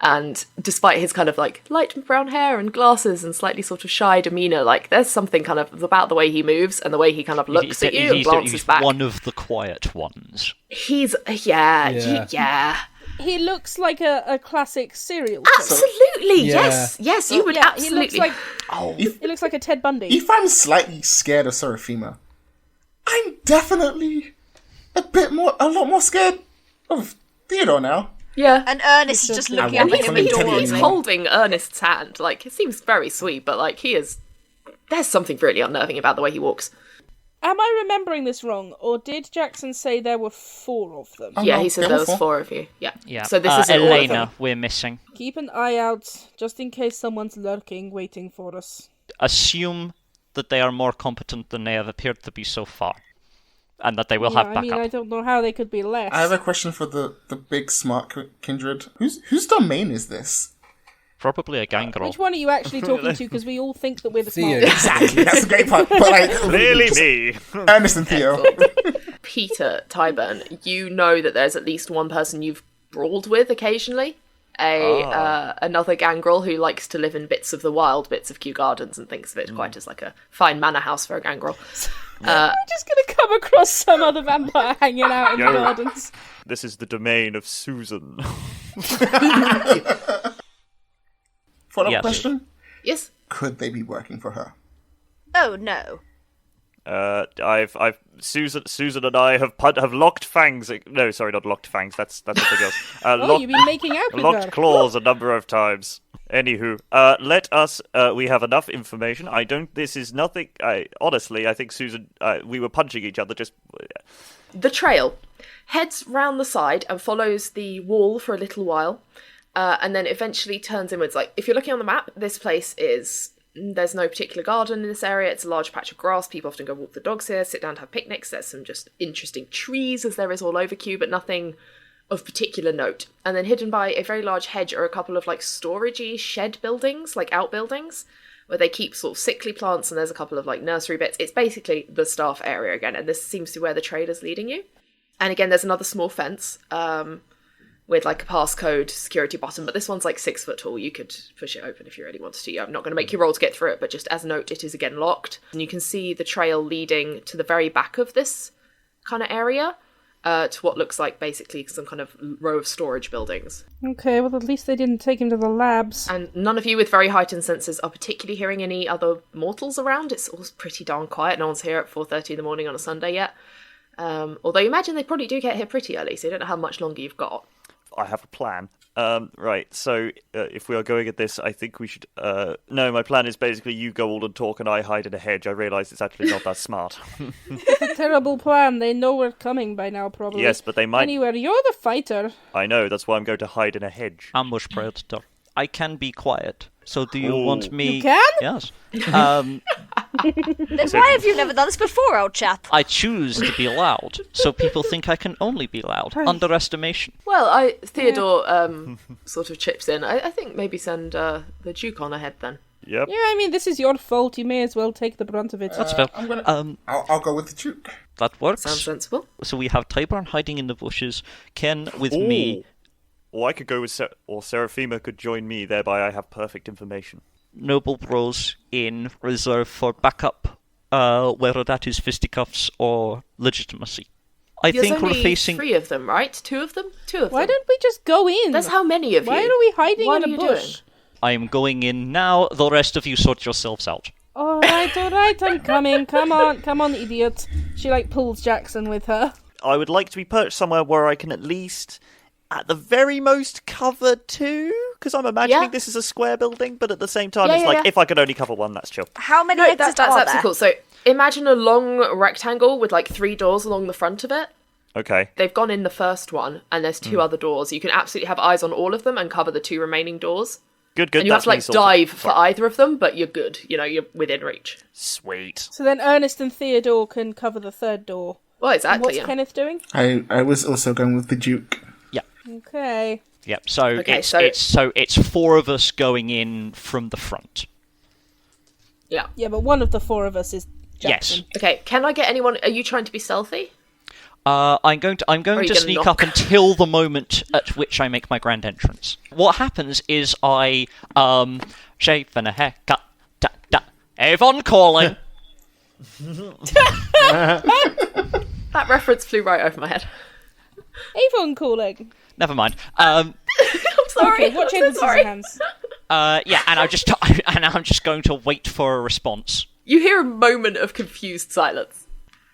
[SPEAKER 7] And despite his kind of like light brown hair and glasses and slightly sort of shy demeanour, like there's something kind of about the way he moves and the way he kind of looks at you and glances
[SPEAKER 2] he's
[SPEAKER 7] back.
[SPEAKER 2] one of the quiet ones.
[SPEAKER 7] He's, yeah.
[SPEAKER 1] He looks like a classic serial killer.
[SPEAKER 7] Absolutely,
[SPEAKER 8] Yeah.
[SPEAKER 7] yes, you would absolutely.
[SPEAKER 1] He looks like a Ted Bundy.
[SPEAKER 5] If I'm slightly scared of Seraphima, I'm definitely a lot more scared of Theodore now.
[SPEAKER 7] Yeah.
[SPEAKER 4] And Ernest is just looking
[SPEAKER 5] I
[SPEAKER 4] at
[SPEAKER 5] want
[SPEAKER 4] him
[SPEAKER 5] something to tell you,
[SPEAKER 7] He's
[SPEAKER 4] adorably.
[SPEAKER 5] man.
[SPEAKER 7] holding Ernest's hand. Like, it seems very sweet, but like there's something really unnerving about the way he walks.
[SPEAKER 1] Am I remembering this wrong, or did Jackson say there were 4 of them?
[SPEAKER 7] Yeah,
[SPEAKER 5] no,
[SPEAKER 7] he said
[SPEAKER 5] there
[SPEAKER 7] there
[SPEAKER 5] were
[SPEAKER 7] was
[SPEAKER 5] 4.
[SPEAKER 7] 4 of you. Yeah.
[SPEAKER 2] Yeah.
[SPEAKER 7] So this isn't all of
[SPEAKER 2] Elena,
[SPEAKER 7] them.
[SPEAKER 2] we're missing.
[SPEAKER 1] Keep an eye out, just in case someone's lurking, waiting for us.
[SPEAKER 2] Assume that they are more competent than they have appeared to be so far, and that they will have backup.
[SPEAKER 1] I don't know how they could be less.
[SPEAKER 5] I have a question for the big smart kindred. Whose domain is this?
[SPEAKER 2] Probably a gangrel.
[SPEAKER 1] Which one are you actually talking to? Because we all think that we're the
[SPEAKER 8] Theo.
[SPEAKER 1] smart.
[SPEAKER 5] Exactly, that's the great part. But like,
[SPEAKER 6] Clearly me.
[SPEAKER 5] Ernest and Theo.
[SPEAKER 7] Peter Tyburn, you know that there's at least one person you've brawled with occasionally. Another gangrel who likes to live in bits of the wild, bits of Kew Gardens, and thinks of it quite as like a fine manor house for a gangrel.
[SPEAKER 1] I'm just gonna come across some other vampire hanging out in the
[SPEAKER 6] Yo.
[SPEAKER 1] gardens.
[SPEAKER 6] This is the domain of Susan.
[SPEAKER 5] Follow-up
[SPEAKER 2] Yes.
[SPEAKER 5] question.
[SPEAKER 7] Yes.
[SPEAKER 5] Could they be working for her?
[SPEAKER 4] Oh no.
[SPEAKER 6] Susan and I have locked fangs. No, sorry, not locked fangs. That's something else.
[SPEAKER 1] Oh, you've been making out with
[SPEAKER 6] locked
[SPEAKER 1] her.
[SPEAKER 6] claws a number of times. Anywho, let us. We have enough information. This is nothing. Honestly, I think Susan. We were punching each other. Just.
[SPEAKER 7] The trail heads round the side and follows the wall for a little while, and then eventually turns inwards. Like, if you're looking on the map, this place is... There's no particular garden in this area. It's a large patch of grass. People often go walk the dogs here, sit down to have picnics. There's some just interesting trees, as there is all over Kew, but nothing of particular note. And then hidden by a very large hedge are a couple of, like, storagey shed buildings, like outbuildings, where they keep sort of sickly plants, and there's a couple of, like, nursery bits. It's basically the staff area again, and this seems to be where the trailer's leading you. And again, there's another small fence, with like a passcode security button, but this one's like 6 foot tall. You could push it open if you really wanted to. I'm not going to make you roll to get through it, but just as a note, it is again locked. And you can see the trail leading to the very back of this kind of area, to what looks like basically some kind of row of storage buildings.
[SPEAKER 1] Okay, well at least they didn't take him to the labs.
[SPEAKER 7] And none of you with very heightened senses are particularly hearing any other mortals around. It's all pretty darn quiet. No one's here at 4:30 in the morning on a Sunday yet. Although you imagine they probably do get here pretty early, so you don't know how much longer you've got.
[SPEAKER 6] I have a plan. Right, so if we are going at this, I think we should... No, my plan is basically you go all and talk and I hide in a hedge. I realise it's actually not that smart.
[SPEAKER 1] It's a terrible plan. They know we're coming by now, probably.
[SPEAKER 6] Yes, but they might...
[SPEAKER 1] Anyway, you're the fighter.
[SPEAKER 6] I know, that's why I'm going to hide in a hedge.
[SPEAKER 2] Ambush predator. I can be quiet. So do you
[SPEAKER 6] Ooh.
[SPEAKER 2] want me?
[SPEAKER 1] You can?
[SPEAKER 2] Yes.
[SPEAKER 4] Then why have you never done this before, old chap?
[SPEAKER 2] I choose to be loud, so people think I can only be loud. Underestimation.
[SPEAKER 7] Well, Theodore sort of chips in. I think maybe send the Duke on ahead then.
[SPEAKER 6] Yep.
[SPEAKER 1] Yeah, I mean, this is your fault. You may as well take the brunt of it.
[SPEAKER 2] That's fair.
[SPEAKER 5] I'm gonna. I'll go with the Duke.
[SPEAKER 2] That works.
[SPEAKER 7] Sounds sensible.
[SPEAKER 2] So we have Tyburn hiding in the bushes, Ken with me.
[SPEAKER 6] Or I could go with... or Seraphima could join me, thereby I have perfect information.
[SPEAKER 2] Noble Bros in reserve for backup, whether that is fisticuffs or legitimacy. I
[SPEAKER 7] There's
[SPEAKER 2] think
[SPEAKER 7] only
[SPEAKER 2] we're facing...
[SPEAKER 7] 3 of them, right? 2 of them? 2 of them.
[SPEAKER 1] Why don't we just go in?
[SPEAKER 7] That's how many of you.
[SPEAKER 1] Why are we hiding
[SPEAKER 7] What
[SPEAKER 1] in
[SPEAKER 7] are
[SPEAKER 1] a
[SPEAKER 7] you
[SPEAKER 1] bush?
[SPEAKER 2] I am going in now, the rest of you sort yourselves out.
[SPEAKER 1] Alright, I'm coming. Come on, idiot. She, like, pulls Jackson with her.
[SPEAKER 6] I would like to be perched somewhere where I can at least, at the very most, cover 2, because I'm imagining
[SPEAKER 7] Yeah.
[SPEAKER 6] this is a square building, but at the same time,
[SPEAKER 7] Yeah,
[SPEAKER 6] it's
[SPEAKER 7] yeah,
[SPEAKER 6] like,
[SPEAKER 7] yeah.
[SPEAKER 6] if I could only cover 1, that's chill.
[SPEAKER 4] How many
[SPEAKER 7] No,
[SPEAKER 4] exits
[SPEAKER 7] that's
[SPEAKER 4] are
[SPEAKER 7] absolutely
[SPEAKER 4] there?
[SPEAKER 7] cool. So imagine a long rectangle with like 3 doors along the front of it.
[SPEAKER 6] Okay.
[SPEAKER 7] They've gone in the first one, and there's 2 other doors. You can absolutely have eyes on all of them and cover the 2 remaining doors.
[SPEAKER 6] Good.
[SPEAKER 7] And you have
[SPEAKER 6] That's
[SPEAKER 7] to, like,
[SPEAKER 6] me sorted.
[SPEAKER 7] dive for either of them, but you're good. You know, you're within reach.
[SPEAKER 6] Sweet.
[SPEAKER 1] So then Ernest and Theodore can cover the 3rd door.
[SPEAKER 7] Well,
[SPEAKER 1] And
[SPEAKER 7] exactly.
[SPEAKER 1] what's
[SPEAKER 7] Yeah.
[SPEAKER 1] Kenneth doing?
[SPEAKER 5] I was also going with the Duke.
[SPEAKER 1] Okay.
[SPEAKER 2] Yep. So
[SPEAKER 7] Okay,
[SPEAKER 2] it's 4 of us going in from the front.
[SPEAKER 7] Yeah.
[SPEAKER 1] Yeah, but one of the 4 of us is Jackson.
[SPEAKER 2] Yes.
[SPEAKER 7] Okay, can I get anyone... Are you trying to be stealthy?
[SPEAKER 2] I'm going
[SPEAKER 7] Are
[SPEAKER 2] to
[SPEAKER 7] you gonna
[SPEAKER 2] sneak
[SPEAKER 7] knock?
[SPEAKER 2] up until the moment at which I make my grand entrance. What happens is I shave and a haircut. Da, da. Avon calling.
[SPEAKER 7] That reference flew right over my head.
[SPEAKER 1] Avon calling.
[SPEAKER 2] Never mind.
[SPEAKER 7] I'm sorry.
[SPEAKER 1] Okay, what
[SPEAKER 7] I'm
[SPEAKER 1] changes
[SPEAKER 7] so
[SPEAKER 1] his
[SPEAKER 7] sorry.
[SPEAKER 1] hands?
[SPEAKER 2] Yeah, and I'm just going to wait for a response.
[SPEAKER 7] You hear a moment of confused silence.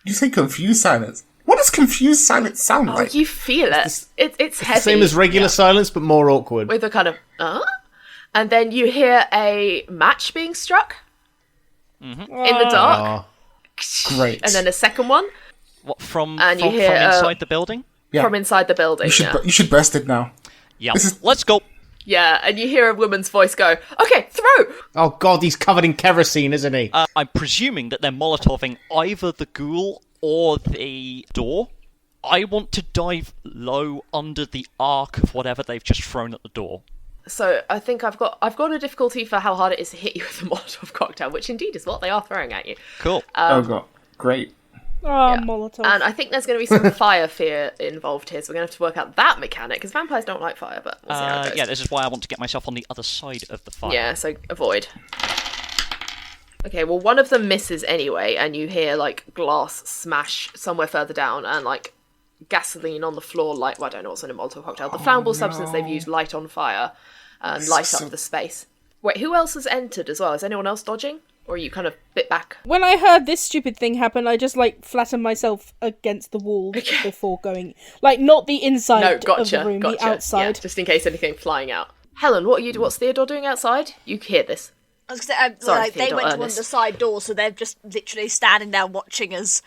[SPEAKER 5] You say confused silence. What does confused silence sound
[SPEAKER 7] Oh,
[SPEAKER 5] like?
[SPEAKER 7] you feel it. It's heavy.
[SPEAKER 8] Same as regular silence, but more awkward.
[SPEAKER 7] with a kind of and then you hear a match being struck in the dark,
[SPEAKER 5] Great.
[SPEAKER 7] and then a second one
[SPEAKER 2] What from
[SPEAKER 7] And you
[SPEAKER 2] from
[SPEAKER 7] hear,
[SPEAKER 2] inside the building?
[SPEAKER 5] Yeah.
[SPEAKER 7] from inside the building.
[SPEAKER 5] You should burst it now.
[SPEAKER 2] Yeah.
[SPEAKER 5] This is-
[SPEAKER 2] Let's go.
[SPEAKER 7] Yeah, and you hear a woman's voice go, "Okay, throw."
[SPEAKER 8] Oh god, he's covered in kerosene, isn't he?
[SPEAKER 2] I'm presuming that they're molotoving either the ghoul or the door. I want to dive low under the arc of whatever they've just thrown at the door.
[SPEAKER 7] So I think I've got a difficulty for how hard it is to hit you with a Molotov cocktail, which indeed is what they are throwing at you.
[SPEAKER 2] Cool.
[SPEAKER 5] Oh god, great.
[SPEAKER 1] Oh,
[SPEAKER 7] Yeah.
[SPEAKER 1] Molotov.
[SPEAKER 7] And I think there's going to be some fire fear involved here, so we're going to have to work out that mechanic, because vampires don't like fire, but we'll see how it goes.
[SPEAKER 2] Yeah, this is why I want to get myself on the other side of the fire.
[SPEAKER 7] Yeah, so avoid. Okay, well, one of them misses anyway, and you hear, like, glass smash somewhere further down, and, like, gasoline on the floor, like, well, I don't know what's in a Molotov cocktail. The flammable substance they've used light on fire and light up the space. Wait, who else has entered as well? Is anyone else dodging? Or are you kind of bit back?
[SPEAKER 1] When I heard this stupid thing happen, I just, like, flattened myself against the wall before going. Like, not the inside
[SPEAKER 7] No, gotcha,
[SPEAKER 1] of the room,
[SPEAKER 7] gotcha.
[SPEAKER 1] the outside.
[SPEAKER 7] Yeah, just in case anything flying out. Helen, what's Theodore doing outside? You hear this.
[SPEAKER 4] I was gonna say,
[SPEAKER 7] Sorry,
[SPEAKER 4] like, they
[SPEAKER 7] Theodore,
[SPEAKER 4] went to one of
[SPEAKER 7] Ernest.
[SPEAKER 4] the side doors, so they're just literally standing there watching as,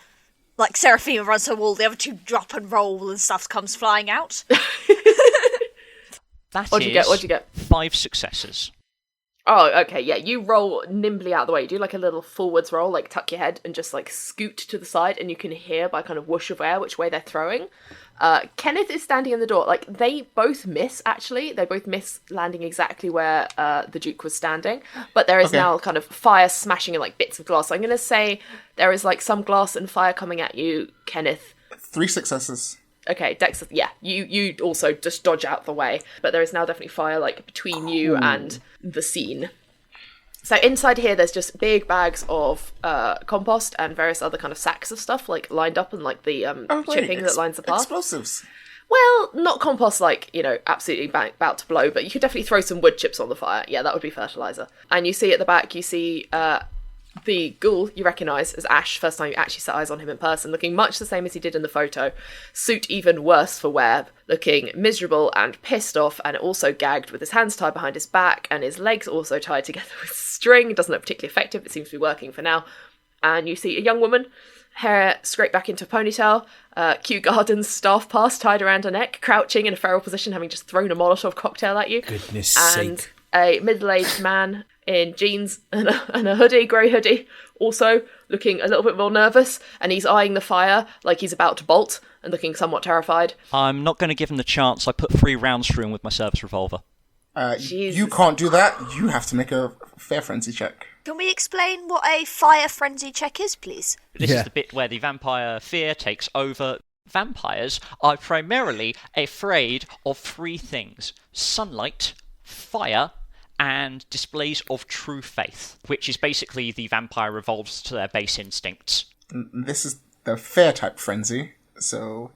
[SPEAKER 4] like, Seraphina runs her wall, the other 2 drop and roll and stuff comes flying out.
[SPEAKER 7] What'd you get?
[SPEAKER 2] 5 successes.
[SPEAKER 7] Oh, okay, yeah. You roll nimbly out of the way. You do like a little forwards roll, like tuck your head and just like scoot to the side, and you can hear by kind of whoosh of air which way they're throwing. Kenneth is standing in the door. Like, they both miss, actually. They both miss landing exactly where the Duke was standing. But there is now kind of fire smashing and like bits of glass. So I'm going to say there is like some glass and fire coming at you, Kenneth.
[SPEAKER 5] 3 successes.
[SPEAKER 7] Okay, Dex, yeah, you also just dodge out the way, but there is now definitely fire, like, between you and the scene. So inside here, there's just big bags of compost and various other kind of sacks of stuff, like, lined up and, like, the chipping that lines the path.
[SPEAKER 5] Explosives.
[SPEAKER 7] Well, not compost, like, you know, absolutely about to blow, but you could definitely throw some wood chips on the fire. Yeah, that would be fertilizer. And you see at the back, you see the ghoul you recognise as Ash, first time you actually set eyes on him in person, looking much the same as he did in the photo. Suit even worse for wear, looking miserable and pissed off, and also gagged with his hands tied behind his back and his legs also tied together with string. It doesn't look particularly effective, it seems to be working for now. And you see a young woman, hair scraped back into a ponytail, Kew Gardens staff pass tied around her neck, crouching in a feral position, having just thrown a Molotov cocktail at you.
[SPEAKER 8] Goodness
[SPEAKER 7] And
[SPEAKER 8] sake.
[SPEAKER 7] a middle-aged man in jeans and a hoodie, grey hoodie, also looking a little bit more nervous, and he's eyeing the fire like he's about to bolt and looking somewhat terrified.
[SPEAKER 2] I'm not going to give him the chance. I put 3 rounds through him with my service revolver.
[SPEAKER 7] Jesus.
[SPEAKER 5] You can't do that. You have to make a fair frenzy check.
[SPEAKER 4] Can we explain what a fire frenzy check is, please?
[SPEAKER 2] This
[SPEAKER 8] Yeah.
[SPEAKER 2] is the bit where the vampire fear takes over. Vampires are primarily afraid of 3 things: sunlight, fire, and displays of true faith, which is basically the vampire revolves to their base instincts.
[SPEAKER 5] This is the fair type frenzy, so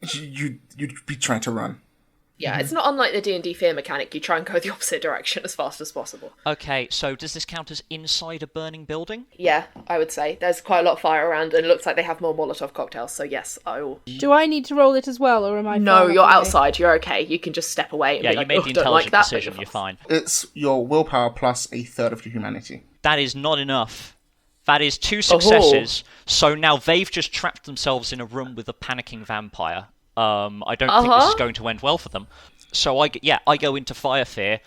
[SPEAKER 5] you'd be trying to run.
[SPEAKER 7] Yeah, it's not unlike the D&D fear mechanic. You try and go the opposite direction as fast as possible.
[SPEAKER 2] Okay, so does this count as inside a burning building?
[SPEAKER 7] Yeah, I would say. There's quite a lot of fire around, and it looks like they have more Molotov cocktails, so yes, I will.
[SPEAKER 1] Do I need to roll it as well, or am I?
[SPEAKER 7] No,
[SPEAKER 1] far enough
[SPEAKER 7] you're
[SPEAKER 1] away?
[SPEAKER 7] outside. You're okay. You can just step away and
[SPEAKER 2] Yeah,
[SPEAKER 7] be
[SPEAKER 2] you
[SPEAKER 7] like,
[SPEAKER 2] made
[SPEAKER 7] "Oh,
[SPEAKER 2] the
[SPEAKER 7] don't like
[SPEAKER 2] intelligent
[SPEAKER 7] that," but
[SPEAKER 2] decision, you're fine.
[SPEAKER 5] It's your willpower plus a third of your humanity.
[SPEAKER 2] That is not enough That is 2 successes. So now they've just trapped themselves in a room with a panicking vampire. I don't think this is going to end well for them. So I go into fire fear.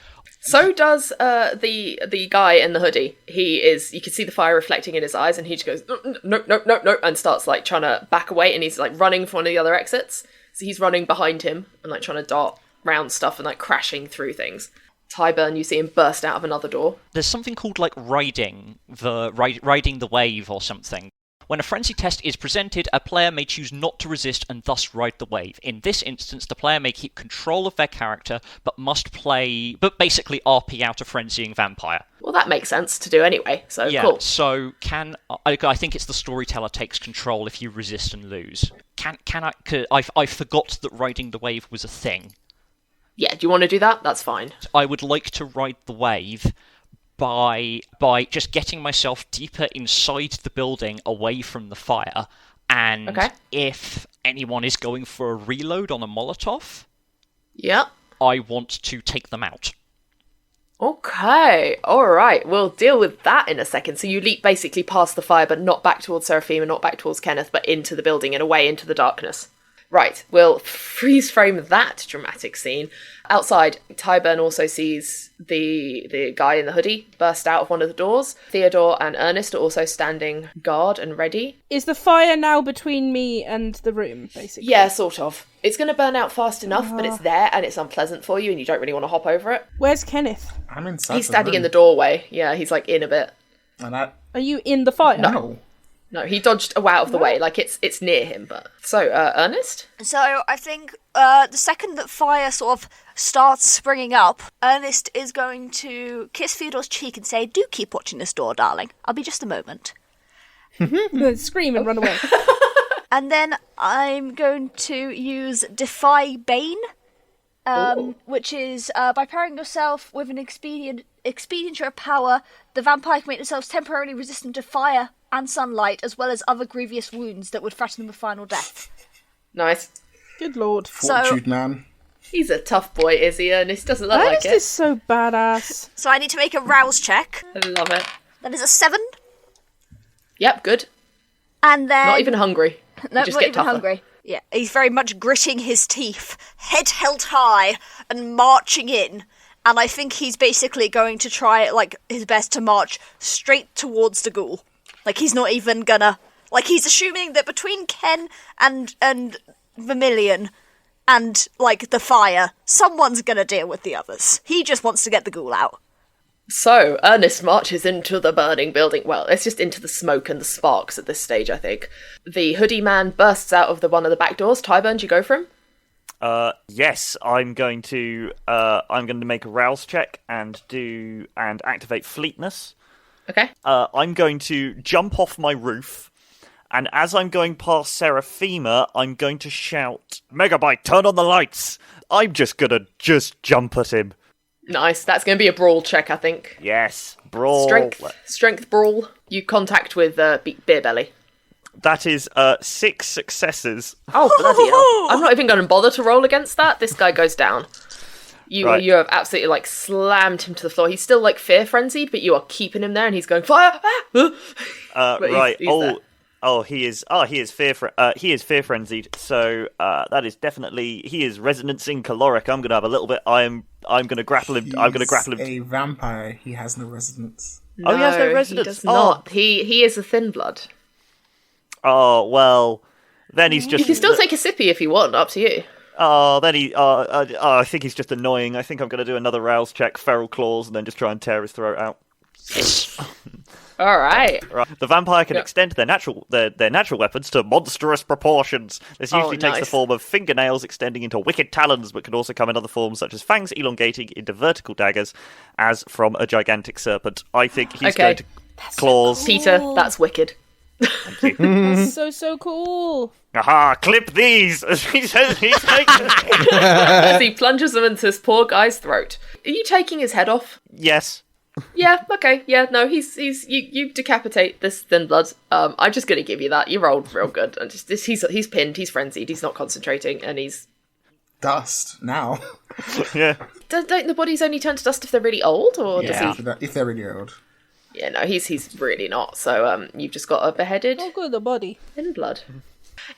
[SPEAKER 7] So does the guy in the hoodie. You can see the fire reflecting in his eyes, and he just goes, no, and starts like trying to back away, and he's like running for one of the other exits. So he's running behind him and like trying to dart round stuff and like crashing through things. Tyburn, you see him burst out of another door.
[SPEAKER 2] There's something called like riding the wave or something. When a frenzy test is presented, a player may choose not to resist and thus ride the wave. In this instance, the player may keep control of their character, but basically RP out a frenzying vampire.
[SPEAKER 7] Well, that makes sense to do anyway, so
[SPEAKER 2] yeah,
[SPEAKER 7] cool.
[SPEAKER 2] So I think it's the storyteller takes control if you resist and lose. I forgot that riding the wave was a thing.
[SPEAKER 7] Yeah, do you want to do that? That's fine.
[SPEAKER 2] I would like to ride the wave by just getting myself deeper inside the building away from the fire, and if anyone is going for a reload on a Molotov, I want to take them out.
[SPEAKER 7] Okay, alright, we'll deal with that in a second. So you leap basically past the fire, but not back towards Seraphim and not back towards Kenneth, but into the building and away into the darkness. Right, we'll freeze frame that dramatic scene. Outside, Tyburn also sees the guy in the hoodie burst out of one of the doors. Theodore and Ernest are also standing guard and ready.
[SPEAKER 1] Is the fire now between me and the room, basically?
[SPEAKER 7] Yeah, sort of. It's going to burn out fast enough, but it's there and it's unpleasant for you and you don't really want to hop over it.
[SPEAKER 1] Where's Kenneth?
[SPEAKER 5] I'm inside.
[SPEAKER 7] He's standing in the doorway. Yeah, he's like in a bit.
[SPEAKER 1] Are you in the fire?
[SPEAKER 7] No, he dodged out of the way, like it's near him, but... So, Ernest?
[SPEAKER 4] So, I think the second that fire sort of starts springing up, Ernest is going to kiss Theodore's cheek and say, "Do keep watching this door, darling. I'll be just a moment."
[SPEAKER 1] Scream and run away.
[SPEAKER 4] And then I'm going to use Defy Bane, which is by pairing yourself with an expedient of power, the vampire can make themselves temporarily resistant to fire and sunlight, as well as other grievous wounds that would threaten them with final death.
[SPEAKER 7] Nice.
[SPEAKER 1] Good lord.
[SPEAKER 5] Fortitude man.
[SPEAKER 7] He's a tough boy, is he, Ernest? Doesn't look like it.
[SPEAKER 1] Ernest is so badass.
[SPEAKER 4] So I need to make a rouse check.
[SPEAKER 7] I love it.
[SPEAKER 4] That is a 7.
[SPEAKER 7] Yep, good.
[SPEAKER 4] And then...
[SPEAKER 7] Not even hungry.
[SPEAKER 4] No,
[SPEAKER 7] just
[SPEAKER 4] not
[SPEAKER 7] get
[SPEAKER 4] even
[SPEAKER 7] tougher.
[SPEAKER 4] hungry. Yeah, he's very much gritting his teeth, head held high, and marching in. And I think he's basically going to try, like, his best to march straight towards the ghoul. Like, he's not even gonna... Like, he's assuming that between Ken and Vermilion and, like, the fire, someone's gonna deal with the others. He just wants to get the ghoul out.
[SPEAKER 7] So, Ernest marches into the burning building. Well, it's just into the smoke and the sparks at this stage, I think. The hoodie man bursts out of one of the back doors. Tyburn, do you go for him?
[SPEAKER 6] Yes, I'm going to make a rouse check and activate fleetness.
[SPEAKER 7] Okay.
[SPEAKER 6] I'm going to jump off my roof, and as I'm going past Seraphima, I'm going to shout, "Megabyte, turn on the lights!" I'm just gonna jump at him.
[SPEAKER 7] Nice. That's going to be a brawl check, I think.
[SPEAKER 6] Yes, brawl.
[SPEAKER 7] Strength brawl. You contact with Beer Belly.
[SPEAKER 6] That is 6 successes.
[SPEAKER 7] Oh, bloody hell. I'm not even going to bother to roll against that. This guy goes down. You have absolutely, like, slammed him to the floor. He's still, like, fear frenzied, but you are keeping him there, and he's going, "Fire!"
[SPEAKER 6] Right.
[SPEAKER 7] He's there.
[SPEAKER 6] He is fear frenzied. So that is definitely, he is resonancing caloric. I'm going to have a little bit. I'm going to grapple him. I'm going to grapple him.
[SPEAKER 5] He's a vampire. He has no resonance.
[SPEAKER 7] No,
[SPEAKER 6] he has no resonance.
[SPEAKER 7] He does not. He is a thin blood.
[SPEAKER 6] Oh well, then he's just.
[SPEAKER 7] You can still take a sippy if you want. Up to you.
[SPEAKER 6] I think he's just annoying. I think I'm going to do another rouse check, feral claws, and then just try and tear his throat out.
[SPEAKER 7] All right.
[SPEAKER 6] The vampire can extend their natural weapons to monstrous proportions. This usually takes the form of fingernails extending into wicked talons, but can also come in other forms such as fangs elongating into vertical daggers, as from a gigantic serpent. I think he's going to claws.
[SPEAKER 1] So cool.
[SPEAKER 7] Peter, that's wicked.
[SPEAKER 6] Thank you.
[SPEAKER 1] That's so cool.
[SPEAKER 6] Aha! Clip these. He says he's taking.
[SPEAKER 7] As he plunges them into this poor guy's throat. Are you taking his head off?
[SPEAKER 6] Yes.
[SPEAKER 7] Yeah, okay, yeah, no, you decapitate this thin blood. I'm just gonna give you that. You rolled real good. And he's pinned, he's frenzied, he's not concentrating, and he's...
[SPEAKER 5] Dust, now.
[SPEAKER 6] Yeah.
[SPEAKER 7] Don't the bodies only turn to dust if they're really old, or does he...
[SPEAKER 5] If they're really old.
[SPEAKER 7] Yeah, no, he's really not. So you've just got a beheaded
[SPEAKER 1] Oh, good, the body.
[SPEAKER 7] in blood.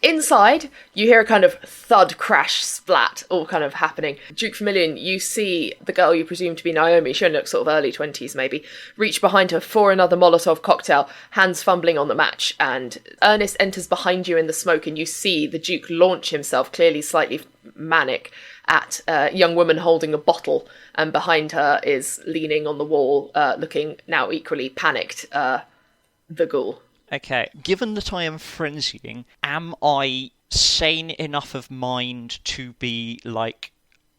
[SPEAKER 7] Inside, you hear a kind of thud, crash, splat, all kind of happening. Duke Vermilion, you see the girl you presume to be Naomi, she only looks sort of early 20s maybe, reach behind her for another Molotov cocktail, hands fumbling on the match, and Ernest enters behind you in the smoke, and you see the Duke launch himself, clearly slightly manic, at a young woman holding a bottle, and behind her is leaning on the wall, looking now equally panicked, the ghoul.
[SPEAKER 2] Okay, given that I am frenzying, am I sane enough of mind to be, like,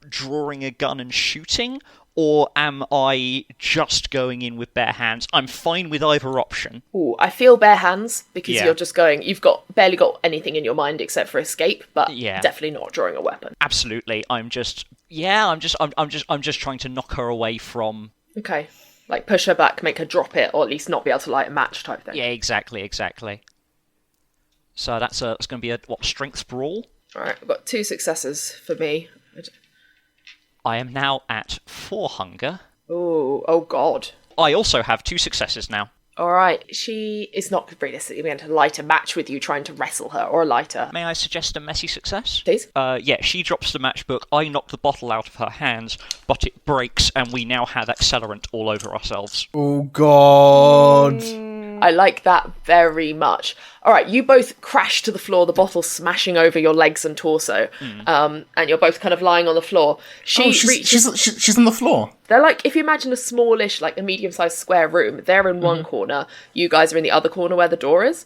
[SPEAKER 2] drawing a gun and shooting? Or am I just going in with bare hands? I'm fine with either option.
[SPEAKER 7] Ooh, I feel bare hands, because
[SPEAKER 2] Yeah.
[SPEAKER 7] you're just going, you've barely got anything in your mind except for escape, but
[SPEAKER 2] Yeah.
[SPEAKER 7] definitely not drawing a weapon.
[SPEAKER 2] Absolutely, I'm just trying to knock her away from...
[SPEAKER 7] Okay. Like, push her back, make her drop it, or at least not be able to light a match type thing.
[SPEAKER 2] Yeah, exactly. So that's going to be a, strength brawl?
[SPEAKER 7] Alright, I've got 2 successes for me.
[SPEAKER 2] I am now at 4 hunger.
[SPEAKER 7] Oh god.
[SPEAKER 2] I also have 2 successes now.
[SPEAKER 7] Alright, she is not realistically going to light a match with you trying to wrestle her, or light her.
[SPEAKER 2] May I suggest a messy success?
[SPEAKER 7] Please?
[SPEAKER 2] Yeah, she drops the matchbook, I knock the bottle out of her hands, but it breaks, and we now have accelerant all over ourselves.
[SPEAKER 8] Oh God.
[SPEAKER 7] I like that very much. Alright, you both crash to the floor, the bottle smashing over your legs and torso, and you're both kind of lying on the floor.
[SPEAKER 5] She's on the floor.
[SPEAKER 7] They're like, if you imagine a smallish, like a medium-sized square room, they're in one corner, you guys are in the other corner where the door is.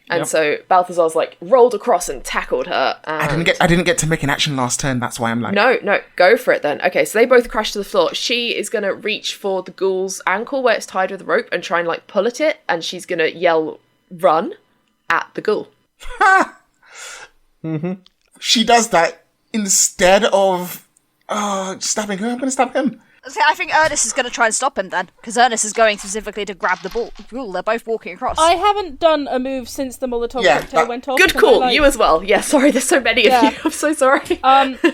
[SPEAKER 7] And so Balthazar's like rolled across and tackled her. And...
[SPEAKER 5] I didn't get to make an action last turn. That's why I'm like.
[SPEAKER 7] No, go for it then. Okay, so they both crash to the floor. She is going to reach for the ghoul's ankle where it's tied with a rope and try and like pull at it. And she's going to yell, "Run!" at the ghoul.
[SPEAKER 5] She does that instead of stabbing her. I'm going to stab him.
[SPEAKER 4] See, I think Ernest is going to try and stop him then, because Ernest is going specifically to grab the ghoul. They're both walking across.
[SPEAKER 1] I haven't done a move since the Molotov cocktail went off.
[SPEAKER 7] Good
[SPEAKER 1] Can
[SPEAKER 7] call,
[SPEAKER 1] I,
[SPEAKER 7] you as well. Yeah, sorry, there's so many of you. I'm so sorry.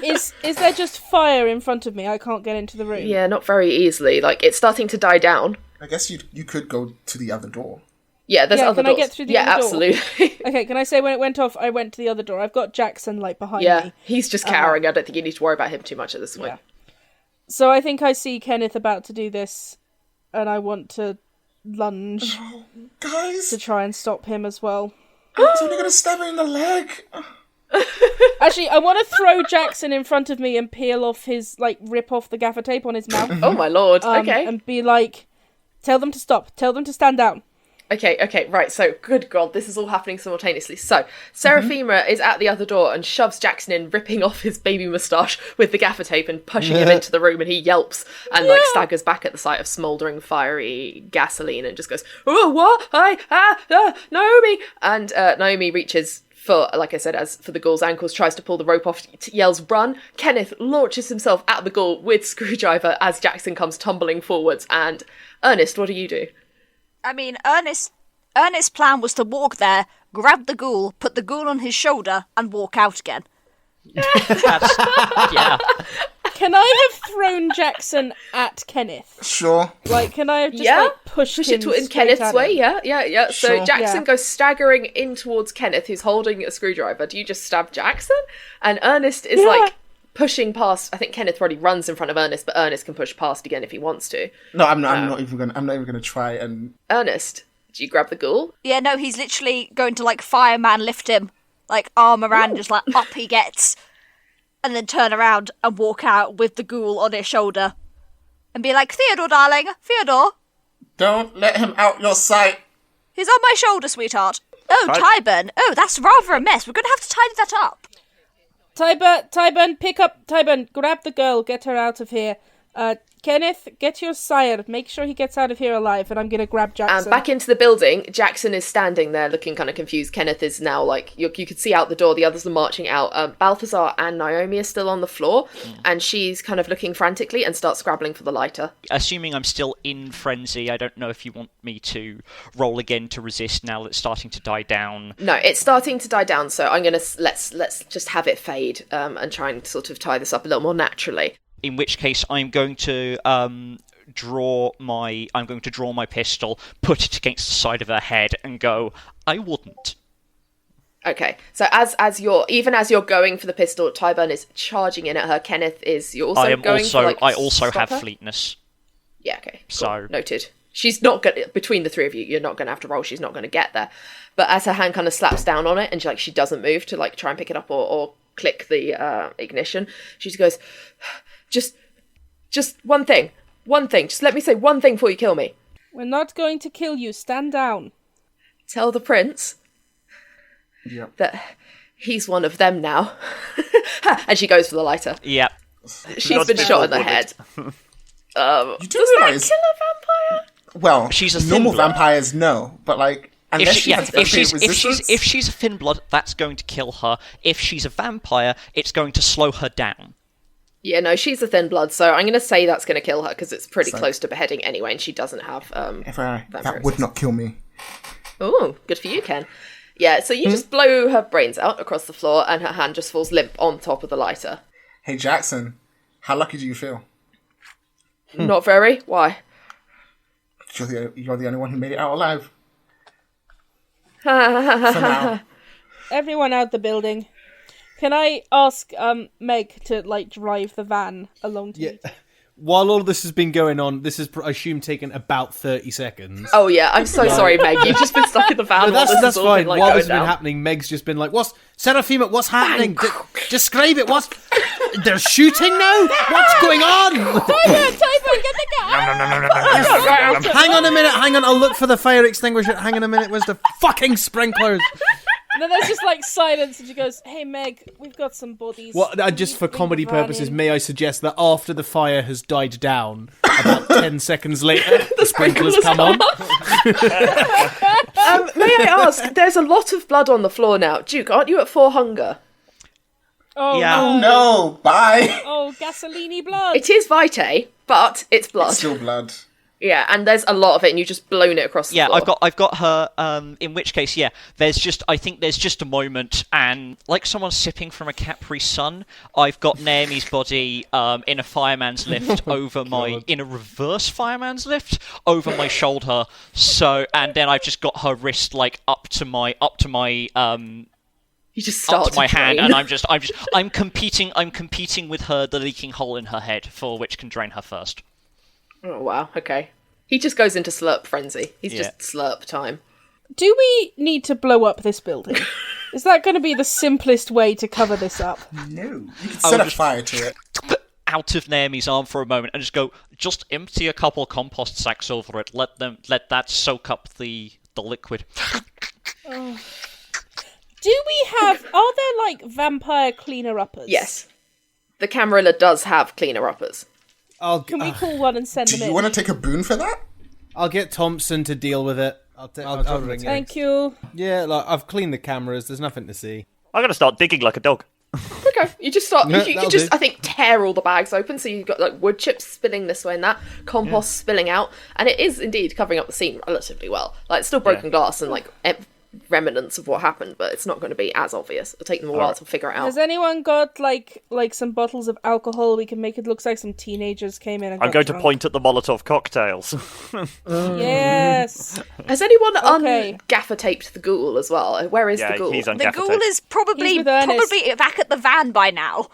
[SPEAKER 1] Is there just fire in front of me? I can't get into the room.
[SPEAKER 7] Yeah, not very easily. Like, it's starting to die down.
[SPEAKER 5] I guess you could go to the other door.
[SPEAKER 7] Yeah, there's other
[SPEAKER 1] can
[SPEAKER 7] doors.
[SPEAKER 1] I get through the other door?
[SPEAKER 7] Absolutely.
[SPEAKER 1] Okay, can I say when it went off, I went to the other door. I've got Jackson, like, behind me.
[SPEAKER 7] He's just cowering. I don't think you need to worry about him too much at this point.
[SPEAKER 1] Yeah. So I think I see Kenneth about to do this, and I want to lunge
[SPEAKER 5] Guys,
[SPEAKER 1] to try and stop him as well.
[SPEAKER 5] it's only going to stab me in the leg.
[SPEAKER 1] Actually, I want to throw Jackson in front of me and peel off his, like, rip off the gaffer tape on his mouth.
[SPEAKER 7] Oh my lord, okay.
[SPEAKER 1] And be like, tell them to stop. Tell them to stand down.
[SPEAKER 7] Okay, right, so, good god, this is all happening simultaneously. So, Seraphima is at the other door and shoves Jackson in, ripping off his baby moustache with the gaffer tape and pushing him into the room, and he yelps and, like, staggers back at the sight of smouldering, fiery gasoline and just goes, "Oh, what? Naomi!" And Naomi reaches for, like I said, as for the ghoul's ankles, tries to pull the rope off, yells, "Run!" Kenneth launches himself at the ghoul with screwdriver as Jackson comes tumbling forwards, and Ernest, what do you do?
[SPEAKER 4] I mean, Ernest's plan was to walk there, grab the ghoul, put the ghoul on his shoulder, and walk out again.
[SPEAKER 2] Yeah.
[SPEAKER 1] Can I have thrown Jackson at Kenneth?
[SPEAKER 5] Sure.
[SPEAKER 1] Like, can I have just pushed
[SPEAKER 7] push
[SPEAKER 1] him
[SPEAKER 7] it in
[SPEAKER 1] straight
[SPEAKER 7] Kenneth's
[SPEAKER 1] at
[SPEAKER 7] way?
[SPEAKER 1] him?
[SPEAKER 7] Yeah. So
[SPEAKER 5] Sure.
[SPEAKER 7] Jackson goes staggering in towards Kenneth, who's holding a screwdriver. Do you just stab Jackson? And Ernest is like pushing past. I think Kenneth probably runs in front of Ernest, but Ernest can push past again if he wants to.
[SPEAKER 5] No, I'm not even gonna try and.
[SPEAKER 7] Ernest, do you grab the ghoul?
[SPEAKER 4] Yeah, no, he's literally going to, like, fireman lift him, like, arm around, just like, up he gets, and then turn around and walk out with the ghoul on his shoulder, and be like, "Theodore, darling, Theodore,
[SPEAKER 5] Don't let him out your sight.
[SPEAKER 4] he's on my shoulder, sweetheart. Oh, Tyburn, oh, that's rather a mess, we're gonna have to tidy that up."
[SPEAKER 1] Tyburn, grab the girl, get her out of here. Kenneth, get your sire, make sure he gets out of here alive, and I'm gonna grab Jackson.
[SPEAKER 7] And back into the building, Jackson is standing there looking kind of confused. Kenneth is now like, you could see out the door, the others are marching out. Balthazar and Naomi are still on the floor, and she's kind of looking frantically and starts scrabbling for the lighter.
[SPEAKER 2] Assuming I'm still in frenzy, I don't know if you want me to roll again to resist now that it's starting to die down.
[SPEAKER 7] No, it's starting to die down, so I'm gonna, let's just have it fade, and try and sort of tie this up a little more naturally.
[SPEAKER 2] In which case, I'm going to draw my pistol, put it against the side of her head, and go, I wouldn't.
[SPEAKER 7] Okay, so as you're going for the pistol, Tyburn is charging in at her. Kenneth is you're also going for like
[SPEAKER 2] I also
[SPEAKER 7] stop
[SPEAKER 2] have
[SPEAKER 7] her?
[SPEAKER 2] fleetness.
[SPEAKER 7] Yeah, okay. Cool.
[SPEAKER 2] So
[SPEAKER 7] noted. She's not going between the three of you. You're not going to have to roll. She's not going to get there. But as her hand kind of slaps down on it, and she doesn't move to like try and pick it up or click the ignition, she just goes, just one thing. Just let me say one thing before you kill me.
[SPEAKER 1] We're not going to kill you. Stand down.
[SPEAKER 7] Tell the prince that he's one of them now. And she goes for the lighter.
[SPEAKER 2] Yep.
[SPEAKER 7] She's been shot in the head.
[SPEAKER 5] You do
[SPEAKER 7] Does
[SPEAKER 5] realize?
[SPEAKER 7] that kill a vampire?
[SPEAKER 5] Well,
[SPEAKER 2] She's a
[SPEAKER 5] normal
[SPEAKER 2] thin blood.
[SPEAKER 5] vampires, no, but like unless she has resistance.
[SPEAKER 2] If she's a thin blood, that's going to kill her. If she's a vampire, it's going to slow her down.
[SPEAKER 7] Yeah, no, she's a thin blood, so I'm going to say that's going to kill her because it's pretty
[SPEAKER 5] So-
[SPEAKER 7] close to beheading anyway, and she doesn't have
[SPEAKER 5] that would not kill me.
[SPEAKER 7] Ooh, good for you, Ken. Yeah, so you just blow her brains out across the floor, and her hand just falls limp on top of the lighter.
[SPEAKER 5] Hey Jackson, how lucky do you feel?
[SPEAKER 7] Not very. Why?
[SPEAKER 5] You're the only one who made it out alive. For now.
[SPEAKER 1] Everyone out the building. Can I ask Meg to like drive the van along to me?
[SPEAKER 8] While all this has been going on, this has, I assume, taken about 30 seconds.
[SPEAKER 7] Oh yeah, I'm so sorry, Meg. You've just been stuck in the van.
[SPEAKER 8] No,
[SPEAKER 7] while this
[SPEAKER 8] that's
[SPEAKER 7] has all
[SPEAKER 8] fine.
[SPEAKER 7] been, like,
[SPEAKER 8] While
[SPEAKER 7] going
[SPEAKER 8] this has been
[SPEAKER 7] down.
[SPEAKER 8] happening, Meg's just been like, Seraphima, what's happening? Describe it. They're shooting now? What's going on?
[SPEAKER 1] Tyburn, get the gun!
[SPEAKER 8] Hang on a minute, I'll look for the fire extinguisher. Hang on a minute, where's the fucking sprinklers?
[SPEAKER 1] And then there's just like silence, and she goes, "Hey Meg, we've got some bodies."
[SPEAKER 8] Well, just for
[SPEAKER 1] Bring the
[SPEAKER 8] comedy
[SPEAKER 1] van
[SPEAKER 8] purposes,
[SPEAKER 1] in."
[SPEAKER 8] may I suggest that after the fire has died down, about 10 seconds later, the sprinklers come on.
[SPEAKER 7] May I ask? There's a lot of blood on the floor now. Duke, aren't you at 4 hunger?
[SPEAKER 1] Oh
[SPEAKER 2] Yeah.
[SPEAKER 5] Oh no, bye.
[SPEAKER 1] Oh, gasoline blood.
[SPEAKER 7] It is vitae, but it's blood.
[SPEAKER 5] Still blood.
[SPEAKER 7] Yeah, and there's a lot of it, and you've just blown it across the
[SPEAKER 2] Yeah,
[SPEAKER 7] floor.
[SPEAKER 2] I've got her. In which case, yeah, I think there's just a moment, and like someone sipping from a Capri Sun, I've got Naomi's body in a fireman's lift in a reverse fireman's lift over my shoulder. So, and then I've just got her wrist like up to my
[SPEAKER 7] You just start
[SPEAKER 2] up to my hand,
[SPEAKER 7] drain.
[SPEAKER 2] and I'm competing with her, the leaking hole in her head, for which can drain her first.
[SPEAKER 7] Oh, wow, okay. He just goes into slurp frenzy. He's
[SPEAKER 2] Yeah.
[SPEAKER 7] just slurp time.
[SPEAKER 1] Do we need to blow up this building? Is that going to be the simplest way to cover this up?
[SPEAKER 5] No. You can set a
[SPEAKER 2] just-
[SPEAKER 5] fire to it.
[SPEAKER 2] Out of Naomi's arm for a moment and just empty a couple compost sacks over it. Let that soak up the liquid.
[SPEAKER 1] Do we have... Are there, like, vampire cleaner-uppers?
[SPEAKER 7] Yes. The Camarilla does have cleaner-uppers.
[SPEAKER 1] Can we call one and send
[SPEAKER 5] Do
[SPEAKER 1] them
[SPEAKER 5] you
[SPEAKER 1] in?
[SPEAKER 5] want to take a boon for that?
[SPEAKER 8] I'll get Thompson to deal with it. I'll ring him.
[SPEAKER 1] Thank you.
[SPEAKER 8] Yeah, I've cleaned the cameras. There's nothing to see.
[SPEAKER 6] I'm going to start digging like a dog.
[SPEAKER 7] Okay, you just start.
[SPEAKER 8] No,
[SPEAKER 7] you
[SPEAKER 8] that'll
[SPEAKER 7] just,
[SPEAKER 8] do.
[SPEAKER 7] I think, tear all the bags open. So you've got like wood chips spilling this way and that, compost spilling out, and it is indeed covering up the scene relatively well. Like it's still broken glass and like remnants of what happened, but it's not going to be as obvious. It'll take them a while to figure it out.
[SPEAKER 1] Has anyone got, like some bottles of alcohol we can make it look like some teenagers came in and
[SPEAKER 6] I'm
[SPEAKER 1] got
[SPEAKER 6] going to
[SPEAKER 1] drunk?
[SPEAKER 6] point at the Molotov cocktails.
[SPEAKER 1] Yes.
[SPEAKER 7] Has anyone
[SPEAKER 1] Okay.
[SPEAKER 7] gaffer taped the ghoul as well? Where is
[SPEAKER 6] Yeah,
[SPEAKER 7] the ghoul?
[SPEAKER 6] he's on
[SPEAKER 4] The
[SPEAKER 6] gaffer
[SPEAKER 4] ghoul
[SPEAKER 6] tape.
[SPEAKER 4] is probably
[SPEAKER 1] He's with Ernest.
[SPEAKER 4] back at the van by now.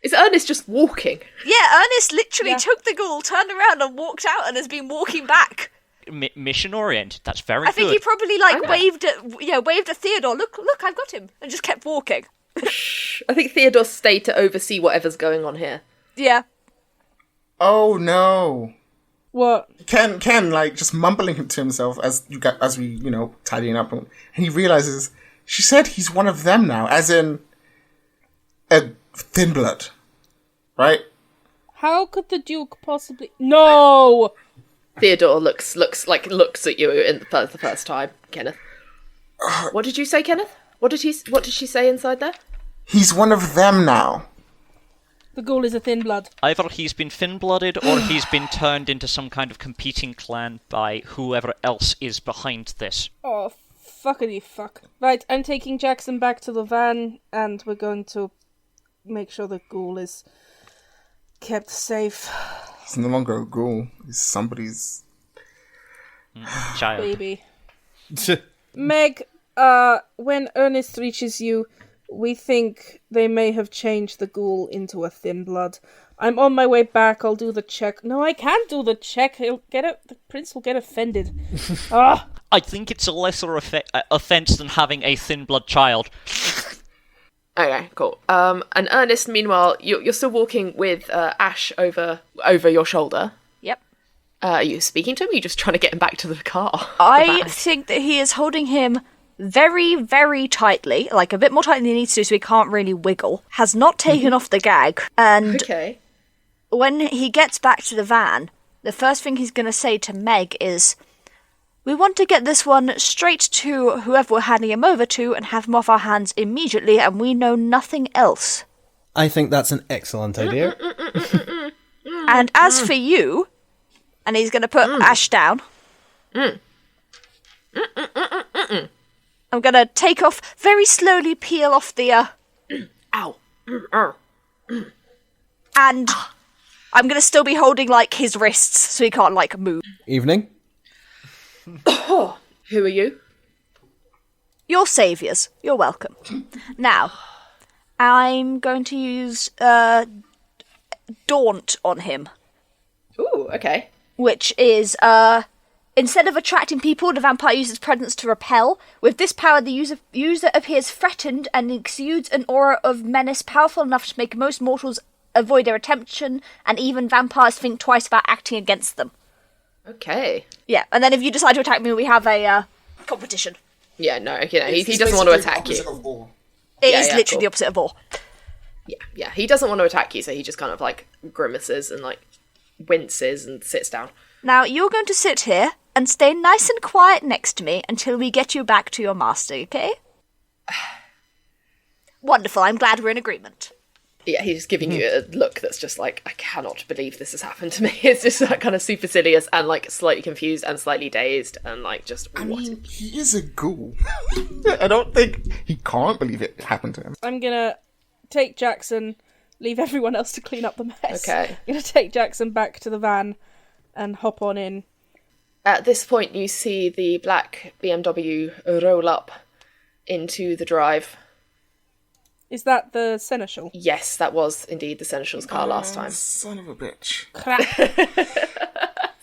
[SPEAKER 7] Is Ernest just walking?
[SPEAKER 4] Yeah, Ernest literally
[SPEAKER 1] Yeah.
[SPEAKER 4] took the ghoul, turned around and walked out and has been walking back.
[SPEAKER 2] Mission oriented. That's very
[SPEAKER 4] I think
[SPEAKER 2] good.
[SPEAKER 4] he probably waved at Theodore. Look, I've got him, and just kept walking.
[SPEAKER 7] I think Theodore stayed to oversee whatever's going on here.
[SPEAKER 4] Yeah.
[SPEAKER 5] Oh no.
[SPEAKER 1] What?
[SPEAKER 5] Ken, like just mumbling to himself as we tidying up, and he realizes she said he's one of them now, as in a thin blood, right?
[SPEAKER 1] How could the Duke possibly... No!
[SPEAKER 7] Theodore looks at you for the first time, Kenneth. What did you say, Kenneth? What did she say inside there?
[SPEAKER 5] He's one of them now.
[SPEAKER 1] The ghoul is a thin blood.
[SPEAKER 2] Either he's been thin-blooded or he's been turned into some kind of competing clan by whoever else is behind this.
[SPEAKER 1] Oh, fuckity fuck. Right, I'm taking Jackson back to the van, and we're going to make sure the ghoul is kept safe.
[SPEAKER 5] He's no longer a ghoul. He's somebody's...
[SPEAKER 2] Child.
[SPEAKER 1] Baby. Meg, when Ernest reaches you, we think they may have changed the ghoul into a thin blood. I'm on my way back. I'll do the check. No, I can't do the check. The prince will get offended. Ah.
[SPEAKER 2] I think it's a lesser offence than having a thin blood child.
[SPEAKER 7] Okay, cool. And Ernest, meanwhile, you're still walking with Ash over your shoulder.
[SPEAKER 4] Yep.
[SPEAKER 7] Are you speaking to him? Or are you just trying to get him back to the car?
[SPEAKER 4] I think that he is holding him very, very tightly, like a bit more tightly than he needs to, so he can't really wiggle. Has not taken off the gag. And
[SPEAKER 7] Okay.
[SPEAKER 4] when he gets back to the van, the first thing he's going to say to Meg is, "We want to get this one straight to whoever we're handing him over to and have him off our hands immediately, and we know nothing else.
[SPEAKER 8] I think that's an excellent idea.
[SPEAKER 4] And as for you," and he's going to put Ash down, "I'm going to take off, very slowly peel off the,
[SPEAKER 7] Ow.
[SPEAKER 4] and I'm going to still be holding, like, his wrists, so he can't, like, move.
[SPEAKER 8] Evening.
[SPEAKER 7] Who are you?
[SPEAKER 4] Your saviours. You're welcome. Now, I'm going to use, Daunt on him,
[SPEAKER 7] Ooh, okay.
[SPEAKER 4] which is, instead of attracting people, the vampire uses presence to repel. With this power, the user appears threatened and exudes an aura of menace powerful enough to make most mortals avoid their attention, and even vampires think twice about acting against them.
[SPEAKER 7] Okay.
[SPEAKER 4] Yeah, and then if you decide to attack me, we have a competition.
[SPEAKER 7] Yeah, no, he
[SPEAKER 5] It's
[SPEAKER 7] doesn't want to
[SPEAKER 5] basically
[SPEAKER 7] attack
[SPEAKER 5] the
[SPEAKER 7] you.
[SPEAKER 5] opposite of war.
[SPEAKER 4] It
[SPEAKER 7] Yeah,
[SPEAKER 4] is
[SPEAKER 7] yeah,
[SPEAKER 4] literally
[SPEAKER 7] cool.
[SPEAKER 4] the opposite of war.
[SPEAKER 7] Yeah, he doesn't want to attack you, so he just kind of, like, grimaces and, like, winces and sits down.
[SPEAKER 4] Now, you're going to sit here and stay nice and quiet next to me until we get you back to your master, okay? Wonderful, I'm glad we're in agreement.
[SPEAKER 7] Yeah, he's giving you a look that's just like, I cannot believe this has happened to me. It's just that kind of supercilious and, like, slightly confused and slightly dazed and, like, just,
[SPEAKER 5] I
[SPEAKER 7] what?
[SPEAKER 5] mean, he is a ghoul. I don't think he can't believe it happened to him.
[SPEAKER 1] I'm gonna take Jackson, leave everyone else to clean up the mess.
[SPEAKER 7] Okay.
[SPEAKER 1] I'm gonna take Jackson back to the van and hop on in.
[SPEAKER 7] At this point, you see the black BMW roll up into the drive.
[SPEAKER 1] Is that the seneschal?
[SPEAKER 7] Yes, that was indeed the Seneschal's car last time.
[SPEAKER 5] Son of a bitch.
[SPEAKER 1] Crap.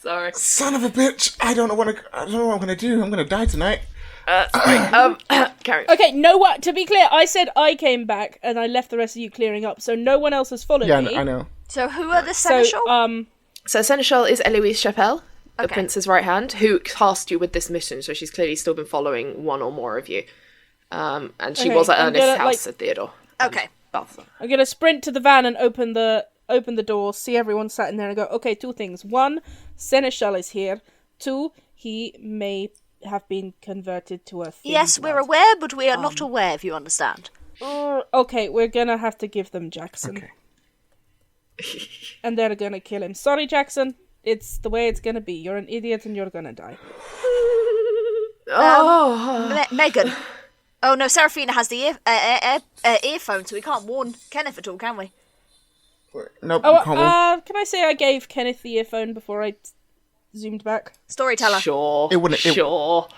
[SPEAKER 7] Sorry.
[SPEAKER 5] Son of a bitch. I don't know what I'm gonna do. I'm gonna die tonight.
[SPEAKER 7] Sorry. Carry on.
[SPEAKER 1] Okay, no one. To be clear, I said I came back and I left the rest of you clearing up, so no one else has followed
[SPEAKER 5] Yeah,
[SPEAKER 1] me.
[SPEAKER 5] I know.
[SPEAKER 4] So who are the seneschal?
[SPEAKER 1] So,
[SPEAKER 7] So Seneschal is Eloise Chapelle, the
[SPEAKER 4] Okay.
[SPEAKER 7] prince's right hand, who tasked you with this mission, so she's clearly still been following one or more of you. And she
[SPEAKER 1] Okay,
[SPEAKER 7] was at
[SPEAKER 1] I'm
[SPEAKER 7] Ernest's
[SPEAKER 1] gonna,
[SPEAKER 7] house,
[SPEAKER 1] like-
[SPEAKER 7] said Theodore.
[SPEAKER 4] Okay.
[SPEAKER 7] Balthazar.
[SPEAKER 1] I'm gonna sprint to the van and open the door, see everyone sat in there, and go, okay, two things. One, Seneschal is here. Two, he may have been converted to a thin
[SPEAKER 4] Yes, we're
[SPEAKER 1] blood.
[SPEAKER 4] aware, but we are not aware, if you understand.
[SPEAKER 1] Okay, we're gonna have to give them Jackson.
[SPEAKER 5] Okay.
[SPEAKER 1] And they're gonna kill him. Sorry, Jackson. It's the way it's gonna be. You're an idiot and you're gonna die.
[SPEAKER 4] Megan. Oh no, Seraphina has the earphone, so we can't warn Kenneth at all, can we?
[SPEAKER 5] Nope,
[SPEAKER 1] Oh,
[SPEAKER 5] you can't win.
[SPEAKER 1] can I say I gave Kenneth the earphone before I zoomed back?
[SPEAKER 4] Storyteller.
[SPEAKER 7] Sure.
[SPEAKER 5] It wouldn't- it-
[SPEAKER 7] Sure.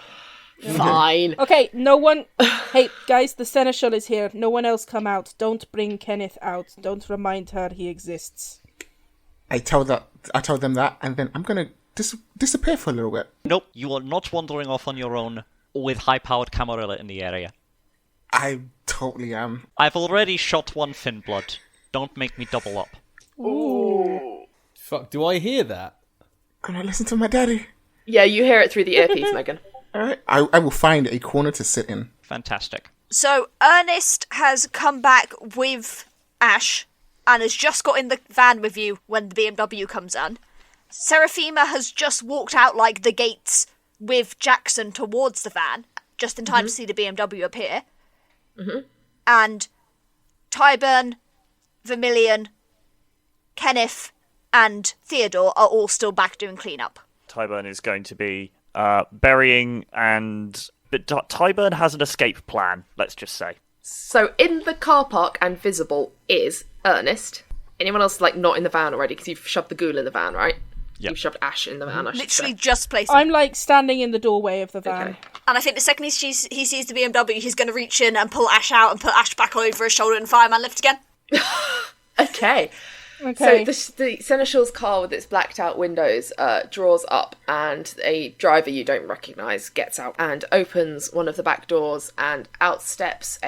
[SPEAKER 7] Fine.
[SPEAKER 1] Okay, no one... Hey, guys, the Seneschal is here. No one else come out. Don't bring Kenneth out. Don't remind her he exists.
[SPEAKER 5] I told them that, and then I'm gonna disappear for a little bit.
[SPEAKER 2] Nope, you are not wandering off on your own with high-powered Camarilla in the area.
[SPEAKER 5] I totally am.
[SPEAKER 2] I've already shot one thin blood. Don't make me double up.
[SPEAKER 8] Fuck, do I hear that?
[SPEAKER 5] I'm gonna listen to my daddy.
[SPEAKER 7] Yeah, you hear it through the earpiece, Megan.
[SPEAKER 5] Alright. I will find a corner to sit in.
[SPEAKER 2] Fantastic.
[SPEAKER 4] So Ernest has come back with Ash and has just got in the van with you when the BMW comes on. Seraphima has just walked out like the gates with Jackson towards the van, just in time to see the BMW appear. And Tyburn, Vermilion, Kenneth, and Theodore are all still back doing cleanup.
[SPEAKER 6] Tyburn is going to be burying and... But Tyburn has an escape plan, let's just say.
[SPEAKER 7] So in the car park and visible is Ernest, Anyone else, like, not in the van already? Because you've shoved the ghoul in the van, right?
[SPEAKER 2] Yep.
[SPEAKER 7] You've shoved Ash in the van, I should
[SPEAKER 4] Literally
[SPEAKER 7] say.
[SPEAKER 4] just placed.
[SPEAKER 1] I'm like standing in the doorway of the van.
[SPEAKER 7] Okay.
[SPEAKER 4] And I think the second he sees the BMW, he's going to reach in and pull Ash out and put Ash back over his shoulder and fireman lift again.
[SPEAKER 7] Okay.
[SPEAKER 1] Okay.
[SPEAKER 7] So the Seneschal's car with its blacked out windows draws up, and a driver you don't recognise gets out and opens one of the back doors, and out steps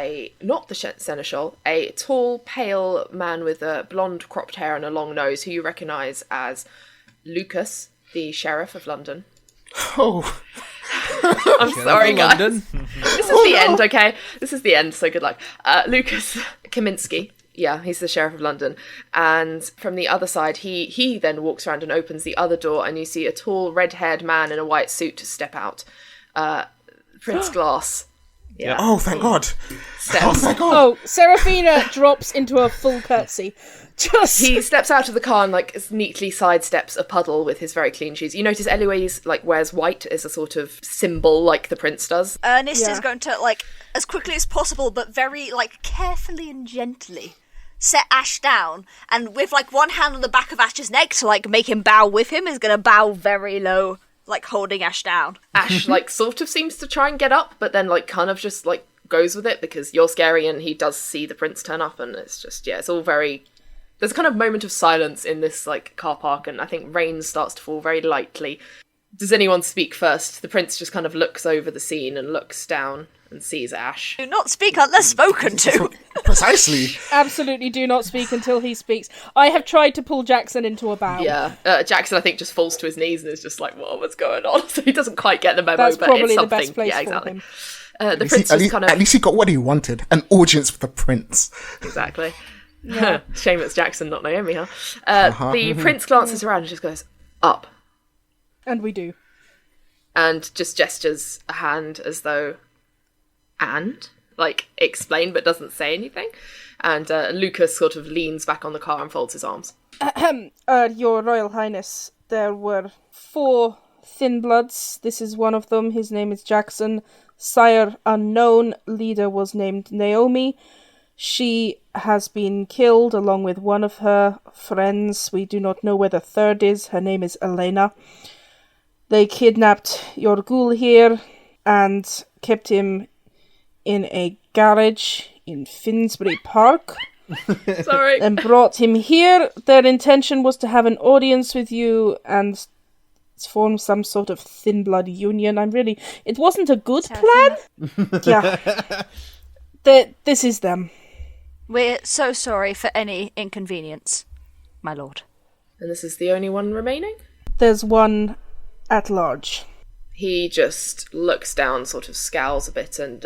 [SPEAKER 7] not the Seneschal, a tall, pale man with a blonde cropped hair and a long nose who you recognise as Lucas, the Sheriff of London.
[SPEAKER 5] Oh,
[SPEAKER 7] I'm sorry, guys.
[SPEAKER 8] London.
[SPEAKER 7] This is the end, okay? This is the end, so good luck. Lucas Kaminsky. Yeah, he's the Sheriff of London. And from the other side, he then walks around and opens the other door, and you see a tall, red-haired man in a white suit step out. Prince Glass. Yeah.
[SPEAKER 5] oh, thank God.
[SPEAKER 7] Steps.
[SPEAKER 5] Oh my God.
[SPEAKER 1] Oh, Seraphina drops into a full curtsy. Just
[SPEAKER 7] He steps out of the car and, like, neatly sidesteps a puddle with his very clean shoes. You notice Eloise, like, wears white as a sort of symbol, like the prince does.
[SPEAKER 4] Ernest
[SPEAKER 1] Yeah.
[SPEAKER 4] is going to, like, as quickly as possible, but very, like, carefully and gently set Ash down, and with, like, one hand on the back of Ash's neck to, like, make him bow with him, is going to bow very low, like, holding Ash down.
[SPEAKER 7] Ash, like, sort of seems to try and get up, but then, like, kind of just, like, goes with it because you're scary and he does see the prince turn up, and it's just, yeah, it's all very... There's a kind of moment of silence in this, like, car park, and I think rain starts to fall very lightly. Does anyone speak first? The prince just kind of looks over the scene and looks down and sees Ash.
[SPEAKER 4] Do not speak unless spoken to.
[SPEAKER 5] Precisely.
[SPEAKER 1] absolutely do not speak until he speaks. I have tried to pull Jackson into a bow.
[SPEAKER 7] Yeah, Jackson, I think, just falls to his knees and is just like, what's going on? So he doesn't quite get the memo,
[SPEAKER 1] That's
[SPEAKER 7] but
[SPEAKER 1] probably
[SPEAKER 7] it's
[SPEAKER 1] the
[SPEAKER 7] something.
[SPEAKER 1] best place
[SPEAKER 7] yeah,
[SPEAKER 1] for
[SPEAKER 7] exactly.
[SPEAKER 1] him.
[SPEAKER 7] The prince just kind of...
[SPEAKER 5] At least he got what he wanted, an audience with the prince.
[SPEAKER 7] Exactly. Shame it's Jackson, not Naomi, huh? The prince glances around and just goes, up,
[SPEAKER 1] And we do.
[SPEAKER 7] and just gestures a hand as though, and? Like, explain but doesn't say anything. And Lucas sort of leans back on the car and folds his arms.
[SPEAKER 1] Your Royal Highness, there were 4 thin bloods. This is one of them. His name is Jackson. Sire unknown. Leader was named Naomi. She has been killed along with one of her friends. We do not know where the third is. Her name is Elena. They kidnapped your ghoul here and kept him in a garage in Finsbury Park
[SPEAKER 7] Sorry.
[SPEAKER 1] and brought him here. Their intention was to have an audience with you and form some sort of thin blood union. It wasn't a good plan. Yeah. This is them.
[SPEAKER 4] We're so sorry for any inconvenience, my lord.
[SPEAKER 7] And this is the only one remaining?
[SPEAKER 1] There's one at large.
[SPEAKER 7] He just looks down, sort of scowls a bit, and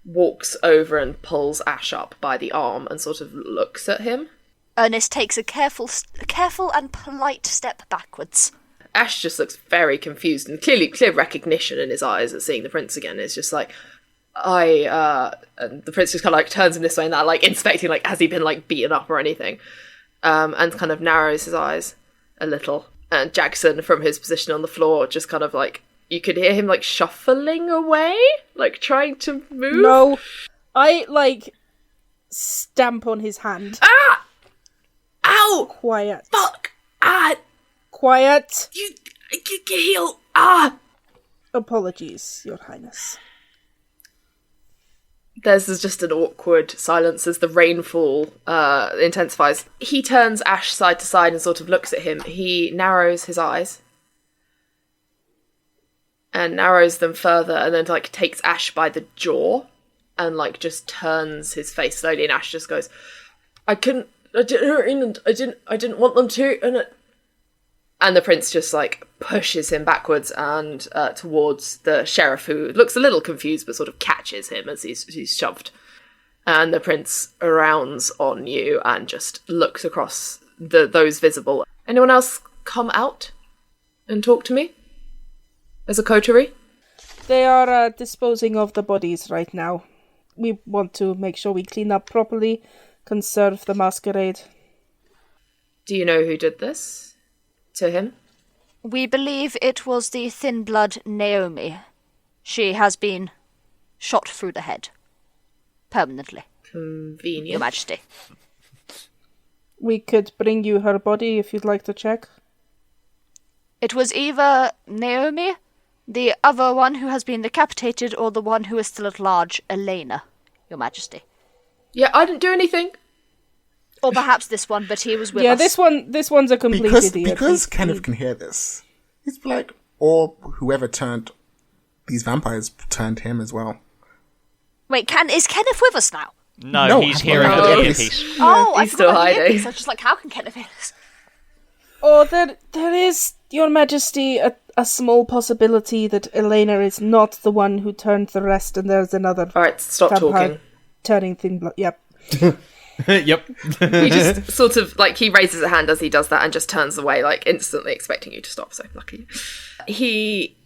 [SPEAKER 7] walks over and pulls Ash up by the arm and sort of looks at him.
[SPEAKER 4] Ernest takes a careful and polite step backwards.
[SPEAKER 7] Ash just looks very confused and clear recognition in his eyes at seeing the prince again. It's just like, and the prince just kind of like turns him this way and that, like inspecting, like, has he been like beaten up or anything? And kind of narrows his eyes a little. And Jackson, from his position on the floor, just kind of like, you could hear him like shuffling away, like trying to move.
[SPEAKER 1] No. I, like, stamp on his hand.
[SPEAKER 7] Ah! Ow!
[SPEAKER 1] Quiet.
[SPEAKER 7] Fuck! Ah!
[SPEAKER 1] Quiet.
[SPEAKER 7] You heal! Ah!
[SPEAKER 1] Apologies, Your Highness.
[SPEAKER 7] There's just an awkward silence as the rainfall intensifies. He turns Ash side to side and sort of looks at him. He narrows his eyes. And narrows them further and then, like, takes Ash by the jaw and, like, just turns his face slowly, and Ash just goes, I didn't want them to, and the prince just, like, pushes him backwards and towards the sheriff, who looks a little confused but sort of catches him as he's shoved. And the prince rounds on you and just looks across those visible. Anyone else come out and talk to me? As a coterie?
[SPEAKER 1] They are disposing of the bodies right now. We want to make sure we clean up properly, conserve the masquerade.
[SPEAKER 7] Do you know who did this to him?
[SPEAKER 4] We believe it was the thin blood Naomi. She has been shot through the head. Permanently.
[SPEAKER 7] Convenient.
[SPEAKER 4] Your Majesty.
[SPEAKER 1] We could bring you her body if you'd like to check.
[SPEAKER 4] It was either Naomi, the other one who has been decapitated, or the one who is still at large, Elena, Your Majesty.
[SPEAKER 7] Yeah, I didn't do anything.
[SPEAKER 4] Or perhaps this one, but he was with
[SPEAKER 1] Yeah,
[SPEAKER 4] us.
[SPEAKER 1] this one's a complete idiot.
[SPEAKER 5] Because Kenneth can hear this. He's like, or whoever turned these vampires turned him as well.
[SPEAKER 4] Wait, is Kenneth with us now?
[SPEAKER 2] No, he's hearing
[SPEAKER 5] no,
[SPEAKER 2] the
[SPEAKER 5] no,
[SPEAKER 2] earpiece.
[SPEAKER 4] Oh, I
[SPEAKER 7] he's still
[SPEAKER 4] forgot the
[SPEAKER 7] hiding.
[SPEAKER 4] earpiece. I was just like, how can Kenneth hear this?
[SPEAKER 1] Or there is, Your Majesty, a small possibility that Elena is not the one who turned the rest, and there's another
[SPEAKER 7] Alright, stop
[SPEAKER 1] vampire
[SPEAKER 7] talking.
[SPEAKER 1] turning thing. Yep.
[SPEAKER 8] Yep.
[SPEAKER 7] He just sort of, like, he raises a hand as he does that and just turns away, like, instantly expecting you to stop, so lucky. He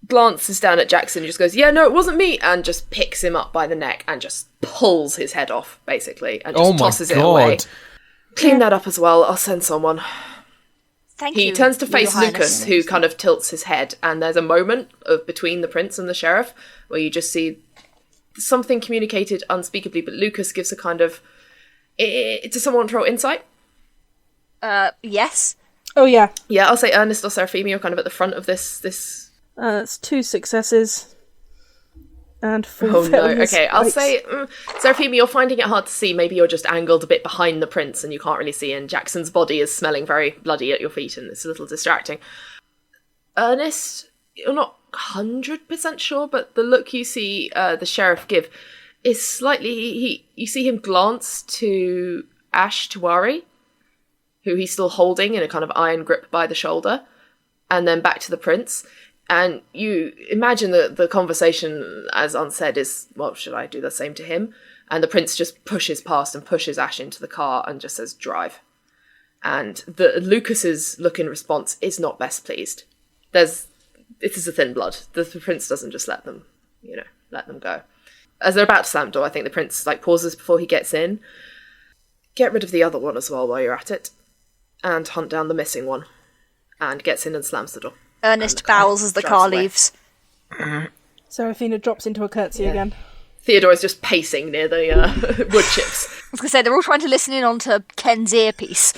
[SPEAKER 7] glances down at Jackson and just goes, yeah, no, it wasn't me, and just picks him up by the neck and just pulls his head off, basically, and just tosses it away. Clean that up as well, I'll send someone.
[SPEAKER 4] Thank you.
[SPEAKER 7] He turns to
[SPEAKER 4] Your
[SPEAKER 7] face
[SPEAKER 4] Highness.
[SPEAKER 7] Lucas, who kind of tilts his head, and there's a moment of between the prince and the sheriff where you just see something communicated unspeakably, but Lucas gives a kind of... Does someone throw insight?
[SPEAKER 4] Yes.
[SPEAKER 1] Oh yeah.
[SPEAKER 7] Yeah, I'll say Ernest or Seraphimi are kind of at the front of this...
[SPEAKER 1] It's 2 successes. And 4
[SPEAKER 7] Oh no,
[SPEAKER 1] failures.
[SPEAKER 7] okay, I'll
[SPEAKER 1] Yikes.
[SPEAKER 7] say, Seraphimi, you're finding it hard to see. Maybe you're just angled a bit behind the prince and you can't really see, and Jackson's body is smelling very bloody at your feet and it's a little distracting. Ernest, you're not 100% sure, but the look you see the sheriff give is slightly... You see him glance to Ash Tawari, who he's still holding in a kind of iron grip by the shoulder, and then back to the prince. And you imagine that the conversation, as unsaid, is, well, should I do the same to him? And the prince just pushes past and pushes Ash into the car and just says, drive. And Lucas's look in response is not best pleased. It is a thin blood. The prince doesn't just let them go. As they're about to slam the door, I think the prince pauses before he gets in. Get rid of the other one as well while you're at it. And hunt down the missing one. And gets in and slams the door.
[SPEAKER 4] Ernest bows as the
[SPEAKER 7] drives
[SPEAKER 4] car
[SPEAKER 7] away.
[SPEAKER 4] leaves.
[SPEAKER 1] Seraphina drops into a curtsy again.
[SPEAKER 7] Theodore is just pacing near the wood chips.
[SPEAKER 4] I was going to say, they're all trying to listen in onto Ken's earpiece.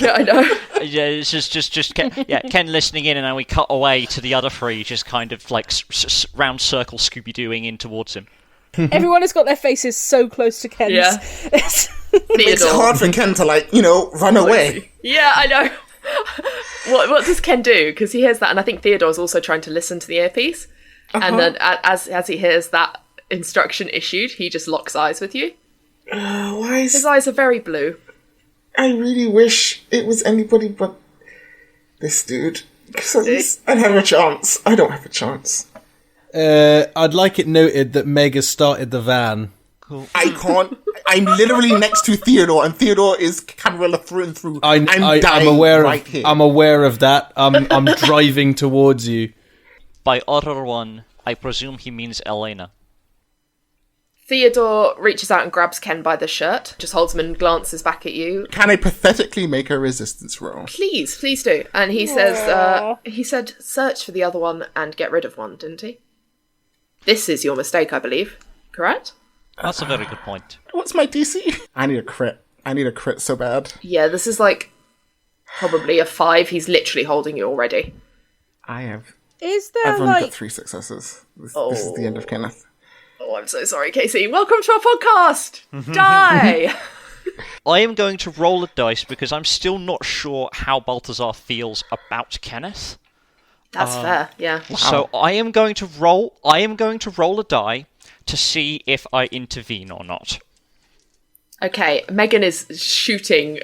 [SPEAKER 7] Yeah, I know.
[SPEAKER 2] Yeah, it's just Ken, Ken listening in, and then we cut away to the other three, just kind of round circle Scooby-Dooing in towards him.
[SPEAKER 1] Everyone has got their faces so close to Ken's.
[SPEAKER 7] Yeah.
[SPEAKER 5] It's
[SPEAKER 7] Theodore.
[SPEAKER 5] hard for Ken to run away.
[SPEAKER 7] Yeah, I know. What does Ken do? Because he hears that, and I think Theodore's also trying to listen to the earpiece. And then as he hears that instruction issued, he just locks eyes with you.
[SPEAKER 5] Why
[SPEAKER 7] His eyes are very blue.
[SPEAKER 5] I really wish it was anybody but this dude. Because I'd have a chance. I don't have a chance.
[SPEAKER 8] I'd like it noted that Meg has started the van.
[SPEAKER 5] I can't. I'm literally next to Theodore, and Theodore is camera through and through. I'm dying
[SPEAKER 8] I'm aware
[SPEAKER 5] right
[SPEAKER 8] of.
[SPEAKER 5] here.
[SPEAKER 8] I'm aware of that. I'm driving towards you.
[SPEAKER 2] By other one, I presume he means Elena.
[SPEAKER 7] Theodore reaches out and grabs Ken by the shirt, just holds him and glances back at you.
[SPEAKER 5] Can I pathetically make a resistance roll?
[SPEAKER 7] Please do. And he he said, search for the other one and get rid of one, didn't he? This is your mistake, I believe. Correct?
[SPEAKER 2] That's a very good point.
[SPEAKER 5] What's my DC? I need a crit. I need a crit so bad.
[SPEAKER 7] Yeah, this is probably a 5. He's literally holding you already.
[SPEAKER 5] I have.
[SPEAKER 1] Is there
[SPEAKER 5] I've only got 3 successes. This is the end of Kenneth.
[SPEAKER 7] Oh, I'm so sorry, Casey. Welcome to our podcast! Die!
[SPEAKER 2] I am going to roll a dice because I'm still not sure how Balthazar feels about Kenneth.
[SPEAKER 7] That's fair, yeah.
[SPEAKER 2] So I am going to roll a die to see if I intervene or not.
[SPEAKER 7] Okay, Megan is shooting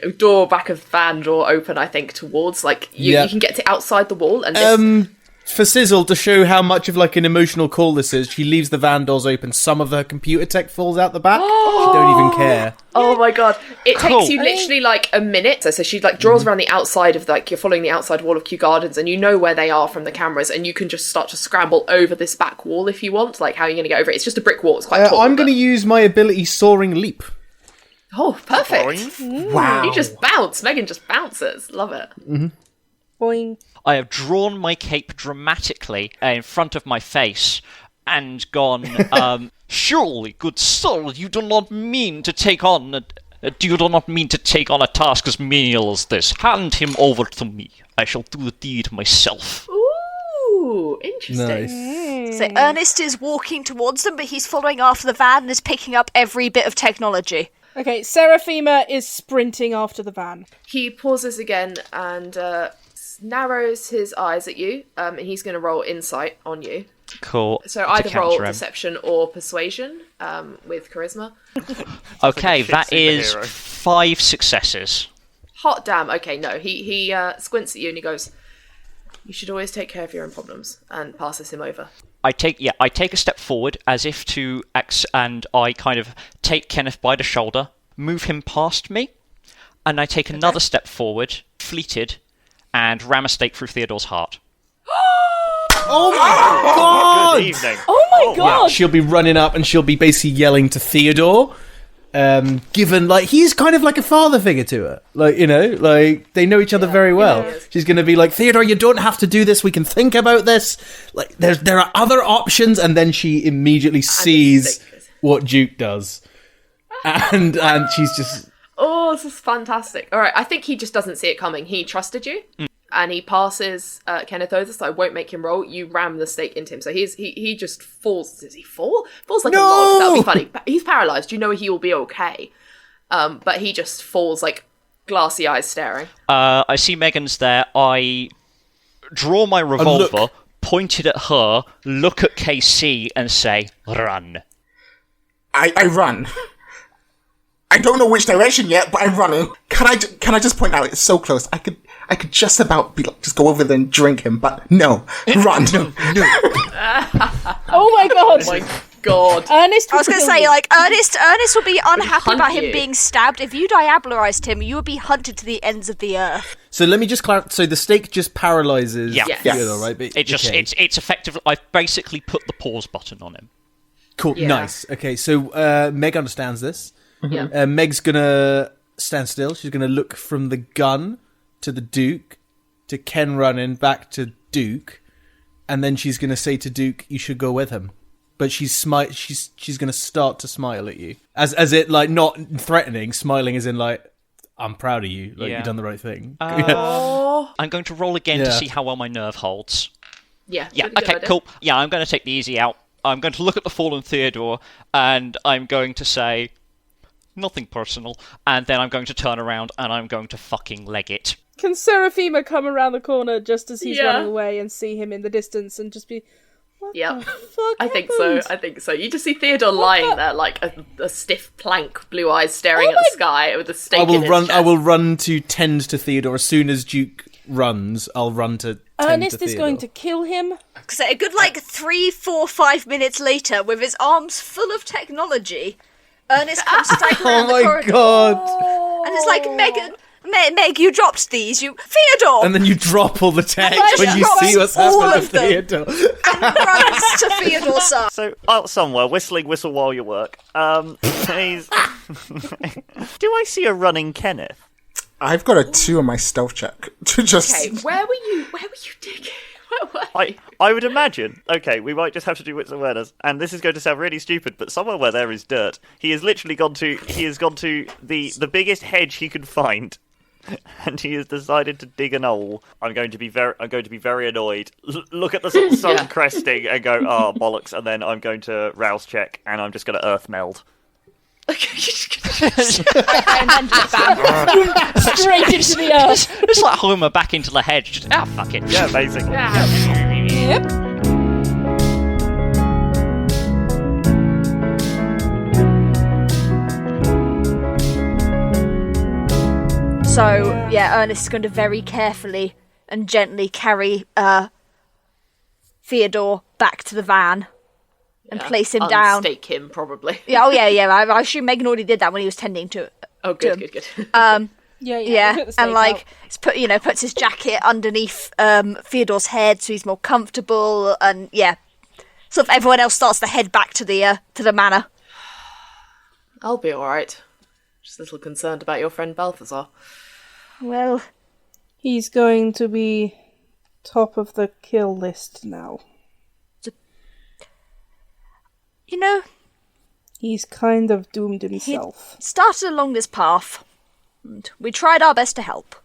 [SPEAKER 7] back of van door open, I think, towards, you can get to outside the wall, and this...
[SPEAKER 8] For Sizzle, to show how much of an emotional call this is, she leaves the van doors open. Some of her computer tech falls out the back. She don't even care.
[SPEAKER 7] Oh my god. It
[SPEAKER 2] Cool.
[SPEAKER 7] takes you literally a minute. So she draws around the outside of you're following the outside wall of Kew Gardens, and you know where they are from the cameras, and you can just start to scramble over this back wall if you want. How are you going to get over it? It's just a brick wall. It's quite tall.
[SPEAKER 8] I'm going to use my ability Soaring Leap.
[SPEAKER 7] Oh, perfect.
[SPEAKER 5] Wow.
[SPEAKER 7] You just bounce. Megan just bounces. Love it.
[SPEAKER 1] Boing.
[SPEAKER 2] I have drawn my cape dramatically in front of my face and gone, surely, good soul, you do not mean to take on Do you not mean to take on a task as menial as this? Hand him over to me. I shall do the deed myself.
[SPEAKER 7] Ooh, interesting.
[SPEAKER 8] Nice.
[SPEAKER 4] So Ernest is walking towards them, but he's following after the van and is picking up every bit of technology.
[SPEAKER 1] Okay, Seraphima is sprinting after the van.
[SPEAKER 7] He pauses again and narrows his eyes at you, and he's going to roll insight on you.
[SPEAKER 2] Cool.
[SPEAKER 7] So
[SPEAKER 2] To
[SPEAKER 7] either roll
[SPEAKER 2] counter him.
[SPEAKER 7] deception or persuasion with charisma.
[SPEAKER 2] Okay,
[SPEAKER 6] shit
[SPEAKER 2] that is
[SPEAKER 6] superhero.
[SPEAKER 2] 5 successes.
[SPEAKER 7] Hot damn. Okay, no. He squints at you and he goes, "You should always take care of your own problems," and passes him over.
[SPEAKER 2] I take a step forward as if to and I kind of take Kenneth by the shoulder, move him past me, and I take another step forward, fleeted, and ram a stake through Theodore's heart.
[SPEAKER 8] Oh my god!
[SPEAKER 6] Good evening.
[SPEAKER 1] Oh my god!
[SPEAKER 8] She'll be running up and she'll be basically yelling to Theodore. Given, like, he's kind of like a father figure to her. Like, you know, like, they know each other very well.
[SPEAKER 7] Yeah.
[SPEAKER 8] She's going to be like, Theodore, you don't have to do this. We can think about this. Like, there are other options. And then she immediately sees what Duke does. And she's just...
[SPEAKER 7] Oh, this is fantastic. All right, I think he just doesn't see it coming. He trusted you, and he passes Kenneth over, so I won't make him roll. You ram the stake into him, so he just falls. Does he fall? Falls like a log. That'll be funny. He's paralyzed. You know he will be okay, but he just falls like glassy eyes staring.
[SPEAKER 2] I see Megan's there. I draw my revolver, point it at her, look at KC, and say, "Run."
[SPEAKER 5] I run. I don't know which direction yet, but I'm running. Can I just point out, it's so close. I could just about be like, just go over there and drink him, but no, run.
[SPEAKER 1] Oh my god!
[SPEAKER 7] Oh my god!
[SPEAKER 1] Ernest.
[SPEAKER 4] I was going to say, like, Ernest would be unhappy
[SPEAKER 7] hunt
[SPEAKER 4] about him
[SPEAKER 7] you.
[SPEAKER 4] being stabbed. If you diablerized him, you would be hunted to the ends of the earth.
[SPEAKER 8] So let me just clarify. So the stake just paralyzes
[SPEAKER 2] Yeah.
[SPEAKER 7] Yes.
[SPEAKER 8] Theodore, right? But,
[SPEAKER 2] It just
[SPEAKER 8] okay.
[SPEAKER 2] it's effectively. I've basically put the pause button on him.
[SPEAKER 8] Cool,
[SPEAKER 7] Yeah.
[SPEAKER 8] nice. Okay, so Meg understands this.
[SPEAKER 7] Yeah.
[SPEAKER 8] Meg's gonna stand still. She's gonna look from the gun to the Duke, to Ken running back to Duke, and then she's gonna say to Duke, "You should go with him." But she's gonna start to smile at you, as it, like, not threatening, smiling as in like, "I'm proud of you. Like,
[SPEAKER 2] Yeah.
[SPEAKER 8] you've done the right thing."
[SPEAKER 7] Oh.
[SPEAKER 2] I'm going to roll again to
[SPEAKER 8] Yeah.
[SPEAKER 2] see how well my nerve holds.
[SPEAKER 7] Yeah.
[SPEAKER 2] Yeah,
[SPEAKER 7] really good
[SPEAKER 2] okay,
[SPEAKER 7] idea.
[SPEAKER 2] cool. Yeah, I'm going to take the easy out. I'm going to look at the fallen Theodore, and I'm going to say, nothing personal, and then I'm going to turn around and I'm going to fucking leg it.
[SPEAKER 1] Can Seraphima come around the corner just as he's
[SPEAKER 7] Yeah.
[SPEAKER 1] running away and see him in the distance and just be, what
[SPEAKER 7] Yeah.
[SPEAKER 1] the fuck
[SPEAKER 7] I think so.
[SPEAKER 1] happened?
[SPEAKER 7] I think so. You just see Theodore lying there like a stiff plank, blue eyes staring
[SPEAKER 1] Oh
[SPEAKER 7] at the
[SPEAKER 1] my-
[SPEAKER 7] sky with a stake
[SPEAKER 8] I
[SPEAKER 7] in
[SPEAKER 8] will
[SPEAKER 7] his
[SPEAKER 8] run.
[SPEAKER 7] chest.
[SPEAKER 8] I will run to tend to Theodore as soon as Duke runs. I'll run to. Tend
[SPEAKER 1] Ernest
[SPEAKER 8] to
[SPEAKER 1] is
[SPEAKER 8] Theodore.
[SPEAKER 1] going to kill him.
[SPEAKER 4] So a good, like, 3, 4, 5 minutes later, with his arms full of technology, Ernest comes staggering
[SPEAKER 8] Oh
[SPEAKER 4] around the
[SPEAKER 8] my
[SPEAKER 4] corridor.
[SPEAKER 8] god!
[SPEAKER 4] And it's like, Meg, you dropped these. Theodore!
[SPEAKER 8] And then you drop all the text
[SPEAKER 4] I
[SPEAKER 8] when you
[SPEAKER 4] dropped
[SPEAKER 8] see what's
[SPEAKER 4] all
[SPEAKER 8] happened to
[SPEAKER 4] of them.
[SPEAKER 8] Theodore.
[SPEAKER 4] And runs to Theodore's side.
[SPEAKER 6] So, out somewhere, whistle while you work. He's... Do I see a running Kenneth?
[SPEAKER 5] I've got a 2 on my stealth check to just.
[SPEAKER 7] Okay, where were you digging? Where were you?
[SPEAKER 6] I would imagine. Okay, we might just have to do wits awareness, and this is going to sound really stupid, but somewhere where there is dirt, he has literally gone to. He has gone to the biggest hedge he could find, and he has decided to dig an hole. I'm going to be very annoyed. Look at the sun
[SPEAKER 7] Yeah.
[SPEAKER 6] cresting and go, oh bollocks, and then I'm going to rouse check, and I'm just going to earth meld.
[SPEAKER 1] And then just bam, straight into the earth.
[SPEAKER 2] It's like Homer back into the hedge. Just, fuck it.
[SPEAKER 6] Yeah, basically.
[SPEAKER 1] Yep.
[SPEAKER 4] So, yeah, Ernest is going to very carefully and gently carry Theodore back to the van and place him down.
[SPEAKER 7] Unstake him, probably.
[SPEAKER 4] Yeah, yeah. I assume Megan already did that when he was tending to it.
[SPEAKER 7] Oh, good.
[SPEAKER 1] Yeah.
[SPEAKER 4] Yeah,
[SPEAKER 1] Put the
[SPEAKER 4] and
[SPEAKER 1] stake
[SPEAKER 4] like
[SPEAKER 1] out.
[SPEAKER 4] it's puts his jacket underneath Theodore's head so he's more comfortable, and yeah, sort of everyone else starts to head back to the manor.
[SPEAKER 7] I'll be alright. Just a little concerned about your friend Balthazar.
[SPEAKER 4] Well,
[SPEAKER 1] He's going to be top of the kill list now.
[SPEAKER 4] you know,
[SPEAKER 1] He's kind of doomed himself.
[SPEAKER 4] He started along this path, and we tried our best to help.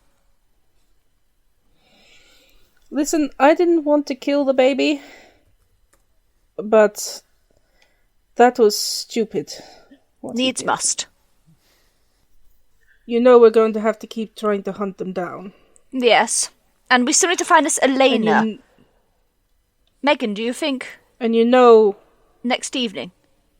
[SPEAKER 1] Listen, I didn't want to kill the baby, but that was stupid.
[SPEAKER 4] Needs must.
[SPEAKER 1] You know we're going to have to keep trying to hunt them down.
[SPEAKER 4] Yes. And we still need to find this Elena. Megan, do you think?
[SPEAKER 1] And you know...
[SPEAKER 4] Next evening.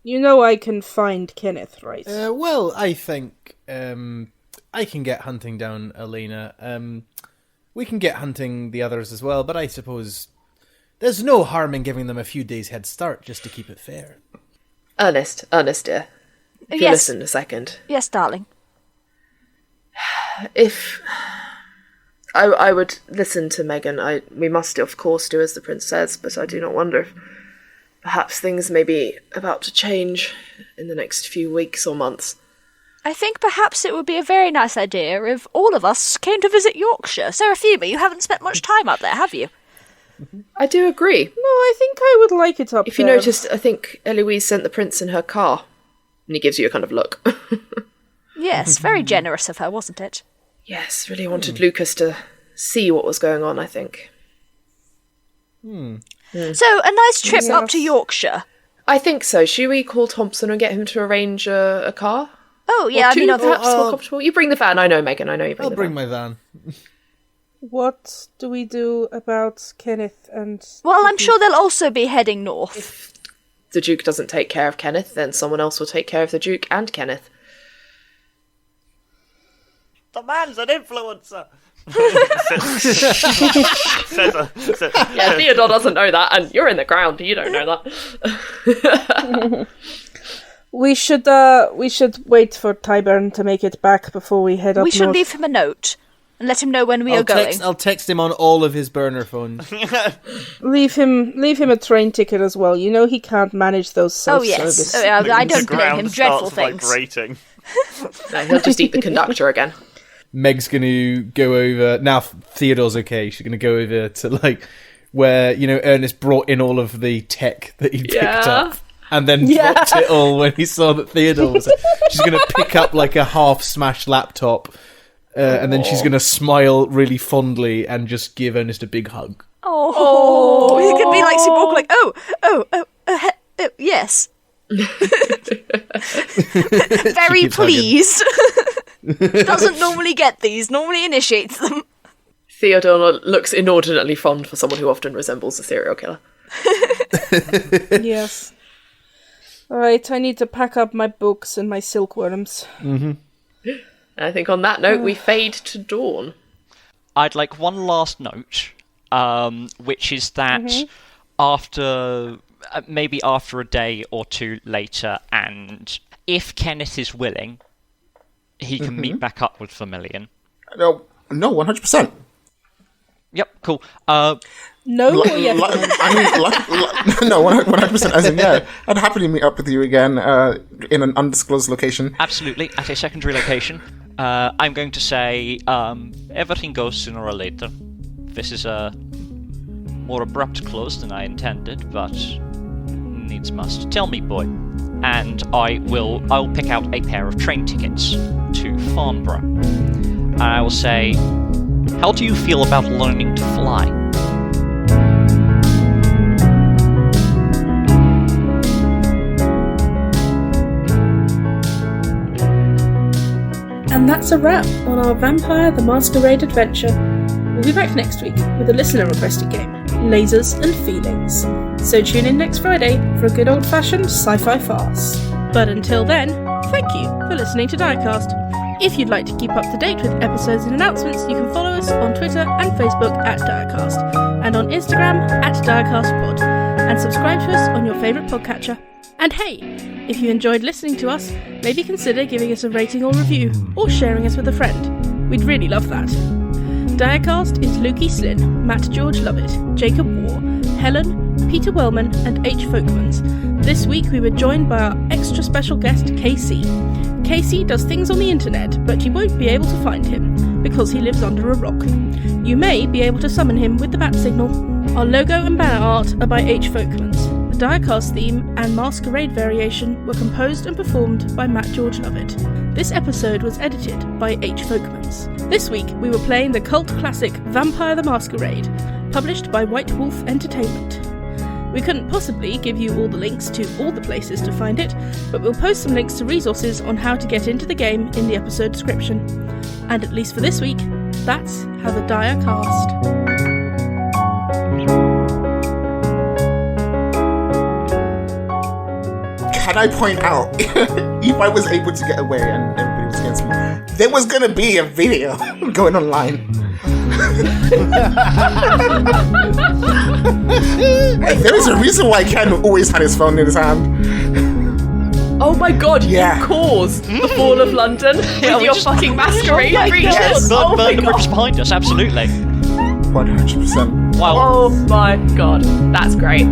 [SPEAKER 1] You know I can find Kenneth, right?
[SPEAKER 8] Well, I think I can get hunting down Elena. We can get hunting the others as well, but I suppose there's no harm in giving them a few days head start just to keep it fair.
[SPEAKER 7] Ernest, dear. If you listen a second.
[SPEAKER 4] Yes, darling.
[SPEAKER 7] If I would listen to Megan, we must, of course, do as the prince says, but I do not wonder if perhaps things may be about to change in the next few weeks or months.
[SPEAKER 4] I think perhaps it would be a very nice idea if all of us came to visit Yorkshire. Seraphima, you haven't spent much time up there, have you?
[SPEAKER 7] I do agree.
[SPEAKER 1] No, I think I would like it up
[SPEAKER 7] If you noticed, I think Eloise sent the prince in her car. And he gives you a kind of look.
[SPEAKER 4] Yes, very generous of her, wasn't it?
[SPEAKER 7] Yes, really wanted Lucas to see what was going on, I think.
[SPEAKER 4] So, a nice trip up to Yorkshire.
[SPEAKER 7] I think so. Should we call Thompson and get him to arrange a car?
[SPEAKER 4] Oh, yeah,
[SPEAKER 7] perhaps more comfortable. You bring the van. I know, Megan. I know you bring the van.
[SPEAKER 8] I'll bring my van.
[SPEAKER 1] What do we do about Kenneth and...
[SPEAKER 4] Well, I'm sure they'll also be heading north.
[SPEAKER 7] If the Duke doesn't take care of Kenneth, then someone else will take care of the Duke and Kenneth.
[SPEAKER 6] The man's an influencer.
[SPEAKER 7] Yeah, Theodore doesn't know that, and you're in the ground. You don't know that.
[SPEAKER 1] We should wait for Tyburn to make it back before we head up
[SPEAKER 4] We should
[SPEAKER 1] north.
[SPEAKER 4] leave him a note and let him know when we are going.
[SPEAKER 8] I'll text him on all of his burner phones.
[SPEAKER 1] Leave him a train ticket as well. You know he can't manage those self-service.
[SPEAKER 4] Oh, yes. I don't
[SPEAKER 6] The
[SPEAKER 4] blame him.
[SPEAKER 6] ground
[SPEAKER 4] Dreadful
[SPEAKER 6] starts
[SPEAKER 4] things.
[SPEAKER 6] vibrating.
[SPEAKER 7] No, he'll just eat the conductor again.
[SPEAKER 8] Meg's going to go over... Now Theodore's okay. She's going to go over to, where, Ernest brought in all of the tech that he picked up. And then dropped it all when he saw that Theodore was... She's going to pick up, a half-smashed laptop. And then she's going to smile really fondly and just give Ernest a big hug.
[SPEAKER 4] Oh, he's going to be like super awkward, yes. Very pleased. Doesn't normally get these, normally initiates them.
[SPEAKER 7] Theodore looks inordinately fond for someone who often resembles a serial killer.
[SPEAKER 1] Yes. Alright, I need to pack up my books and my silkworms.
[SPEAKER 7] Mm-hmm. And I think on that note, we fade to dawn.
[SPEAKER 2] I'd like one last note, which is that after a day or two later, and if Kenneth is willing, he can meet back up with Vermilion.
[SPEAKER 5] No, 100%.
[SPEAKER 2] Yep, cool.
[SPEAKER 1] No,
[SPEAKER 5] no, 100%. As in, yeah, I'd happily meet up with you again in an undisclosed location.
[SPEAKER 2] Absolutely, at a secondary location. I'm going to say everything goes sooner or later. This is a more abrupt close than I intended, but needs must. Tell me, boy, and I'll pick out a pair of train tickets to Farnborough. And I will say, how do you feel about learning to fly?
[SPEAKER 1] And that's a wrap on our Vampire the Masquerade adventure. We'll be back next week with a listener-requested game, Lasers and Feelings. So tune in next Friday for a good old-fashioned sci-fi farce. But until then, thank you for listening to Direcast. If you'd like to keep up to date with episodes and announcements, you can follow us on Twitter and Facebook at Direcast, and on Instagram at DirecastPod, and subscribe to us on your favourite podcatcher. And hey, if you enjoyed listening to us, maybe consider giving us a rating or review, or sharing us with a friend. We'd really love that. Direcast is Lukey Slynn, Matt George Lovett, Jacob War, Helen, Peter Wellman, and H Folkmans. This week we were joined by our extra special guest, KC. KC does things on the internet, but you won't be able to find him, because he lives under a rock. You may be able to summon him with the bat signal. Our logo and banner art are by H Folkmans. The Direcast theme and Masquerade variation were composed and performed by Matt George Lovett. This episode was edited by H Folkmans. This week we were playing the cult classic Vampire the Masquerade, published by White Wolf Entertainment. We couldn't possibly give you all the links to all the places to find it, but we'll post some links to resources on how to get into the game in the episode description. And at least for this week, that's how the die are cast.
[SPEAKER 5] Can I point out, if I was able to get away and everybody was against me, there was going to be a video going online. There is a reason why Ken always had his phone in his hand.
[SPEAKER 7] Oh my god,
[SPEAKER 5] Yeah.
[SPEAKER 7] you caused the fall of London with
[SPEAKER 2] we
[SPEAKER 7] your
[SPEAKER 2] just-
[SPEAKER 7] fucking masquerade creatures.
[SPEAKER 5] Yes.
[SPEAKER 7] Oh my
[SPEAKER 2] Burn the bridges
[SPEAKER 7] god.
[SPEAKER 2] behind us, absolutely.
[SPEAKER 5] 100%.
[SPEAKER 2] Wow.
[SPEAKER 7] Oh my god, that's great.